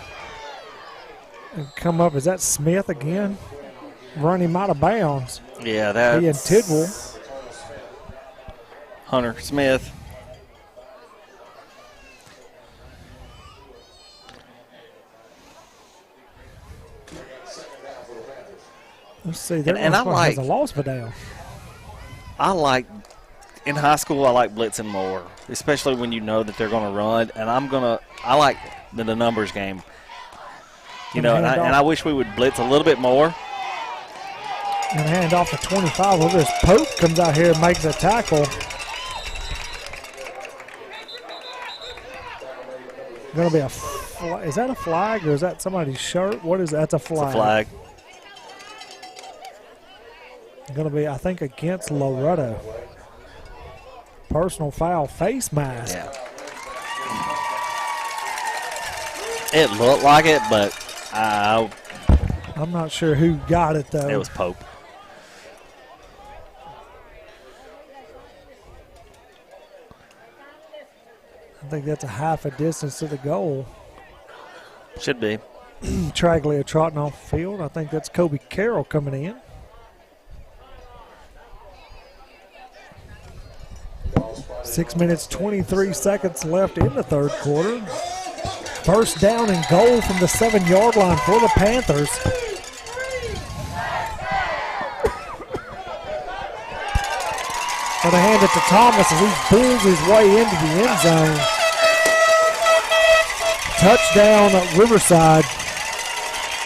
And come up. Is that Smith again? Run him out of bounds. Yeah, that's he and Tidwell. Hunter Smith. Let's see. And I like has a loss for down. In high school, I like blitzing more, especially when you know that they're going to run. And I like the numbers game. And I wish we would blitz a little bit more. And hand off to 25. Well, this Pope comes out here and makes a tackle. Going to be is that a flag or is that somebody's shirt? What is that? That's a flag. It's a flag. Going to be, I think, against Loretto. Personal foul, face mask. Yeah. It looked like it, but I'm not sure who got it, though. It was Pope. I think that's a half a distance to the goal. Should be. Traglia trotting off the field. I think that's Kobe Carroll coming in. Six minutes, 23 seconds left in the third quarter. First down and goal from the 7-yard line for the Panthers. Going to hand it to Thomas as he pulls his way into the end zone. Touchdown at Riverside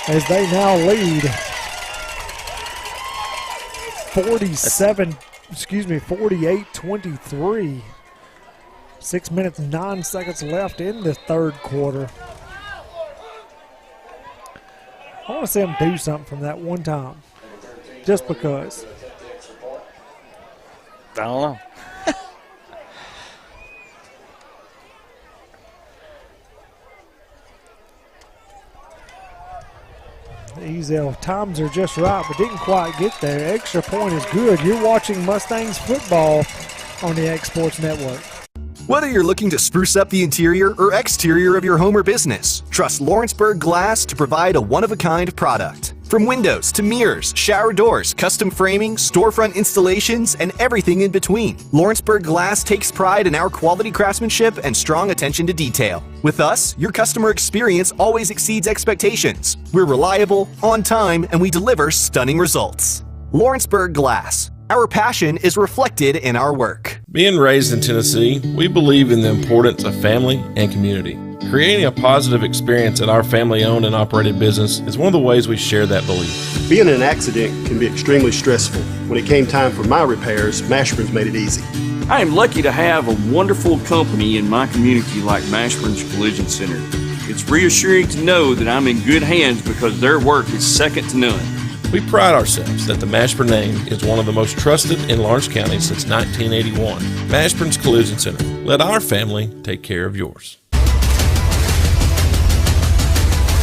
as they now lead 48-23. 6 minutes, 9 seconds left in the third quarter. I want to see them do something from that one time, just because. I don't know. These times are just right, but didn't quite get there. Extra point is good. You're watching Mustangs football on the X Sports Network. Whether you're looking to spruce up the interior or exterior of your home or business, trust Lawrenceburg Glass to provide a one-of-a-kind product. From windows to mirrors, shower doors, custom framing, storefront installations, and everything in between, Lawrenceburg Glass takes pride in our quality craftsmanship and strong attention to detail. With us, your customer experience always exceeds expectations. We're reliable, on time, and we deliver stunning results. Lawrenceburg Glass. Our passion is reflected in our work. Being raised in Tennessee, we believe in the importance of family and community. Creating a positive experience at our family-owned and operated business is one of the ways we share that belief. Being in an accident can be extremely stressful. When it came time for my repairs, Mashburn's made it easy. I am lucky to have a wonderful company in my community like Mashburn's Collision Center. It's reassuring to know that I'm in good hands because their work is second to none. We pride ourselves that the Mashburn name is one of the most trusted in Lawrence County since 1981. Mashburn's Collision Center. Let our family take care of yours.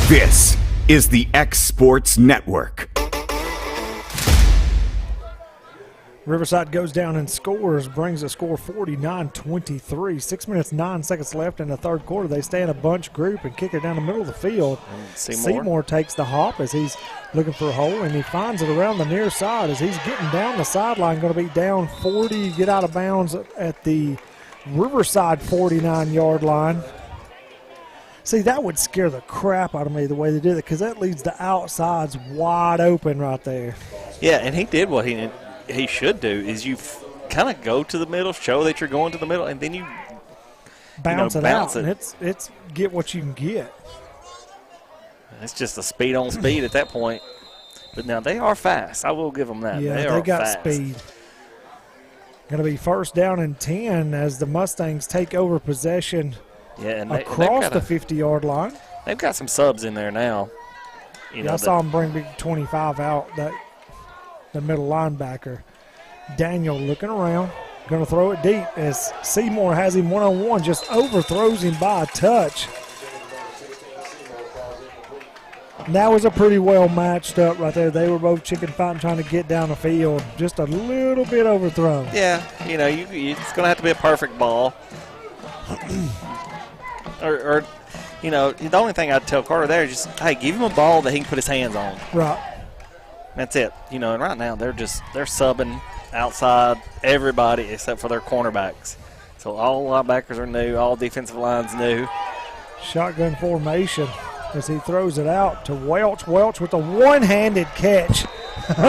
This is the X Sports Network. Riverside goes down and scores, brings the score 49-23. 6 minutes, 9 seconds left in the third quarter. They stay in a bunch group and kick it down the middle of the field. Seymour takes the hop as he's looking for a hole, and he finds it around the near side as he's getting down the sideline. Going to be down 40, get out of bounds at the Riverside 49-yard line. See, that would scare the crap out of me the way they did it because that leaves the outsides wide open right there. Yeah, and he did what he should do is you kind of go to the middle, show that you're going to the middle, and then you bounce it out. And it's get what you can get. It's just a speed on speed at that point. But now they are fast. I will give them that. Yeah, they got fast. speed. Going to be first down and 10 as the Mustangs take over possession across the 50-yard line. They've got some subs in there now. I saw him bring big 25 out, the middle linebacker. Daniel looking around, going to throw it deep as Seymour has him one-on-one, just overthrows him by a touch. And that was a pretty well matched up right there. They were both chicken fighting, trying to get down the field. Just a little bit overthrown. Yeah, it's going to have to be a perfect ball. or the only thing I'd tell Carter there is just, hey, give him a ball that he can put his hands on. Right. That's it. And right now they're subbing outside everybody except for their cornerbacks. So all linebackers are new, all defensive lines new. Shotgun formation as he throws it out to Welch. Welch with a one-handed catch.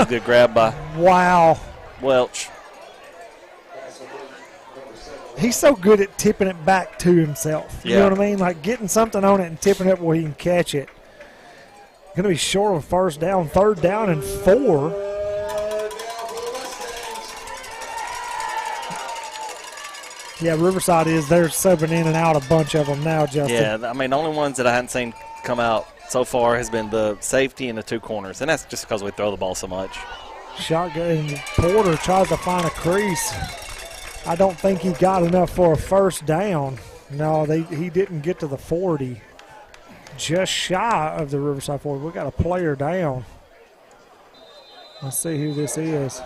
Good grab by Welch. He's so good at tipping it back to himself. You know what I mean? Like getting something on it and tipping it where he can catch it. Going to be short of first down, 3rd down and 4. Yeah, Riverside they're subbing in and out a bunch of them now, Justin. Yeah, the only ones that I hadn't seen come out so far has been the safety and the 2 corners, and that's just because we throw the ball so much. Shotgun, Porter tries to find a crease. I don't think he got enough for a first down. No, he didn't get to the 40. Just shy of the Riverside 40. We got a player down. Let's see who this is.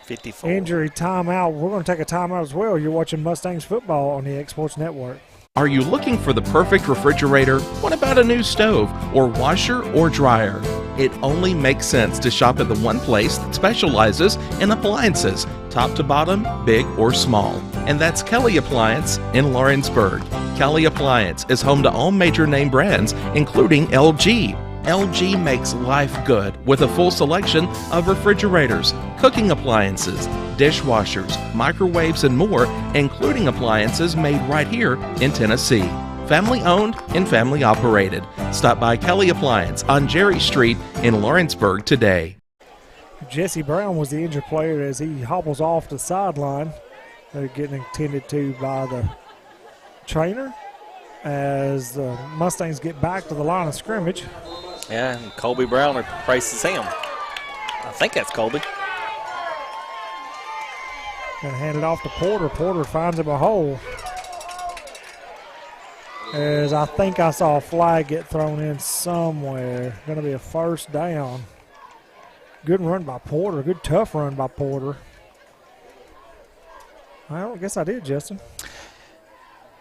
54. Injury timeout. We're going to take a timeout as well. You're watching Mustangs football on the X Sports Network. Are you looking for the perfect refrigerator? What about a new stove or washer or dryer? It only makes sense to shop at the one place that specializes in appliances, top to bottom, big or small. And that's Kelly Appliance in Lawrenceburg. Kelly Appliance is home to all major name brands, including LG. LG makes life good with a full selection of refrigerators, cooking appliances, dishwashers, microwaves, and more, including appliances made right here in Tennessee. Family owned and family operated. Stop by Kelly Appliance on Jerry Street in Lawrenceburg today. Jesse Brown was the injured player as he hobbles off the sideline. They're getting attended to by the trainer as the Mustangs get back to the line of scrimmage. Yeah, and Colby Brown replaces him. I think that's Colby. Going to hand it off to Porter. Porter finds him a hole. As I think I saw a flag get thrown in somewhere. Going to be a first down. Good run by Porter. Good tough run by Porter. Well, I guess I did, Justin.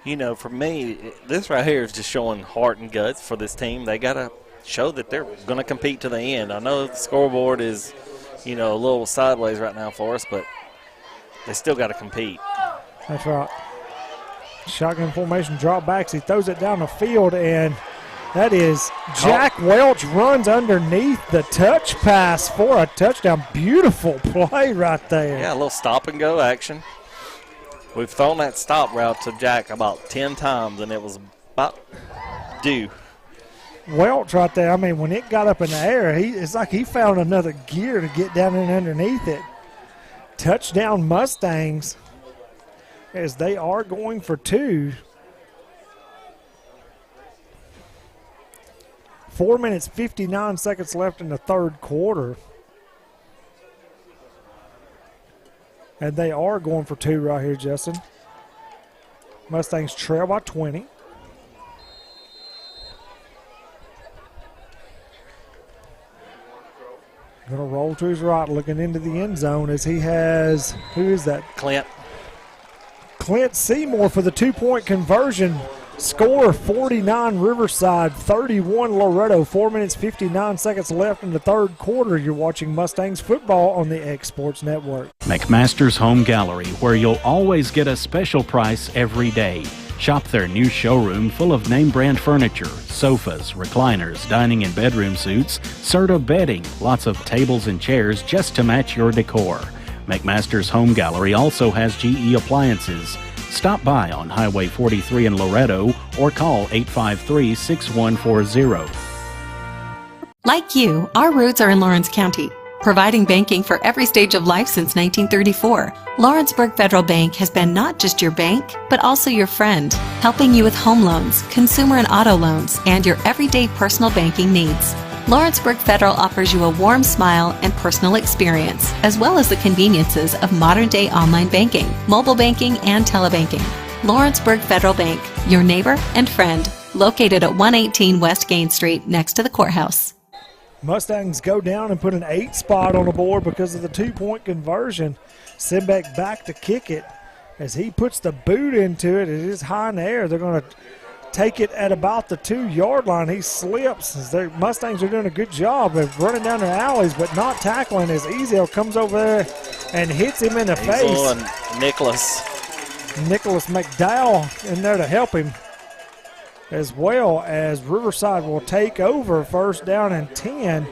For me, this right here is just showing heart and guts for this team. They got to show that they're going to compete to the end. I know the scoreboard is, a little sideways right now for us, but they still got to compete. That's right. Shotgun formation, drop backs. He throws it down the field, and that is Jack Welch runs underneath the touch pass for a touchdown. Beautiful play right there. Yeah, a little stop and go action. We've thrown that stop route to Jack about 10 times, and it was about due. Welch right there, when it got up in the air, it's like he found another gear to get down in underneath it. Touchdown Mustangs as they are going for 2. 4 minutes, 59 seconds left in the 3rd quarter. And they are going for 2 right here, Justin. Mustangs trail by 20. Going to roll to his right, looking into the end zone as he has, who is that? Clint Seymour for the 2-point conversion. Score 49 Riverside, 31 Loretto. 4 minutes, 59 seconds left in the 3rd quarter. You're watching Mustangs football on the X Sports Network. McMaster's Home Gallery, where you'll always get a special price every day. Shop their new showroom full of name brand furniture, sofas, recliners, dining and bedroom suites, Serta bedding, lots of tables and chairs just to match your decor. McMaster's Home Gallery also has GE appliances. Stop by on Highway 43 in Loretto or call 853-6140. Like you, our roots are in Lawrence County. providing banking for every stage of life since 1934. Lawrenceburg Federal Bank has been not just your bank, but also your friend, helping you with home loans, consumer and auto loans, and your everyday personal banking needs. Lawrenceburg Federal offers you a warm smile and personal experience, as well as the conveniences of modern-day online banking, mobile banking, and telebanking. Lawrenceburg Federal Bank, your neighbor and friend, located at 118 West Gain Street, next to the courthouse. Mustangs go down and put an 8 spot on the board because of the 2-point conversion. Simbeck back to kick it. As he puts the boot into it, it is high in the air. They're going to take it at about the 2-yard line. He slips. The Mustangs are doing a good job of running down their alleys, but not tackling as Ezel comes over there and hits him in the face. And Nicholas McDowell in there to help him, as well as Riverside will take over first down and 10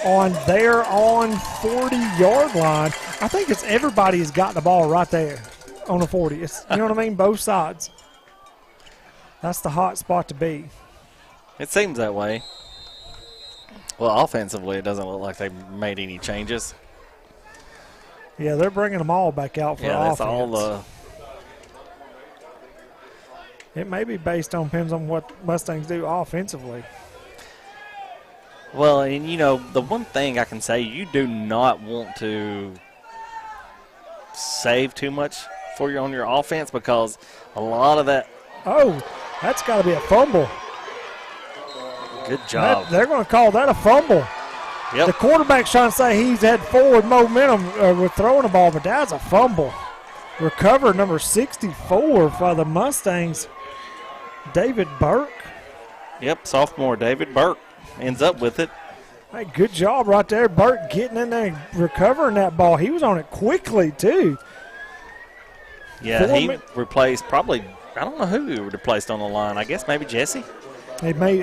on their 40-yard line. I think it's everybody has got the ball right there on the 40. It's, you know what I mean? Both sides. That's the hot spot to be. It seems that way. Well, offensively, it doesn't look like they've made any changes. Yeah, they're bringing them all back out for offense. That's all the... It may be based on, depends on what Mustangs do offensively. Well, and you know, the one thing I can say, you do not want to save too much on your offense, because a lot of that. Oh, that's got to be a fumble. Good job. They're going to call that a fumble. Yep. The quarterback's trying to say he's had forward momentum with throwing the ball, but that's a fumble. Recover number 64 for the Mustangs, David Burke. Yep, sophomore David Burke ends up with it. Hey, good job right there, Burke, getting in there and recovering that ball. He was on it quickly, too. Yeah, he replaced probably, I don't know who he replaced on the line. I guess maybe Jesse. He may.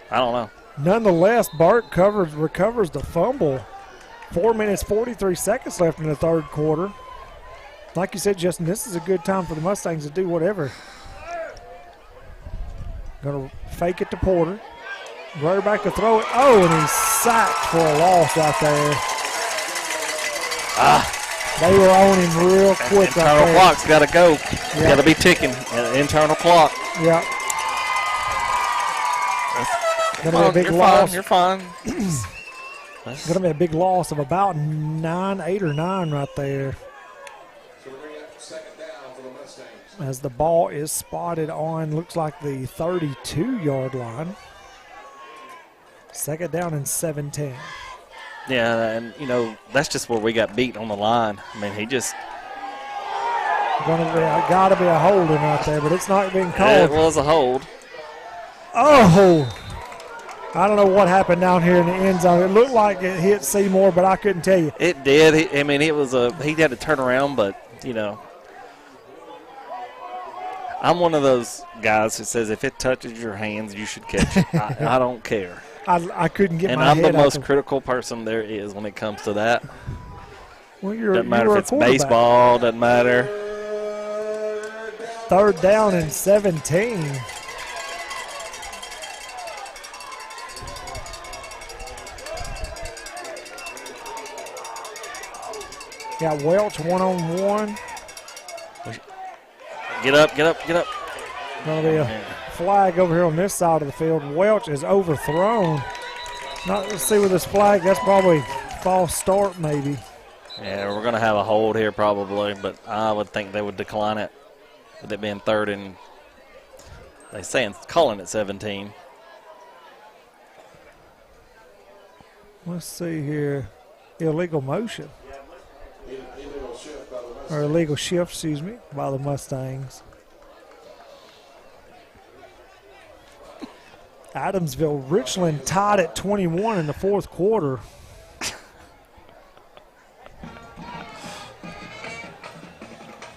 I don't know. Nonetheless, Burke recovers the fumble. 4 minutes, 43 seconds left in the third quarter. Like you said, Justin, this is a good time for the Mustangs to do whatever. Going to fake it to Porter. Right back to throw it. Oh, and he's sacked for a loss right there. They were on him real quick. Internal clock's got to go. Got to be ticking. Internal clock. Yep. Going to be a big loss. You're fine. Going to be a big loss of about 8 or 9 right there. As the ball is spotted on, looks like the 32-yard line. Second down and 17. Yeah, and, you know, that's just where we got beat on the line. I mean, he just... Got to be a holding right there, but it's not being called. It was a hold. Oh! I don't know what happened down here in the end zone. It looked like it hit Seymour, but I couldn't tell you. It did. It was he had to turn around, but, you know. I'm one of those guys that says if it touches your hands, you should catch it. I don't care. I couldn't get my head head And I'm the most critical person there is when it comes to that. Well, doesn't matter if it's baseball, doesn't matter. Third down and 17. Got Welch one-on-one. Get up. Going to be a flag over here on this side of the field. Welch is overthrown. Let's see with this flag. That's probably false start maybe. Yeah, we're going to have a hold here probably, but I would think they would decline it with it being third and calling it 17. Let's see here. Illegal motion. Or illegal shift, excuse me, by the Mustangs. Adamsville, Richland tied at 21 in the fourth quarter.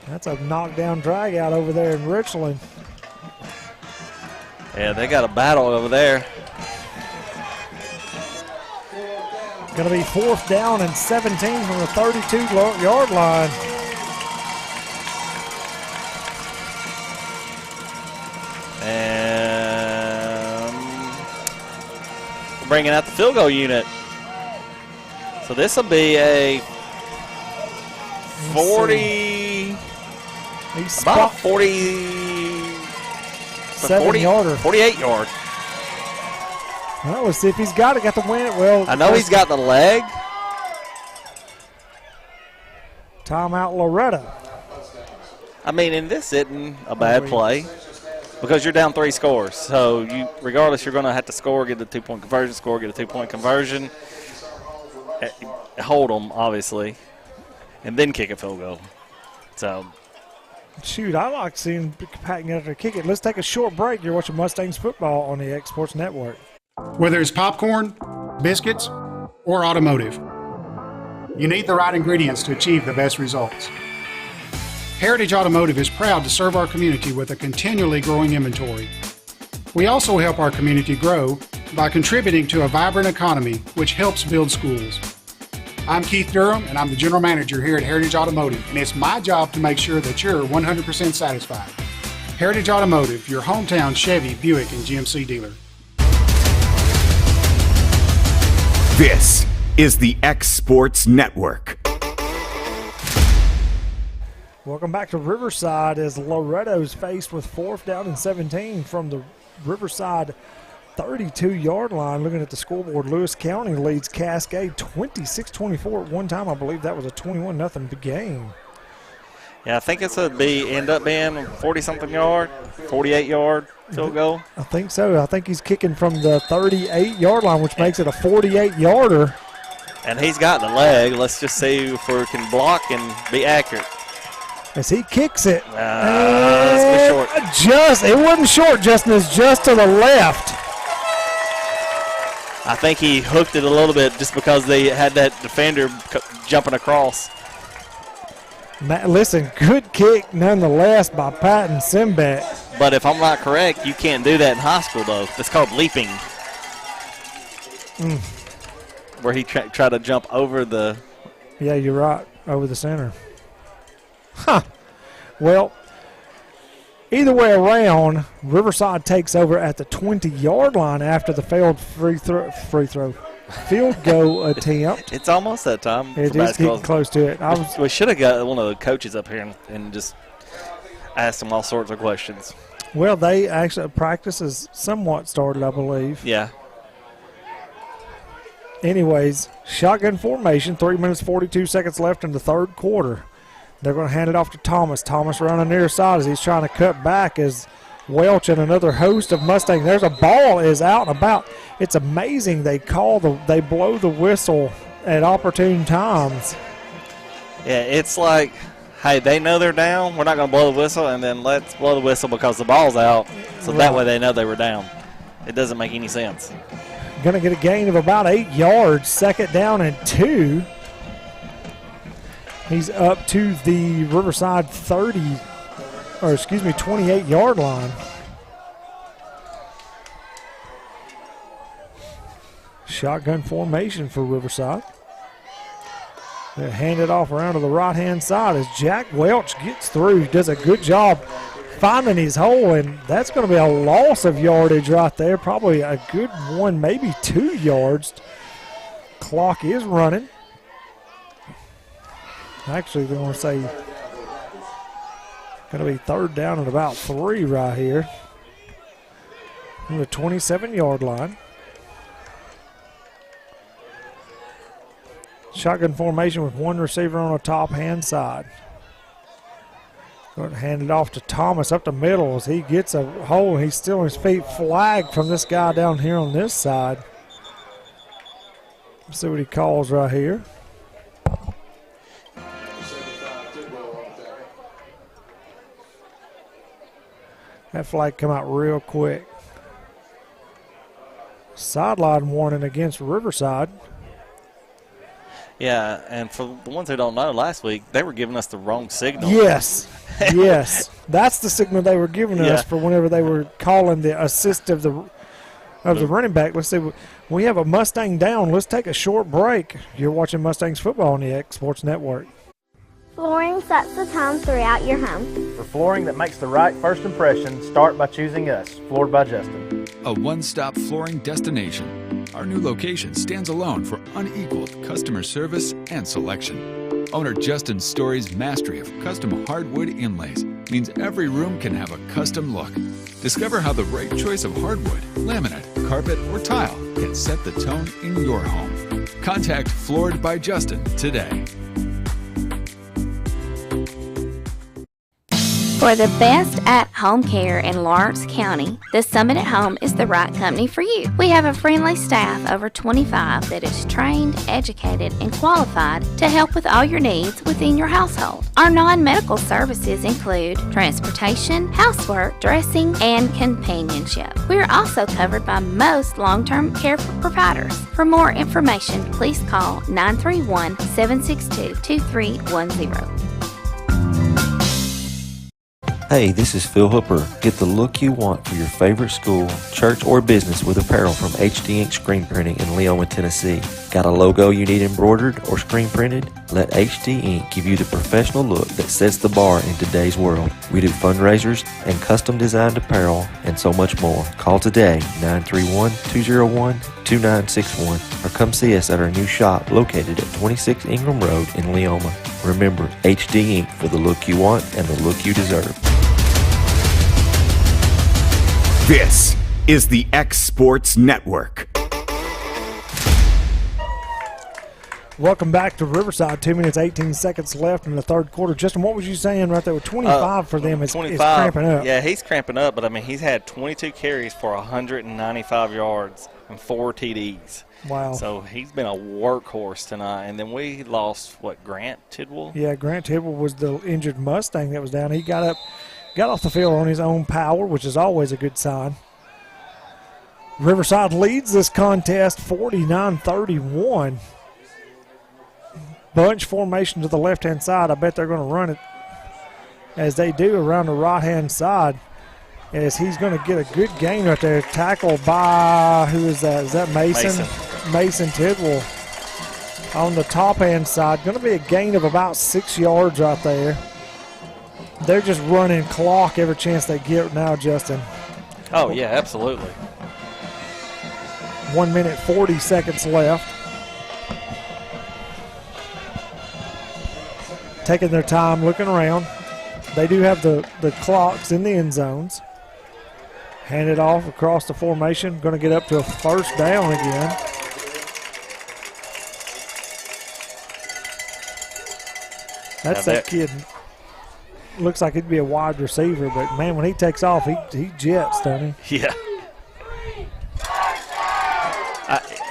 That's a knockdown drag out over there in Richland. Yeah, they got a battle over there. Going to be fourth down and 17 from the 32-yard line. And bringing out the field goal unit. So this will be a 40, about 47-yarder. 48 yard. Well, let's see if he's got it. Got the win. Well, I know he's got the leg. Timeout, Loretto. I mean, and this isn't a bad play because you're down 3 scores. So you, regardless, you're going to have to score, get the 2-point conversion, score, get a 2-point conversion, hold them, obviously, and then kick a field goal. So, shoot, I like seeing Patton get to kick it. Let's take a short break. You're watching Mustangs football on the X Sports Network. Whether it's popcorn, biscuits, or automotive, you need the right ingredients to achieve the best results. Heritage Automotive is proud to serve our community with a continually growing inventory. We also help our community grow by contributing to a vibrant economy, which helps build schools. I'm Keith Durham, and I'm the General Manager here at Heritage Automotive, and it's my job to make sure that you're 100% satisfied. Heritage Automotive, your hometown Chevy, Buick, and GMC dealer. This is the X Sports Network. Welcome back to Riverside as Loretto's faced with 4th down and 17 from the Riverside 32-yard line. Looking at the scoreboard, Lewis County leads Cascade 26-24 at one time. I believe that was a 21-0 game. yeah, I think it's end up being 40-something yard, 48-yard field goal. I think so. I think he's kicking from the 38-yard line, which makes it a 48-yarder. And he's got the leg. Let's just see if we can block and be accurate. As he kicks it. It's short. It wasn't short, Justin. It's just to the left. I think he hooked it a little bit just because they had that defender jumping across. Listen, good kick nonetheless by Patton Simbet. But if I'm not correct, you can't do that in high school, though. It's called leaping. Where he tried to jump over the... Yeah, you're right, over the center. Huh. Well, either way around, Riverside takes over at the 20-yard line after the failed field goal attempt. It's almost that time. It is getting close to it. We should have got one of the coaches up here and just asked them all sorts of questions. Well, they actually practice has somewhat started, I believe. Yeah. Anyways, shotgun formation, 3 minutes, 42 seconds left in the third quarter. They're going to hand it off to Thomas. Thomas running near side as he's trying to cut back as Welch and another host of Mustangs. There's a ball is out and about. It's amazing they blow the whistle at opportune times. Yeah, it's like, hey, they know they're down. We're not going to blow the whistle, and then let's blow the whistle because the ball's out. So that way they know they were down. It doesn't make any sense. Going to get a gain of about 8 yards. 2nd down and 2. He's up to the Riverside 28-yard line. Shotgun formation for Riverside. They hand it off around to the right-hand side as Jack Welch gets through. He does a good job finding his hole, and that's going to be a loss of yardage right there. Probably a good 1, maybe 2 yards. Clock is running. Actually, they're going to say going to be 3rd down and about 3 right here from the 27-yard line. Shotgun formation with 1 receiver on the top-hand side. Going to hand it off to Thomas up the middle as he gets a hole. He's still on his feet. Flag from this guy down here on this side. Let's see what he calls right here. That flag come out real quick. Sideline warning against Riverside. Yeah, and for the ones who don't know, last week they were giving us the wrong signal. Yes, yes. That's the signal they were giving us for whenever they were calling the assist of the running back. Let's see. We have a Mustang down. Let's take a short break. You're watching Mustangs football on the X Sports Network. Flooring sets the tone throughout your home. For flooring that makes the right first impression, start by choosing us, Floored by Justin. A one-stop flooring destination. Our new location stands alone for unequaled customer service and selection. Owner Justin Story's mastery of custom hardwood inlays means every room can have a custom look. Discover how the right choice of hardwood, laminate, carpet, or tile can set the tone in your home. Contact Floored by Justin today. For the best at-home care in Lawrence County, the Summit at Home is the right company for you. We have a friendly staff over 25 that is trained, educated, and qualified to help with all your needs within your household. Our non-medical services include transportation, housework, dressing, and companionship. We are also covered by most long-term care providers. For more information, please call 931-762-2310. Hey, this is Phil Hooper. Get the look you want for your favorite school, church, or business with apparel from HD Ink Screen Printing in Leoma, Tennessee. Got a logo you need embroidered or screen printed? Let HD Ink give you the professional look that sets the bar in today's world. We do fundraisers and custom designed apparel and so much more. Call today, 931-201-2961, or come see us at our new shop located at 26 Ingram Road in Leoma. Remember, HD Ink for the look you want and the look you deserve. This is the X Sports Network. Welcome back to Riverside. 2 minutes, 18 seconds left in the third quarter. Justin, what was you saying right there? With 25 for them, it's cramping up. Yeah, he's cramping up, but, I mean, he's had 22 carries for 195 yards and 4 TDs. Wow. So he's been a workhorse tonight. And then we lost, Grant Tidwell? Yeah, Grant Tidwell was the injured Mustang that was down. He got off the field on his own power, which is always a good sign. Riverside leads this contest 49-31. Bunch formation to the left-hand side. I bet they're going to run it as they do around the right-hand side, as he's going to get a good gain right there. Tackled by, who is that? Is that Mason? Mason Tidwell on the top-hand side. Going to be a gain of about 6 yards right there. They're just running clock every chance they get now, Justin. Oh, yeah, absolutely. 1 minute, 40 seconds left. Taking their time, looking around. They do have the clocks in the end zones. Hand it off across the formation. Going to get up to a first down again. That's that kid. Looks like he'd be a wide receiver, but, man, when he takes off, he jets, doesn't he? Yeah.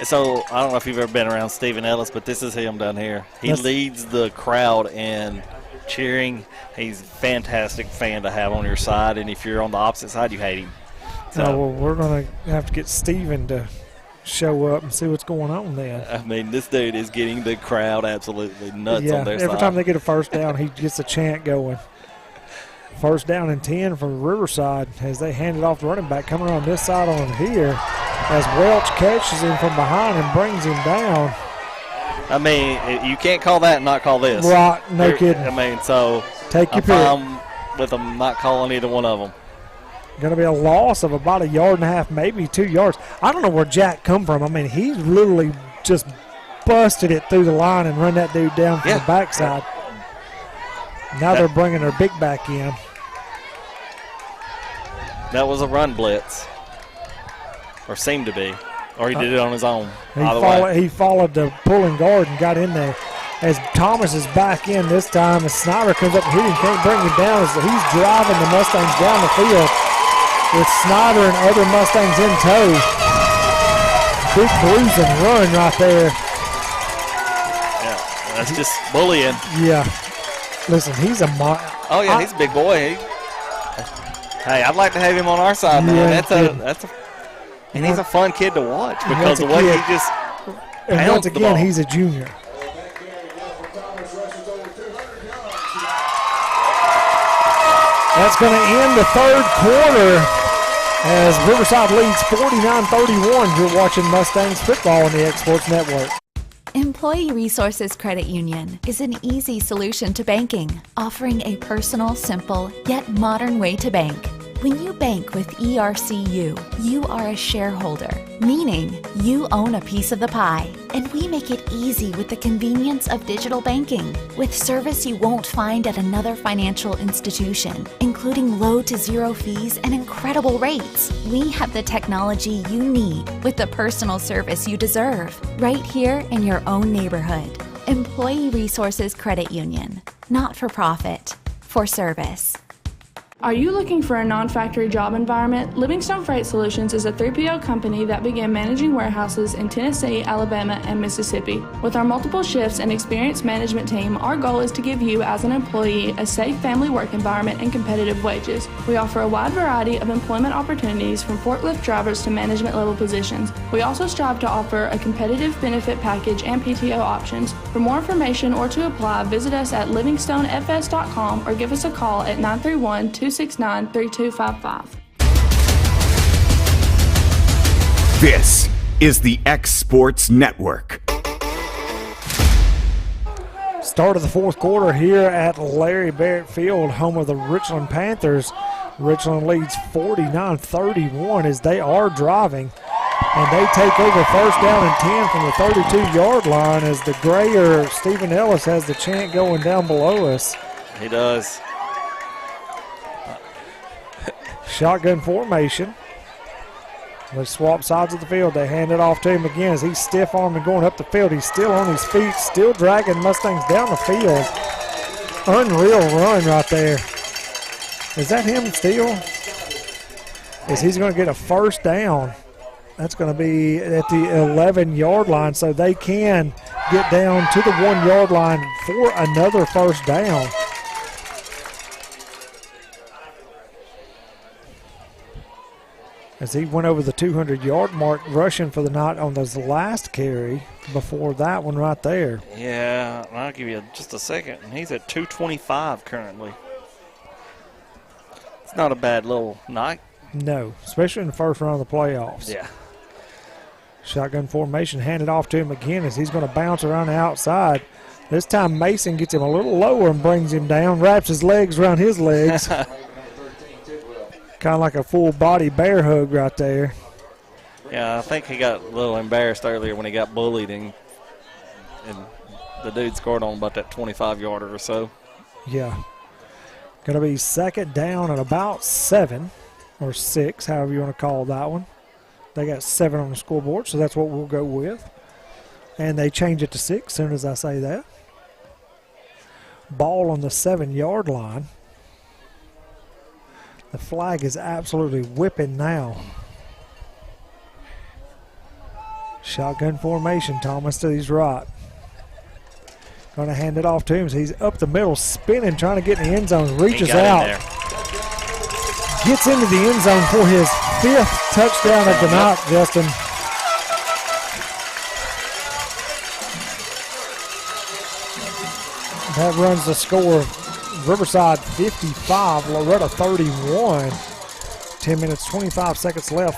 So I don't know if you've ever been around Stephen Ellis, but this is him down here. He leads the crowd in cheering. He's a fantastic fan to have on your side, and if you're on the opposite side, you hate him. So, well, we're going to have to get Stephen to show up and see what's going on then. I mean, this dude is getting the crowd absolutely nuts on their side. Every time they get a first down, he gets a chant going. First down and 10 for Riverside as they hand it off the running back. Coming around this side on here as Welch catches him from behind and brings him down. I mean, you can't call that and not call this. Right, no kidding. I mean, so take your pick. I'm with them not calling either one of them. Going to be a loss of about 1.5 yards, maybe 2 yards. I don't know where Jack come from. I mean, he literally just busted it through the line and run that dude down from the backside. Now they're bringing their big back in. That was a run blitz, or seemed to be, or he did it on his own. He followed the pulling guard and got in there. As Thomas is back in this time, as Snyder comes up and hit him, can't bring him down. As he's driving the Mustangs down the field with Snyder and other Mustangs in tow. Big bruising run right there. Yeah, that's just bullying. Yeah. Listen, he's a oh yeah, he's a big boy. Hey, I'd like to have him on our side, man. And he's a fun kid to watch because the way he just. And once again, he's a junior. That's going to end the third quarter as Riverside leads 49-31. You're watching Mustangs football on the X Sports Network. Employee Resources Credit Union is an easy solution to banking, offering a personal, simple, yet modern way to bank. When you bank with ERCU, you are a shareholder, meaning you own a piece of the pie. And we make it easy with the convenience of digital banking, with service you won't find at another financial institution, including low to zero fees and incredible rates. We have the technology you need with the personal service you deserve, right here in your own neighborhood. Employee Resources Credit Union, not for profit, for service. Are you looking for a non-factory job environment? Livingstone Freight Solutions is a 3PL company that began managing warehouses in Tennessee, Alabama, and Mississippi. With our multiple shifts and experienced management team, our goal is to give you as an employee a safe family work environment and competitive wages. We offer a wide variety of employment opportunities from forklift drivers to management level positions. We also strive to offer a competitive benefit package and PTO options. For more information or to apply, visit us at livingstonefs.com or give us a call at 931-269-3255. This is the X Sports Network. Start of the fourth quarter here at Larry Barrett Field, home of the Richland Panthers. Richland leads 49-31 as they are driving. And they take over first down and 10 from the 32-yard line as the grayer Stephen Ellis has the chant going down below us. He does. Shotgun formation. They swap sides of the field. They hand it off to him again as he's stiff-armed and going up the field. He's still on his feet, still dragging Mustangs down the field. Unreal run right there. Is that him still? As he's going to get a first down. That's going to be at the 11-yard line, so they can get down to the 1-yard line for another first down. As he went over the 200-yard mark rushing for the night on this last carry before that one right there. Yeah, I'll give you just a second. He's at 225 currently. It's not a bad little night. No, especially in the first round of the playoffs. Yeah. Shotgun formation handed off to him again as he's going to bounce around the outside. This time Mason gets him a little lower and brings him down, wraps his legs around his legs. Kind of like a full body bear hug right there. Yeah, I think he got a little embarrassed earlier when he got bullied and the dude scored on about that 25-yarder or so. Yeah. Going to be second down at about 7 or 6, however you want to call that one. They got 7 on the scoreboard, so that's what we'll go with. And they change it to 6 as soon as I say that. Ball on the 7-yard line. The flag is absolutely whipping now. Shotgun formation, Thomas to his right. Going to hand it off to him. He's up the middle, spinning, trying to get in the end zone. Reaches out. Gets into the end zone for his 5th touchdown of the night, Justin. That runs the score. Riverside 55, Loretto 31. 10 minutes, 25 seconds left.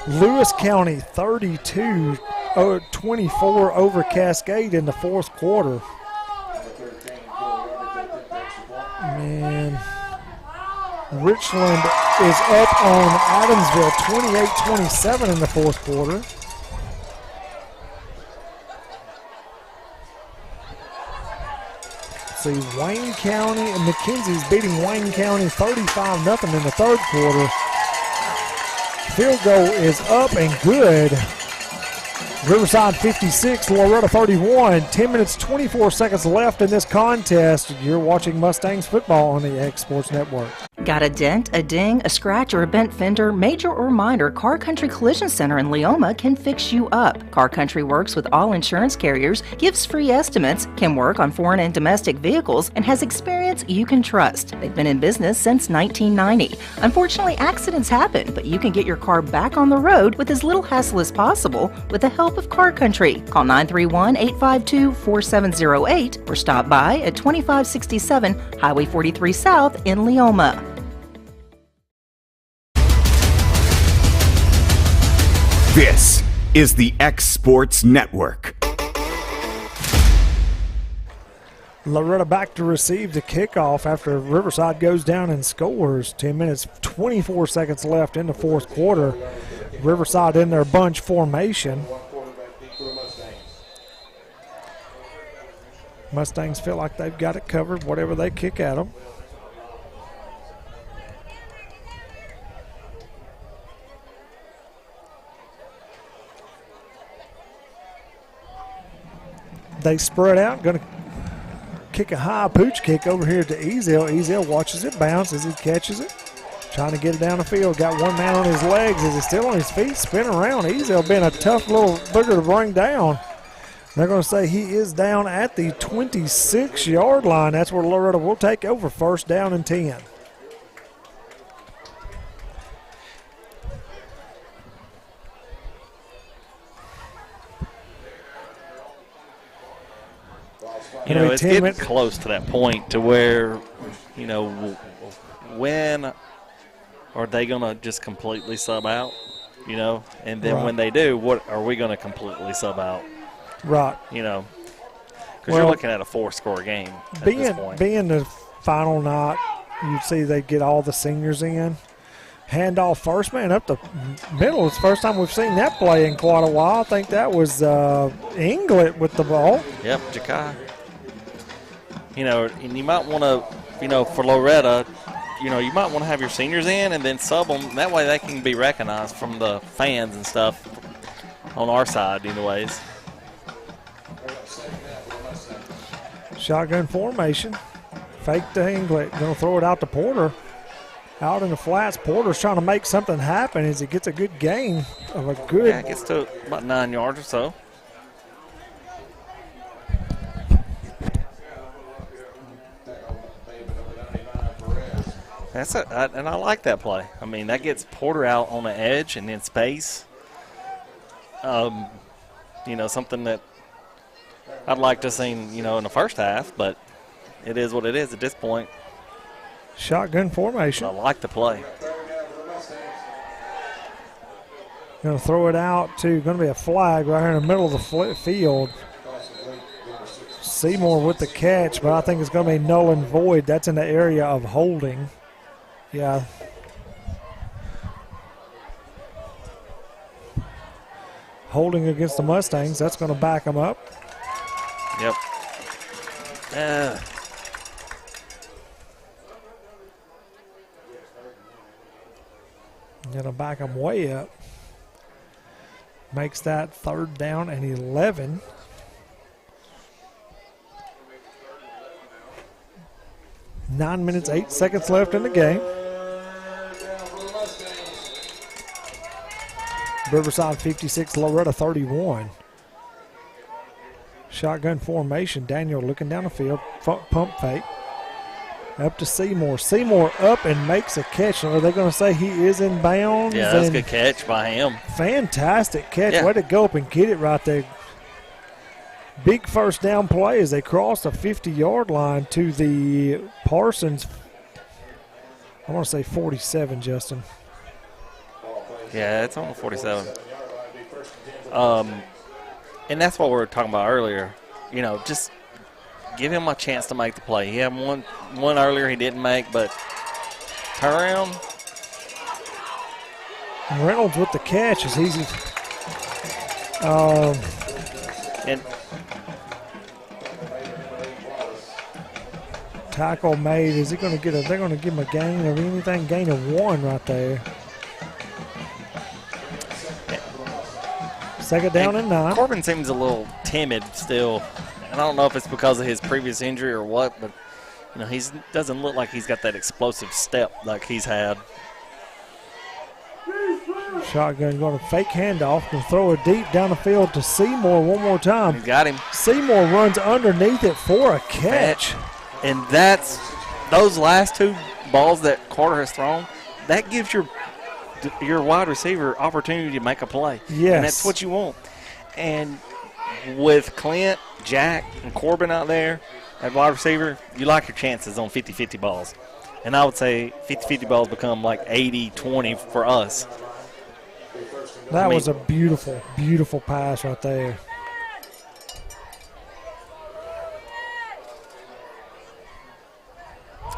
Lewis County 32, 24 over Cascade in the fourth quarter. Man, Richland is up on Adamsville 28-27 in the fourth quarter. See, Wayne County and McKenzie's beating Wayne County 35-0 in the third quarter. Field goal is up and good. Riverside 56, Loretto 31. 10 minutes, 24 seconds left in this contest. You're watching Mustangs football on the X Sports Network. Got a dent, a ding, a scratch, or a bent fender? Major or minor, Car Country Collision Center in Leoma can fix you up. Car Country works with all insurance carriers, gives free estimates, can work on foreign and domestic vehicles, and has experience you can trust. They've been in business since 1990. Unfortunately, accidents happen, but you can get your car back on the road with as little hassle as possible with the help of Car Country. Call 931-852-4708 or stop by at 2567 Highway 43 South in Leoma. This is the X Sports Network. Loretto back to receive the kickoff after Riverside goes down and scores. 10 minutes, 24 seconds left in the fourth quarter. Riverside in their bunch formation. Mustangs feel like they've got it covered, whatever they kick at them. They spread out, going to kick a high pooch kick over here to Ezel. Ezel watches it bounce as he catches it. Trying to get it down the field. Got one man on his legs. Is he still on his feet? Spinning around. Ezel being a tough little booger to bring down. They're going to say he is down at the 26-yard line. That's where Loretto will take over, first down and 10. You know, it's getting close to that point to where, you know, when are they going to just completely sub out, you know? And then when they do, what are we going to completely sub out? Right. You know, because you're looking at a 4-score game at this point. Being the final night, you'd see they get all the seniors in. Handoff first man up the middle. It's the first time we've seen that play in quite a while. I think that was Inglet with the ball. Yep, Jakai. You know, and you might want to, you know, for Loretto, you know, you might want to have your seniors in and then sub them. That way they can be recognized from the fans and stuff on our side, anyways. Shotgun formation. Fake to Inglet. Going to throw it out to Porter. Out in the flats. Porter's trying to make something happen as he gets a good gain of a good. Yeah, it gets to about 9 yards or so. And I like that play. I mean, that gets Porter out on the edge and in space. You know, something that I'd like to see, you know, in the first half, but it is what it is at this point. Shotgun formation. But I like the play. Going to throw it out to, going to be a flag right here in the middle of the field. Seymour with the catch, but I think it's going to be null and void. That's in the area of holding. Yeah. Holding against the Mustangs. That's going to back them up. Yep. Going to back them way up. Makes that third down and 11. Nine minutes, 8 seconds left in the game. Riverside 56, Loretto 31. Shotgun formation. Daniel looking down the field. Pump fake. Up to Seymour. Seymour up and makes a catch. Are they going to say he is in bounds? Yeah, that's a good catch by him. Fantastic catch. Yeah. Way to go up and get it right there. Big first down play as they cross the 50-yard line to the Parsons. I want to say 47, Justin. Yeah, it's on 47. And that's what we were talking about earlier. You know, just give him a chance to make the play. He had one earlier he didn't make, but turn around. Reynolds with the catch is easy. And tackle made. Is he going to get a? They're going to give him a gain of anything. Gain of 1 right there. Second down and 9. Corbin seems a little timid still. And I don't know if it's because of his previous injury or what, but you know, he doesn't look like he's got that explosive step like he's had. Shotgun going to fake handoff and throw it deep down the field to Seymour one more time. He's got him. Seymour runs underneath it for a catch. And that's those last 2 balls that Carter has thrown, that gives your wide receiver opportunity to make a play. Yes. And that's what you want. And with Clint, Jack, and Corbin out there at wide receiver, you like your chances on 50-50 balls. And I would say 50-50 balls become like 80-20 for us. That was a beautiful, beautiful pass right there.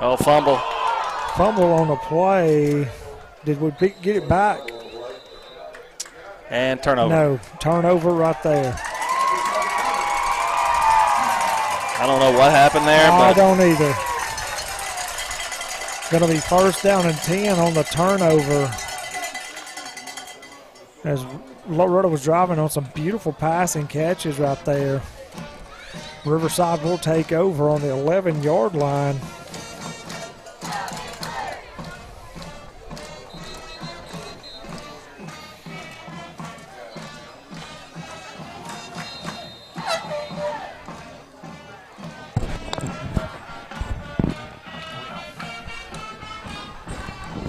Oh, fumble. Fumble on the play. Did we get it back? And turnover. No, turnover right there. I don't know what happened there. I but don't either. Going to be 1st down and 10 on the turnover. As Loretto was driving on some beautiful passing catches right there. Riverside will take over on the 11-yard line.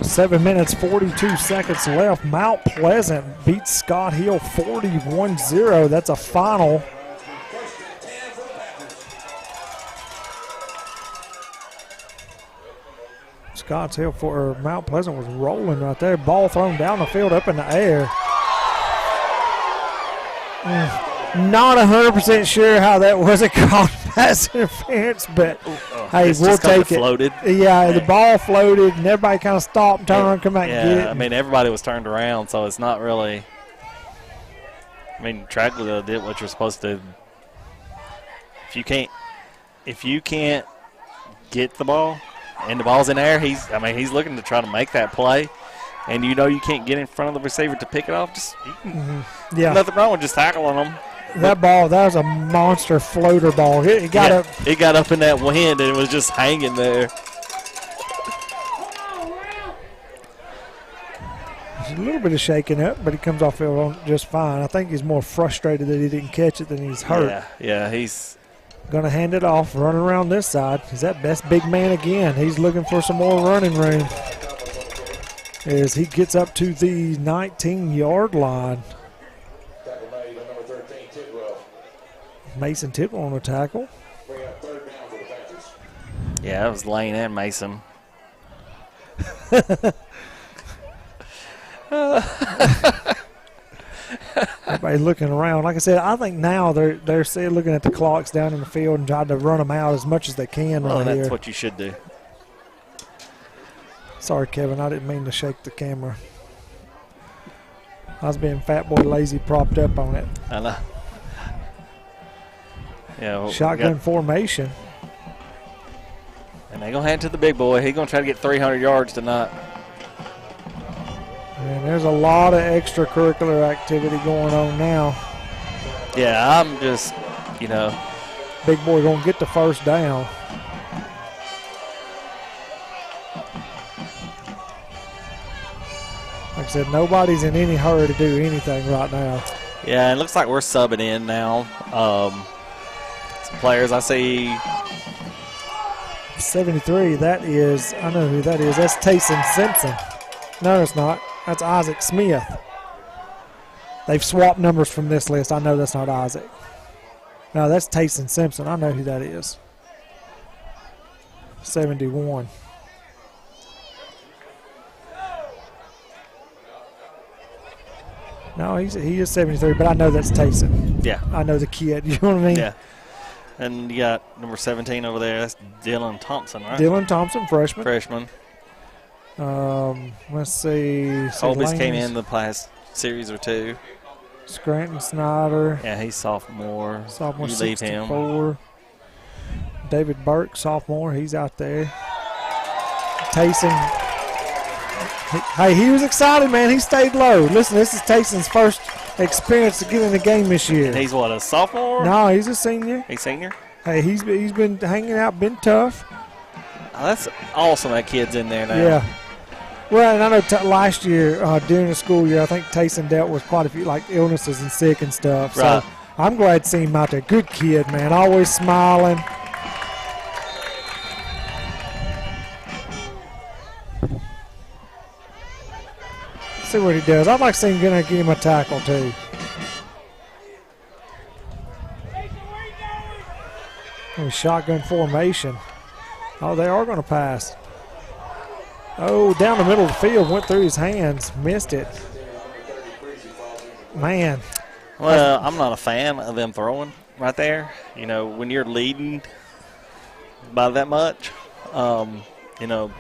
Seven minutes, 42 seconds left. Mount Pleasant beats Scott Hill 41-0. That's a final. Scott Hill for Mount Pleasant was rolling right there. Ball thrown down the field, up in the air. Not 100% sure how that wasn't called pass interference, but hey, we'll take it. Floated. Yeah, the ball floated, and everybody kind of stopped, turned around, come back and get it. I mean, everybody was turned around, so it's not really. I mean, Tragler did what you're supposed to. If you can't get the ball, and the ball's in there, he's looking to try to make that play, and you can't get in front of the receiver to pick it off. Just nothing wrong with just tackling them. That was a monster floater ball. It got up. It got up in that wind and it was just hanging there. There's a little bit of shaking up, but he comes off field just fine. I think he's more frustrated that he didn't catch it than he's hurt. Yeah, he's going to hand it off, running around this side. He's that best big man again. He's looking for some more running room as he gets up to the 19-yard line. Mason Tidwell on the tackle. Yeah, it was Lane and Mason. Everybody looking around. Like I said, I think now they're still looking at the clocks down in the field and trying to run them out as much as they can right here. That's what you should do. Sorry, Kevin. I didn't mean to shake the camera. I was being fat boy lazy, propped up on it. I know. Yeah, shotgun formation. And they're going to hand it to the big boy. He's going to try to get 300 yards tonight. And there's a lot of extracurricular activity going on now. Yeah, I'm just, Big boy going to get the 1st down. Like I said, nobody's in any hurry to do anything right now. Yeah, it looks like we're subbing in now. Players I see. 73, that is, I know who that is. That's Tayson Simpson. No, it's not. That's Isaac Smith. They've swapped numbers from this list. I know that's not Isaac. No, that's Tayson Simpson. I know who that is. 71. No, he is 73, but I know that's Tayson. Yeah. I know the kid. You know what I mean? Yeah. And you got number 17 over there. That's Dylan Thompson, right? Dylan Thompson, freshman. Let's see. Colby's came in the past series or two. Scranton Snyder. Yeah, he's sophomore. Sophomore, you leave 64. him. David Burke, sophomore. He's out there. Tayson. Hey, he was excited, man. He stayed low. Listen, this is Tayson's first experience to get in the game this year. And he's what, a sophomore? No, he's a senior. He's senior? Hey, he's been hanging out, been tough. Oh, that's awesome that kid's in there now. Yeah. Well, and I know last year during the school year, I think Tayson dealt with quite a few illnesses and sick and stuff. Right. So I'm glad to see him out there. Good kid, man. Always smiling. See what he does. I'd like to see him give him a tackle too. Shotgun formation. Oh, they are going to pass. Oh, down the middle of the field, went through his hands, missed it. Man. Well, I'm not a fan of them throwing right there. When you're leading by that much, You know,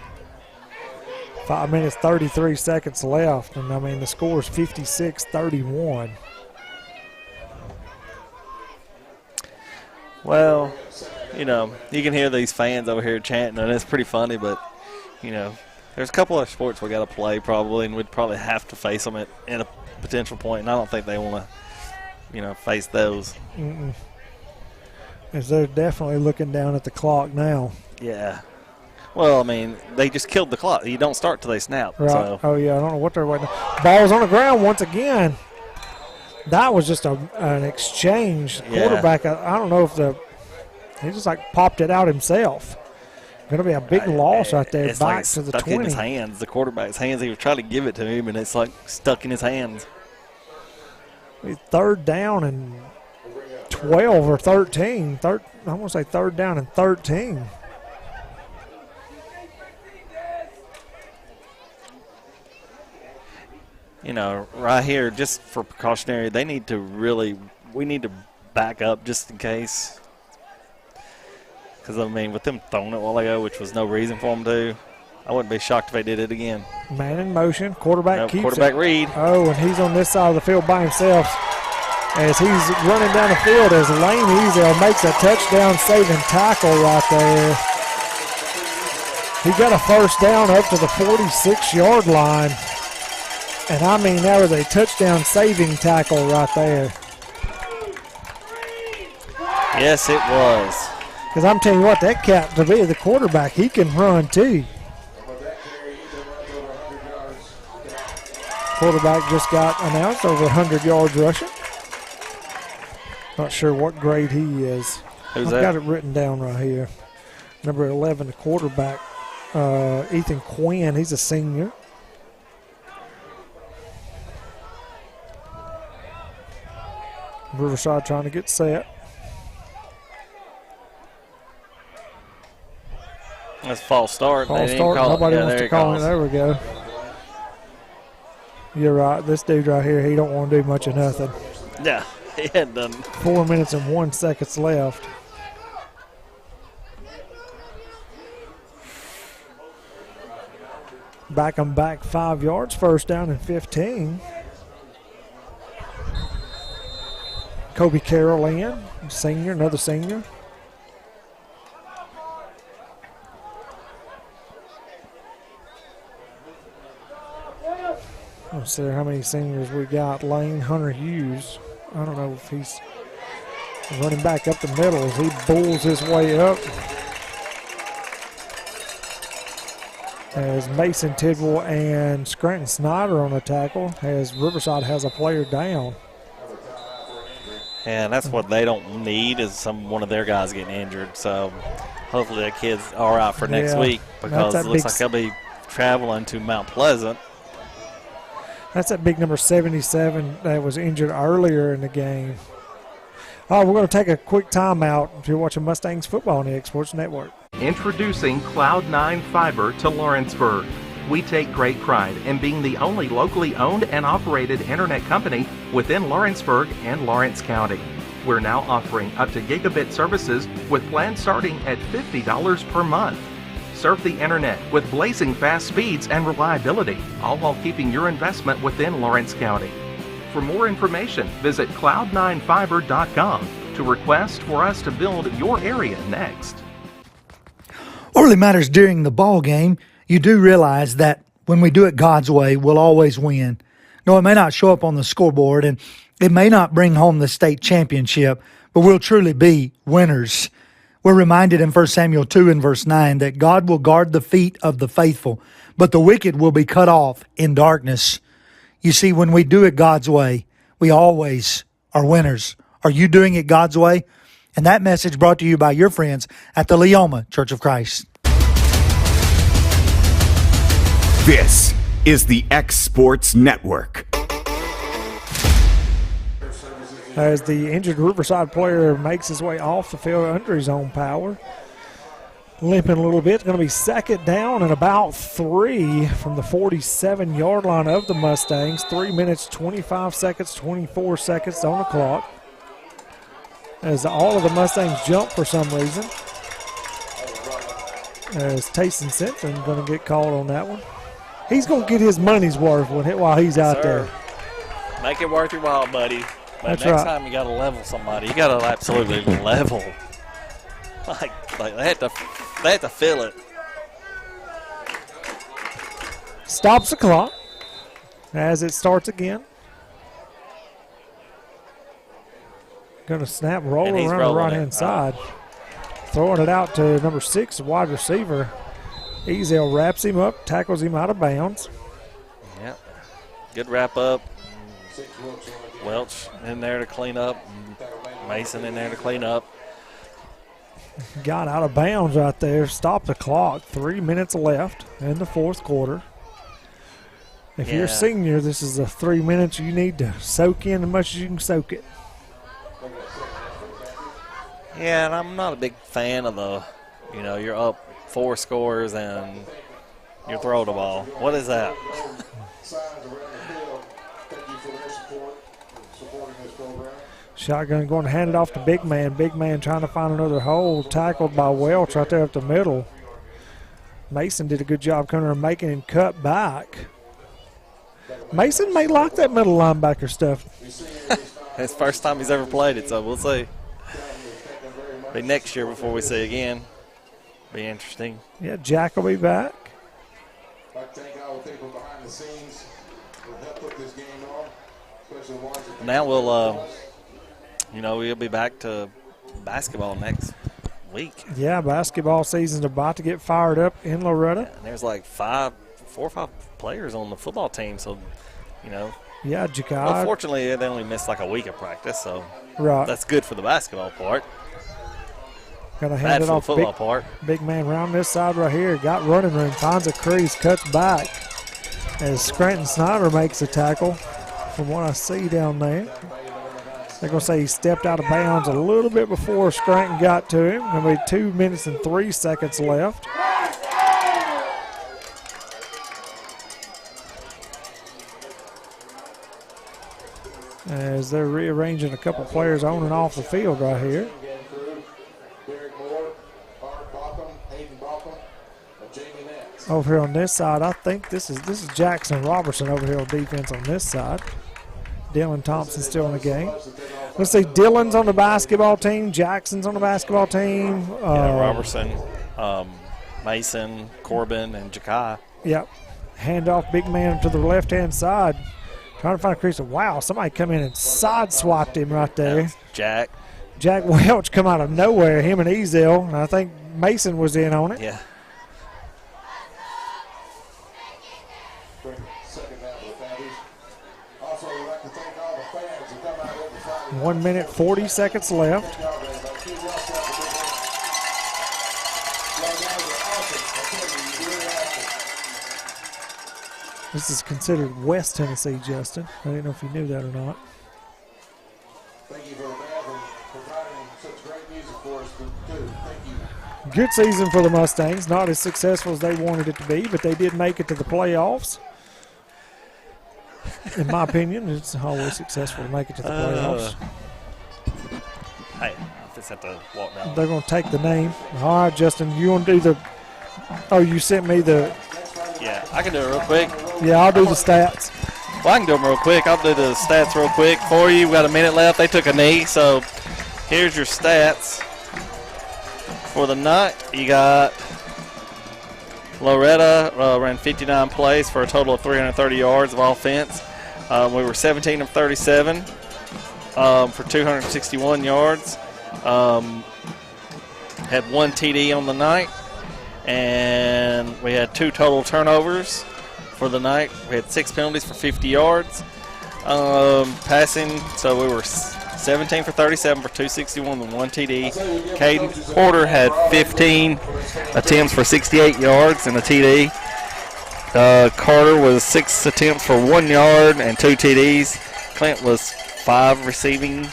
5 minutes, 33 seconds left. And, I mean, the score is 56-31. well, you know, you can hear these fans over here chanting, and it's pretty funny, but, you know, there's a couple of sports we got to play probably, and we'd probably have to face them at a potential point, and I don't think they want to, you know, face those. As they're definitely looking down at the clock now. Yeah. Well, I mean, they just killed the clock. You don't start till they snap. Right. So. Oh, yeah, I don't know what they're waiting. Ball's on the ground once again. That was just an exchange. Yeah. Quarterback, I don't know if he just like popped it out himself. Going to be a big loss right there, it's back like to the stuck 20. in his hands, the quarterback's hands. He was trying to give it to him, and it's like stuck in his hands. Third down and 12 or 13. I'm going to say third down and 13. You know, right here, just for precautionary, we need to back up just in case. Because, I mean, with them throwing it a while ago, which was no reason for them to, I wouldn't be shocked if they did it again. Man in motion. Quarterback keeps quarterback it. read. Oh, and he's on this side of the field by himself as he's running down the field as Lane Ezel makes a touchdown-saving tackle right there. He got a first down up to the 46-yard line. And, I mean, that was a touchdown-saving tackle right there. Yes, it was. Because I'm telling you what, that cat, to be the quarterback, he can run too. Quarterback just got announced over 100 yards rushing. Not sure what grade he is. Who's I've that? got it written down right here. Number 11, the quarterback, Ethan Quinn. He's a senior. Riverside trying to get set. That's a false start. False start. Nobody wants to call it. There we go. You're right. This dude right here, he don't want to do much of nothing. Yeah, he had done. 4 minutes and 1 second left. Back 'em back 5 yards. First down and 15. Kobe Carroll in, senior, another senior. Let's see how many seniors we got. Lane Hunter Hughes. I don't know if he's running back up the middle as he bulls his way up. As Mason Tidwell and Scranton Snyder on the tackle, as Riverside has a player down. And that's what they don't need is one of their guys getting injured. So hopefully that kid's all right for next week because it looks like they'll be traveling to Mount Pleasant. That's that big number 77 that was injured earlier in the game. Oh, we're going to take a quick timeout if you're watching Mustangs football on the X Sports Network. Introducing Cloud9 Fiber to Lawrenceburg. We take great pride in being the only locally owned and operated internet company within Lawrenceburg and Lawrence County. We're now offering up to gigabit services with plans starting at $50 per month. Surf the internet with blazing fast speeds and reliability, all while keeping your investment within Lawrence County. For more information, visit cloud9fiber.com to request for us to build your area next. What really matters during the ball game, you do realize that when we do it God's way, we'll always win. No, it may not show up on the scoreboard, and it may not bring home the state championship, but we'll truly be winners. We're reminded in 1 Samuel 2 and verse 9 that God will guard the feet of the faithful, but the wicked will be cut off in darkness. You see, when we do it God's way, we always are winners. Are you doing it God's way? And that message brought to you by your friends at the Leoma Church of Christ. This is the X Sports Network. As the injured Riverside player makes his way off the field under his own power. Limping a little bit. It's going to be second down and about 3 from the 47-yard line of the Mustangs. 3 minutes, 25 seconds, 24 seconds on the clock. As all of the Mustangs jump for some reason. As Tayson Simpson going to get called on that one. He's going to get his money's worth while he's out there. Make it worth your while, buddy. But That's next right. time you got to level somebody. You got to absolutely level. Like they had to feel it. Stops the clock as it starts again. Going to snap, roll around the right-hand side. Throwing it out to number 6, wide receiver. Ezel wraps him up, tackles him out of bounds. Yep. Good wrap up. Welch in there to clean up. Mason in there to clean up. Got out of bounds right there. Stopped the clock. 3 minutes left in the fourth quarter. If you're a senior, this is the 3 minutes you need to soak in as much as you can soak it. Yeah, and I'm not a big fan of you're up 4 scores and you throw the ball. What is that? Shotgun going to hand it off to Big Man. Big Man trying to find another hole. Tackled by Welch right there up the middle. Mason did a good job coming and making him cut back. Mason may like that middle linebacker stuff. It's the first time he's ever played it, so we'll see. Be next year before we see it again. Be interesting. Yeah, Jack will be back. Now we'll be back to basketball next week. Yeah, basketball season's about to get fired up in Loretto. And there's like 4 or 5 players on the football team, so Yeah, Jakai. Unfortunately, they only missed like a week of practice, so that's good for the basketball part. Gonna hand it off football part. Big Man round this side right here. Got running room. Finds a crease. Cuts back. As Scranton Snyder makes a tackle. From what I see down there. They're going to say he stepped out of bounds a little bit before Scranton got to him. There'll be 2 minutes and 3 seconds left. As they're rearranging a couple players on and off the field right here. Over here on this side, I think this is Jackson Robertson over here on defense on this side. Dylan Thompson still in the game. Let's see, Dylan's on the basketball team. Jackson's on the basketball team. Robertson, Mason, Corbin, and Jakai. Yep. Handoff, Big Man to the left-hand side. Trying to find a crease. Wow, somebody come in and side-swiped him right there. Jack Welch come out of nowhere, him and Ezel. And I think Mason was in on it. Yeah. 1 minute, 40 seconds left. This is considered West Tennessee, Justin. I didn't know if you knew that or not. Thank you for providing such great music for us, too. Thank you. Good season for the Mustangs. Not as successful as they wanted it to be, but they did make it to the playoffs. In my opinion, it's always successful to make it to the playoffs. Hey, I just have to walk down. They're going to take the name. All right, Justin, you want to do the – oh, you sent me the – Yeah, I can do it real quick. Yeah, I'll do the stats. Well, I can do them real quick. I'll do the stats real quick for you. We got a minute left. They took a knee, so here's your stats. For the night, you got Loretto ran 59 plays for a total of 330 yards of offense. We were 17 of 37 for 261 yards. Had 1 TD on the night, and we had 2 total turnovers for the night. We had 6 penalties for 50 yards. Passing, so we were 17 for 37 for 261 with 1 TD. Caden Porter had 15 attempts for 68 yards and a TD. Carter was 6 attempts for 1 yard and 2 TDs. Clint was 5 receptions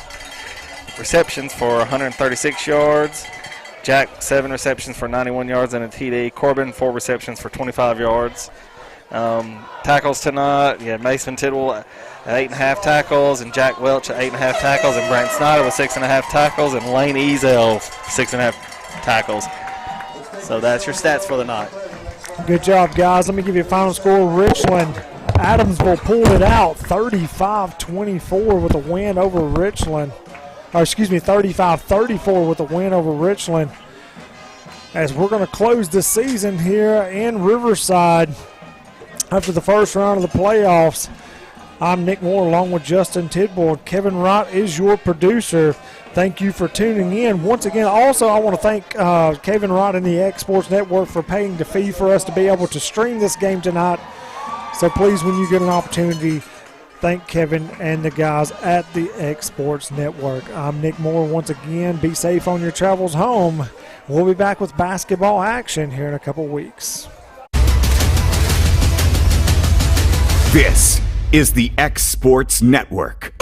for 136 yards. Jack, 7 receptions for 91 yards and a TD. Corbin, 4 receptions for 25 yards. Tackles tonight, you had Mason Tidwell at 8.5 tackles, and Jack Welch at 8.5 tackles, and Brent Snyder with 6.5 tackles, and Lane Ezel 6.5 tackles. So that's your stats for the night. Good job, guys. Let me give you a final score. Richland, Adamsville pulled it out 35-24 with a win over Richland. 35-34 with a win over Richland. As we're going to close the season here in Riverside after the first round of the playoffs. I'm Nick Moore along with Justin Tidwell. Kevin Wright is your producer. Thank you for tuning in. Once again, also I want to thank Kevin Wright and the X Sports Network for paying the fee for us to be able to stream this game tonight. So please, when you get an opportunity, thank Kevin and the guys at the X Sports Network. I'm Nick Moore once again. Be safe on your travels home. We'll be back with basketball action here in a couple weeks. This is the X Sports Network.